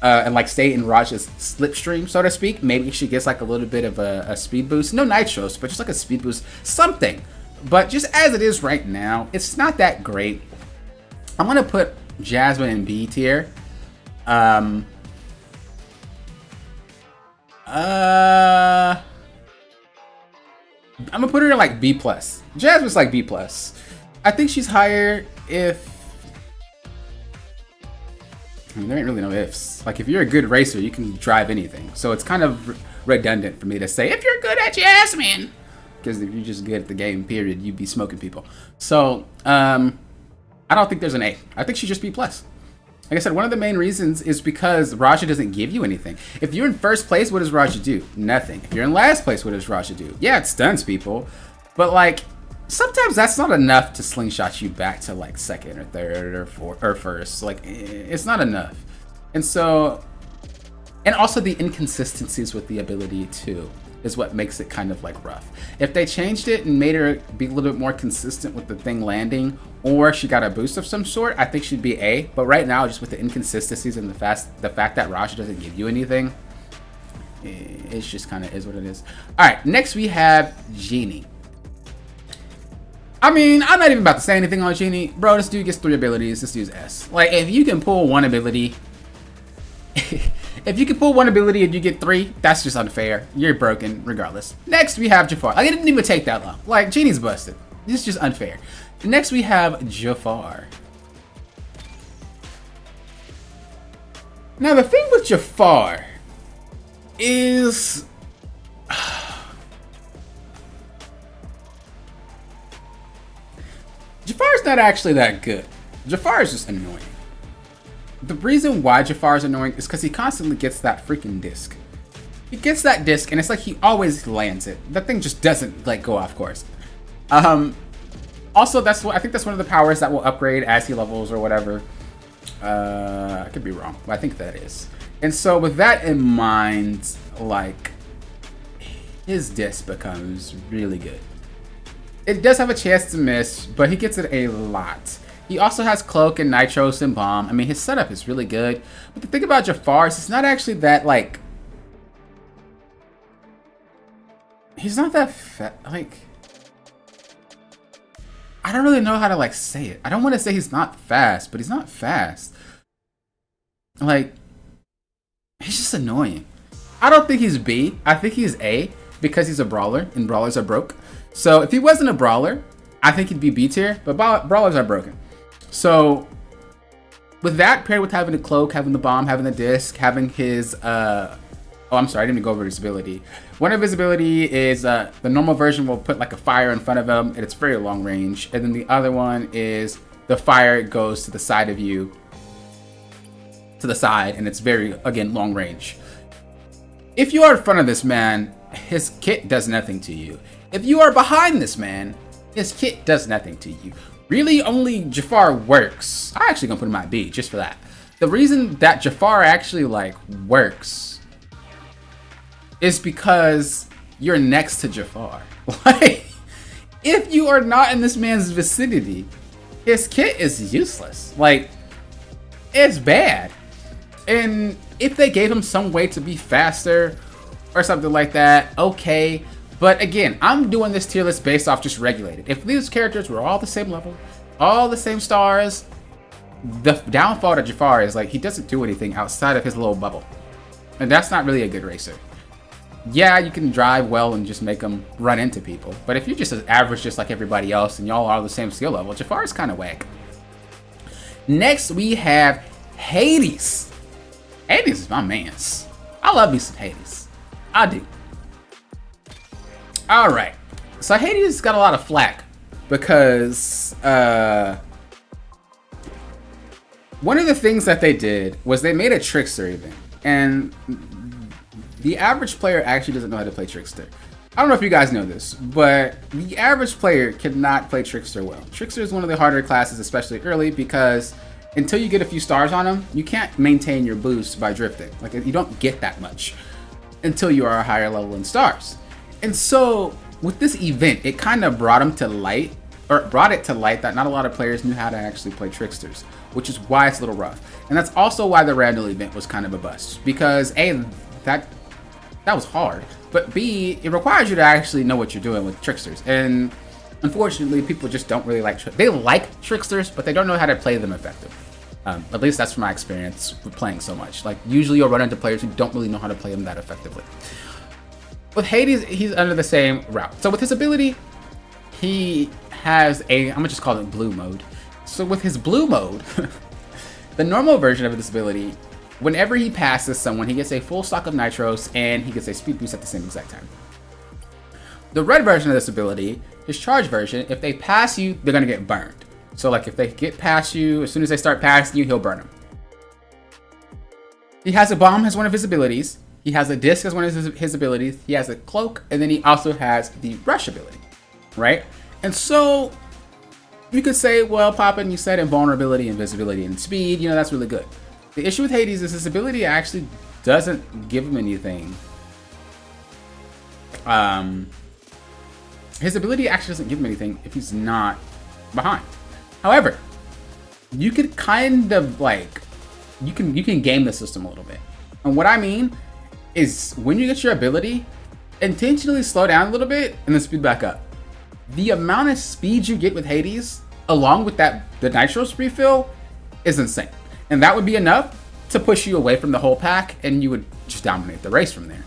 and like stay in Raja's slipstream, so to speak, maybe she gets like a little bit of a speed boost. No nitros, but just like a speed boost, something. But just as it is right now, it's not that great. I'm gonna put Jasmine in B tier. I'm gonna put her in like B plus. Jasmine's like B plus. I think she's higher if I mean, there ain't really no ifs. Like, if you're a good racer, you can drive anything. So it's kind of redundant for me to say, if you're good at Jasmine. Because if you're just good at the game, period, you'd be smoking people. So, I don't think there's an A. I think she just B+. Like I said, one of the main reasons is because Raja doesn't give you anything. If you're in first place, what does Raja do? Nothing. If you're in last place, what does Raja do? Yeah, it stuns people. But, like, sometimes that's not enough to slingshot you back to, like, second or third or fourth or first. Like, it's not enough. And so, and also the inconsistencies with the ability, too, is what makes it kind of, like, rough. If they changed it and made her be a little bit more consistent with the thing landing, or she got a boost of some sort, I think she'd be A. But right now, just with the inconsistencies and the fact that Raja doesn't give you anything, it's just kind of is what it is. All right, next we have Genie. I mean, I'm not even about to say anything on Genie. Bro, this dude gets 3 abilities. This dude's S. Like, if you can pull one ability, if you can pull one ability and you get 3, that's just unfair. You're broken regardless. Next, we have Jafar. Like, it didn't even take that long. Like, Genie's busted. This is just unfair. Next, we have Jafar. Now, the thing with Jafar is... Jafar's not actually that good. Jafar is just annoying. The reason why Jafar is annoying is because he constantly gets that freaking disc. He gets that disc, and it's like he always lands it. That thing just doesn't, like, go off course. Also, I think that's one of the powers that will upgrade as he levels or whatever. I could be wrong, but I think that is. And so with that in mind, like, his disc becomes really good. It does have a chance to miss, but he gets it a lot. He also has Cloak and Nitros and Bomb. I mean, his setup is really good. But the thing about Jafar is it's not actually that, like... He's not that like... I don't really know how to, like, say it. I don't want to say he's not fast, but he's not fast. Like, he's just annoying. I don't think he's B. I think he's A because he's a brawler, and brawlers are broke. So if he wasn't a brawler, I think he'd be B tier, but brawlers are broken. So with that, paired with having the cloak, having the bomb, having the disc, having his, oh, I'm sorry, I didn't even go over his ability. One of his ability is the normal version will put like a fire in front of him, and it's very long range. And then the other one is the fire goes to the side of you, to the side, and it's very, again, long range. If you are in front of this man, his kit does nothing to you. If you are behind this man, his kit does nothing to you. Really, only Jafar works. I'm actually gonna put him at B just for that. The reason that Jafar actually like works is because you're next to Jafar. Like, if you are not in this man's vicinity, his kit is useless. Like, it's bad. And if they gave him some way to be faster or something like that, okay. But again, I'm doing this tier list based off just regulated. If these characters were all the same level, all the same stars, the downfall to Jafar is like he doesn't do anything outside of his little bubble. And that's not really a good racer. Yeah, you can drive well and just make them run into people. But if you're just as average just like everybody else and y'all are the same skill level, Jafar is kind of whack. Next, we have Hades. Hades is my mans. I love me some Hades. I do. Alright, so Hades got a lot of flack because one of the things that they did was they made a Trickster event, and the average player actually doesn't know how to play Trickster. I don't know if you guys know this, but the average player cannot play Trickster well. Trickster is one of the harder classes, especially early, because until you get a few stars on him, you can't maintain your boost by drifting. Like, you don't get that much until you are a higher level in stars. And so with this event, it kind of brought it to light that not a lot of players knew how to actually play Tricksters, which is why it's a little rough. And that's also why the random event was kind of a bust, because A, that was hard, but B, it requires you to actually know what you're doing with Tricksters. And unfortunately, people just don't really like they like Tricksters, but they don't know how to play them effectively. At least that's from my experience with playing so much. Like, usually you'll run into players who don't really know how to play them that effectively. With Hades, he's under the same route. So with his ability, he has I'm gonna just call it blue mode. So with his blue mode, The normal version of this ability, whenever he passes someone, he gets a full stock of nitros and he gets a speed boost at the same exact time. The red version of this ability, his charge version, if they pass you, they're gonna get burned. So like if they get past you, as soon as they start passing you, he'll burn them. He has a bomb as one of his abilities. He has a disc as one of his abilities. He has a cloak, and then he also has the rush ability, right? And so you could say, well, Poppin, you said invulnerability, invisibility, and speed. You know, that's really good. The issue with Hades is his ability actually doesn't give him anything. His ability actually doesn't give him anything if he's not behind. However, you could kind of like, you can game the system a little bit. And what I mean is when you get your ability, intentionally slow down a little bit and then speed back up. The amount of speed you get with Hades, along with the nitros refill, is insane. And that would be enough to push you away from the whole pack and you would just dominate the race from there.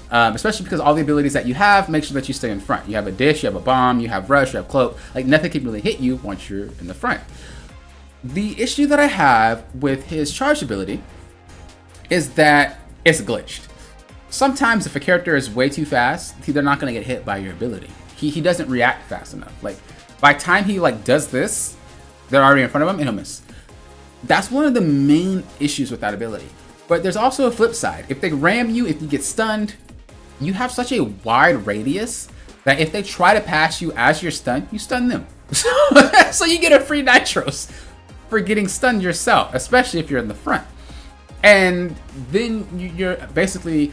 Especially because all the abilities that you have make sure that you stay in front. You have a dish, you have a bomb, you have rush, you have cloak. Like nothing can really hit you once you're in the front. The issue that I have with his charge ability is that it's glitched. Sometimes if a character is way too fast, they're not going to get hit by your ability. He doesn't react fast enough. Like by the time he like does this, they're already in front of him and he'll miss. That's one of the main issues with that ability. But there's also a flip side. If they ram you, if you get stunned, you have such a wide radius that if they try to pass you as you're stunned, you stun them. So you get a free nitros for getting stunned yourself, especially if you're in the front. And then you're basically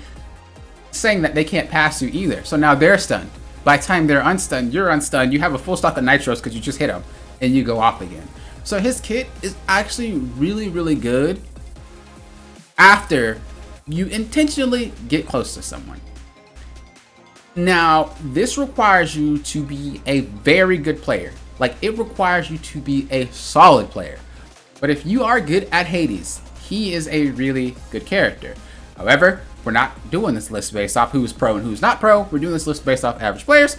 saying that they can't pass you either. So now they're stunned. By the time they're unstunned, you're unstunned. You have a full stock of nitros because you just hit them and you go off again. So his kit is actually really, really good after you intentionally get close to someone. Now, this requires you to be a very good player. Like, it requires you to be a solid player. But if you are good at Hades, he is a really good character. However, we're not doing this list based off who's pro and who's not pro. We're doing this list based off average players.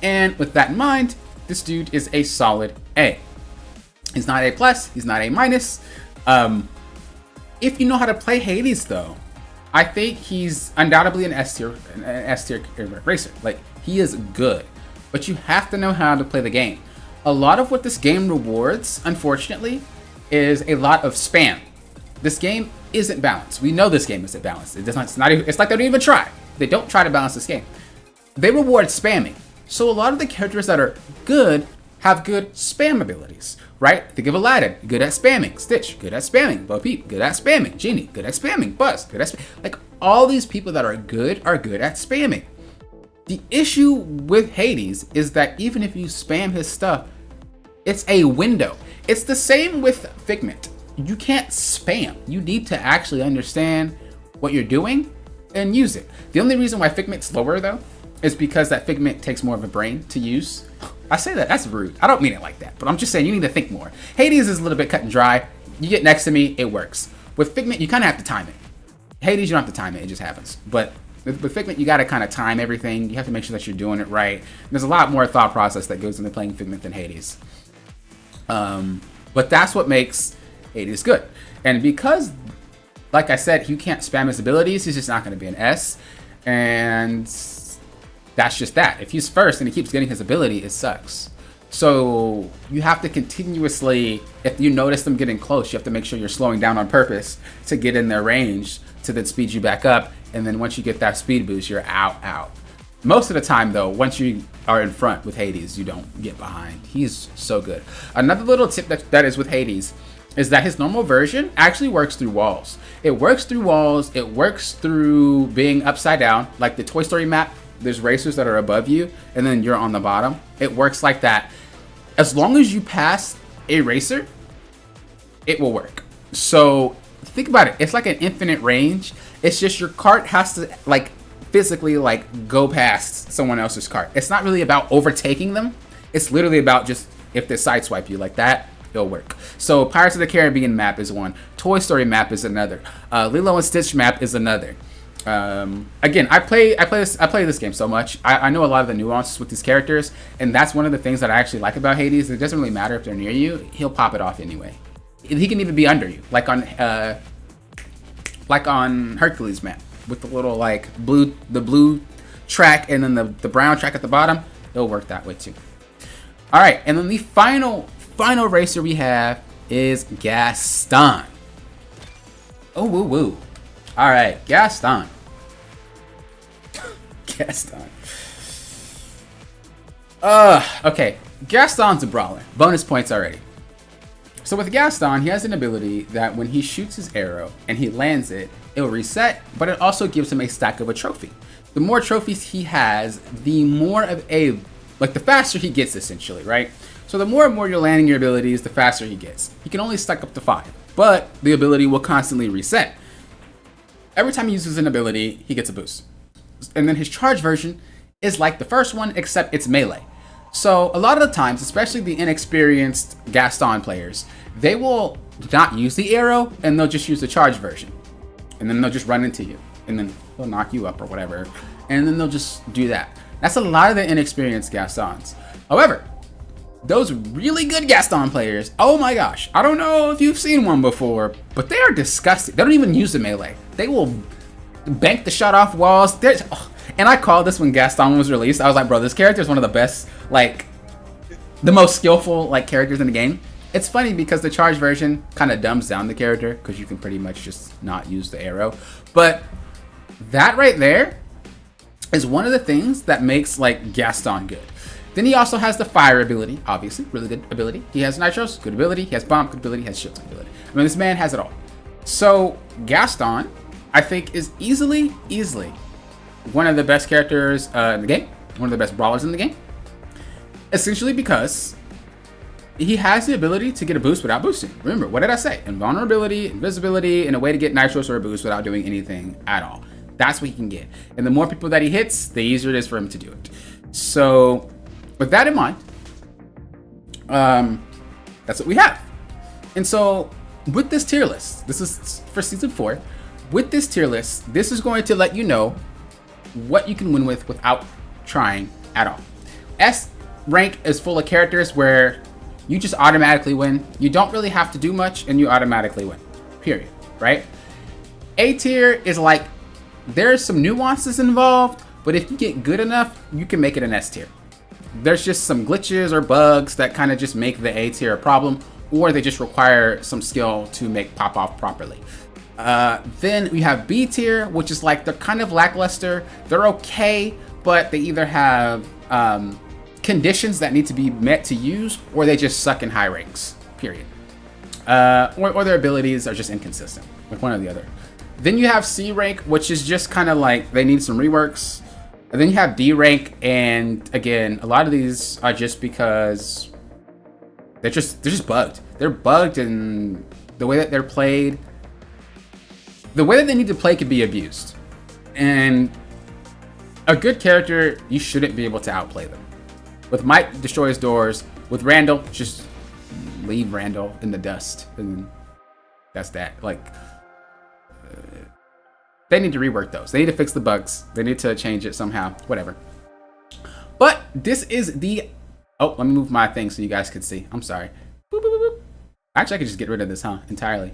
And with that in mind, this dude is a solid A. He's not A+, he's not A-. If you know how to play Hades, though, I think he's undoubtedly an S tier racer. Like, he is good, but you have to know how to play the game. A lot of what this game rewards, unfortunately, is a lot of spam. This game isn't balanced. We know this game isn't balanced. It's like they don't even try. They don't try to balance this game. They reward spamming. So a lot of the characters that are good have good spam abilities, right? Think of Aladdin, good at spamming. Stitch, good at spamming. Bo Peep, good at spamming. Genie, good at spamming. Buzz, good at spamming. Like, all these people that are good at spamming. The issue with Hades is that even if you spam his stuff, it's a window. It's the same with Figment. You can't spam. You need to actually understand what you're doing and use it. The only reason why Figment's slower, though, is because that Figment takes more of a brain to use. I say that, that's rude. I don't mean it like that, but I'm just saying you need to think more. Hades is a little bit cut and dry. You get next to me, it works. With Figment, you kind of have to time it. Hades, you don't have to time it, it just happens. But with Figment, you got to kind of time everything. You have to make sure that you're doing it right. There's a lot more thought process that goes into playing Figment than Hades. But that's what makes Hades good. And because, like I said, you can't spam his abilities, he's just not going to be an S. And that's just that. If he's first and he keeps getting his ability, it sucks. So you have to continuously, if you notice them getting close, you have to make sure you're slowing down on purpose to get in their range to then speed you back up. And then once you get that speed boost, you're out. Most of the time, though, once you are in front with Hades, you don't get behind. He's so good. Another little tip that is with Hades is that his normal version actually works through walls. It works through walls. It works through being upside down, like the Toy Story map. There's racers that are above you, and then you're on the bottom. It works like that. As long as you pass a racer, it will work. So think about it. It's like an infinite range. It's just your cart has to like physically like go past someone else's cart. It's not really about overtaking them. It's literally about just if they sideswipe you like that, it'll work. So Pirates of the Caribbean map is one. Toy Story map is another. Lilo and Stitch map is another. Again, I play this game so much. I know a lot of the nuances with these characters, and that's one of the things that I actually like about Hades. It doesn't really matter if they're near you; he'll pop it off anyway. He can even be under you, like on Hercules map with the little like the blue track and then the brown track at the bottom. It'll work that way too. All right, and then the final racer we have is Gaston. Oh, woo woo. All right, Gaston. Gaston. Okay. Gaston's a brawler. Bonus points already. So with Gaston, he has an ability that when he shoots his arrow and he lands it, it'll reset, but it also gives him a stack of a trophy. The more trophies he has, the more of a, like the faster he gets essentially, right? So the more and more you're landing your abilities, the faster he gets. He can only stack up to 5, but the ability will constantly reset. Every time he uses an ability, he gets a boost. And then his charge version is like the first one, except it's melee. So a lot of the times, especially the inexperienced Gaston players, they will not use the arrow and they'll just use the charge version. And then they'll just run into you and then they'll knock you up or whatever. And then they'll just do that. That's a lot of the inexperienced Gastons. However, those really good Gaston players, oh my gosh, I don't know if you've seen one before, but they are disgusting. They don't even use the melee. They will bank the shot off walls. And I called this when Gaston was released. I was like, bro, this character is one of the best, like, the most skillful, like, characters in the game. It's funny because the charge version kind of dumbs down the character because you can pretty much just not use the arrow. But that right there is one of the things that makes, like, Gaston good. Then he also has the fire ability, obviously, really good ability. He has nitros, good ability. He has bomb, good ability. He has shield, good ability. I mean, this man has it all. So Gaston, I think, is easily one of the best characters in the game, one of the best brawlers in the game. Essentially because he has the ability to get a boost without boosting. Remember, what did I say? Invulnerability, invisibility, and a way to get nitros or a boost without doing anything at all. That's what he can get. And the more people that he hits, the easier it is for him to do it. So with that in mind, that's what we have. And so with this tier list, this is for season 4. With this tier list, this is going to let you know what you can win with without trying at all. S rank is full of characters where you just automatically win. You don't really have to do much and you automatically win, period, right? A tier is like, there's some nuances involved, but if you get good enough, you can make it an S tier. There's just some glitches or bugs that kind of just make the A tier a problem, or they just require some skill to make pop off properly. Then we have B tier, which is like they're kind of lackluster. They're okay, but they either have conditions that need to be met to use, or they just suck in high ranks, period. Or their abilities are just inconsistent, like one or the other. Then you have C rank, which is just kind of like they need some reworks. And then you have D rank, and again, a lot of these are just because they're just bugged. They're bugged, and the way that they're played, the way that they need to play could be abused. And a good character, you shouldn't be able to outplay them. With Mike destroys doors. With Randall, just leave Randall in the dust, and that's that. Like, they need to rework those. They need to fix the bugs. They need to change it somehow. Whatever. But this is the... Oh, let me move my thing so you guys can see. I'm sorry. Boop, boop, boop, boop. Actually, I could just get rid of this, huh? Entirely.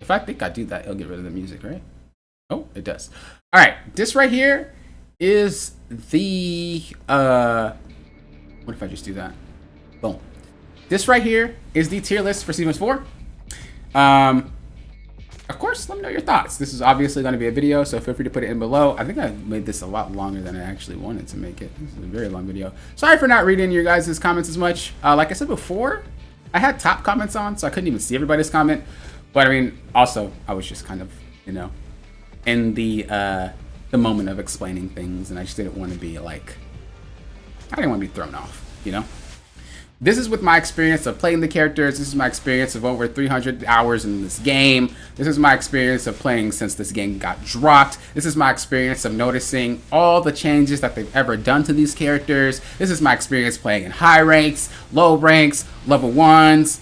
If I think I do that, it'll get rid of the music, right? Oh, it does. All right. This right here is the... What if I just do that? Boom. This right here is the tier list for Season 4. Of course, let me know your thoughts. This is obviously going to be a video, so feel free to put it in below. I think I made this a lot longer than I actually wanted to make it. This is a very long video. Sorry for not reading your guys' comments as much. Like I said before, I had top comments on, so I couldn't even see everybody's comment. But I mean, also, I was just kind of, you know, in the moment of explaining things, and I just didn't want to be like, I didn't want to be thrown off, you know? This is with my experience of playing the characters. This is my experience of over 300 hours in this game. This is my experience of playing since this game got dropped. This is my experience of noticing all the changes that they've ever done to these characters. This is my experience playing in high ranks, low ranks, level 1s,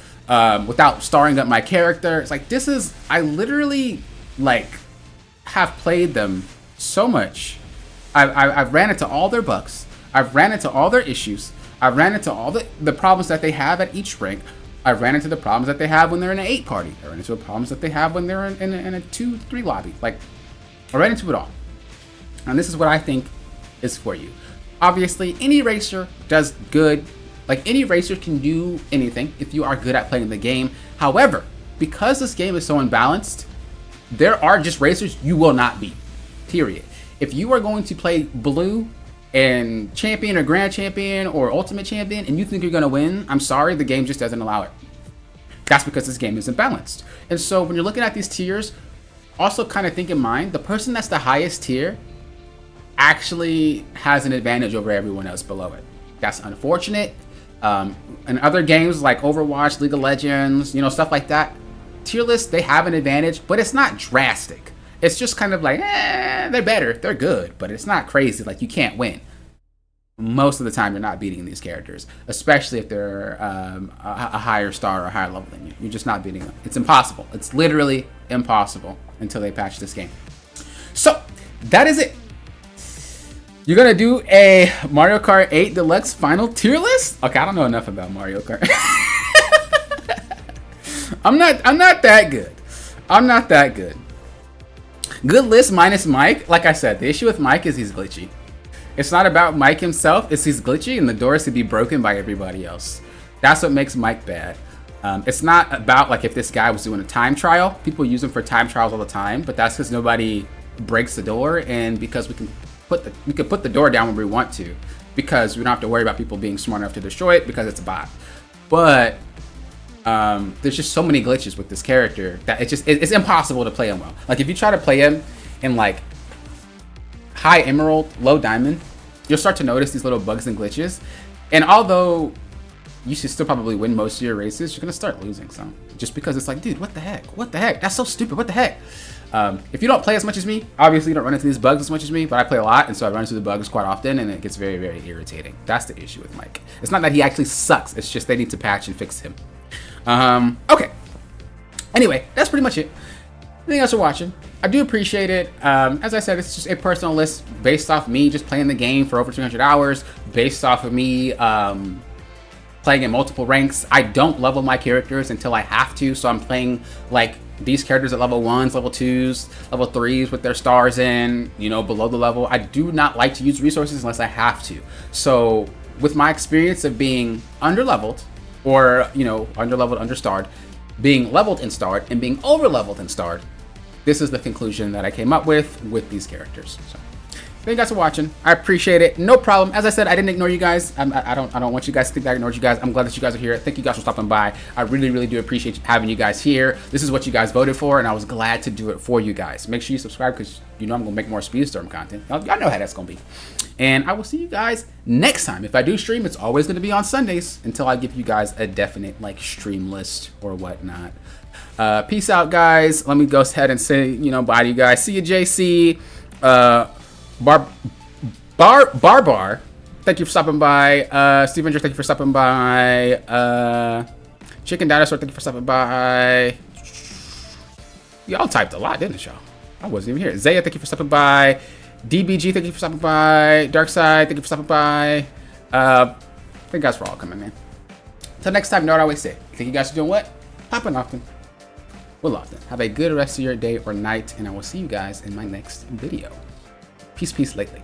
without starring up my character. It's like, this is, I literally, like, have played them so much. I've ran into all their bugs. I've ran into all their issues. I've ran into all the problems that they have at each rank, I ran into the problems that they have when they're in an 8 party. I ran into the problems that they have when they're in a 2-3 lobby. Like, I ran into it all. And this is what I think is for you. Obviously, any racer does good. Like, any racer can do anything if you are good at playing the game. However, because this game is so unbalanced, there are just racers you will not beat. Period. If you are going to play blue and champion or grand champion or ultimate champion and you think you're going to win, I'm sorry, the game just doesn't allow it. That's because this game isn't balanced. And so when you're looking at these tiers, also kind of think in mind, the person that's the highest tier actually has an advantage over everyone else below it. That's unfortunate. In other games like Overwatch, League of Legends, you know, stuff like that, tier lists, they have an advantage, but it's not drastic. It's just kind of like, they're better, they're good, but it's not crazy, like you can't win. Most of the time you're not beating these characters, especially if they're a higher star or a higher level than you. You're just not beating them. It's impossible. It's literally impossible until they patch this game. So, that is it. You're gonna do a Mario Kart 8 Deluxe final tier list? Okay, I don't know enough about Mario Kart. I'm not that good. I'm not that good. Good list minus Mike. Like I said, the issue with Mike is he's glitchy. It's not about Mike himself, it's he's glitchy and the doors could be broken by everybody else. That's what makes Mike bad. It's not about like if this guy was doing a time trial. People use him for time trials all the time, but that's because nobody breaks the door and because we can put the door down when we want to, because we don't have to worry about people being smart enough to destroy it because it's a bot. But there's just so many glitches with this character that it's impossible to play him well. Like if you try to play him in like high emerald, low diamond, you'll start to notice these little bugs and glitches. And although you should still probably win most of your races, you're gonna start losing some. Just because it's like, dude, what the heck? What the heck? That's so stupid. What the heck? If you don't play as much as me, obviously you don't run into these bugs as much as me, but I play a lot, and so I run into the bugs quite often, and it gets very, very irritating. That's the issue with Mike. It's not that he actually sucks. It's just they need to patch and fix him. Okay. Anyway, that's pretty much it. Anything else for watching? I do appreciate it. As I said, it's just a personal list based off me just playing the game for over 300 hours, based off of me playing in multiple ranks. I don't level my characters until I have to, so I'm playing like these characters at level 1s, level 2s, level 3s with their stars in, you know, below the level. I do not like to use resources unless I have to. So with my experience of being underleveled, or, you know, underleveled, understarred, being leveled and starred, and being overleveled and starred, this is the conclusion that I came up with these characters. So, thank you guys for watching. I appreciate it. No problem. As I said, I didn't ignore you guys. I don't want you guys to think that I ignored you guys. I'm glad that you guys are here. Thank you guys for stopping by. I really, really do appreciate having you guys here. This is what you guys voted for, and I was glad to do it for you guys. Make sure you subscribe because you know I'm gonna make more Speedstorm content. Y'all know how that's gonna be. And I will see you guys next time. If I do stream, it's always gonna be on Sundays until I give you guys a definite like stream list or whatnot. Peace out, guys. Let me go ahead and say, you know, bye to you guys. See you, JC. Bar, thank you for stopping by. Steven, thank you for stopping by. Chicken Dinosaur, thank you for stopping by. Y'all typed a lot, didn't y'all? I wasn't even here. Zaya, thank you for stopping by. DBG, thank you for stopping by. Darkside, thank you for stopping by. Thank you guys for all coming, man. Till next time, you know what I always say. Think you guys are doing what? Popping often. Well, often. Have a good rest of your day or night, and I will see you guys in my next video. Peace, peace lately.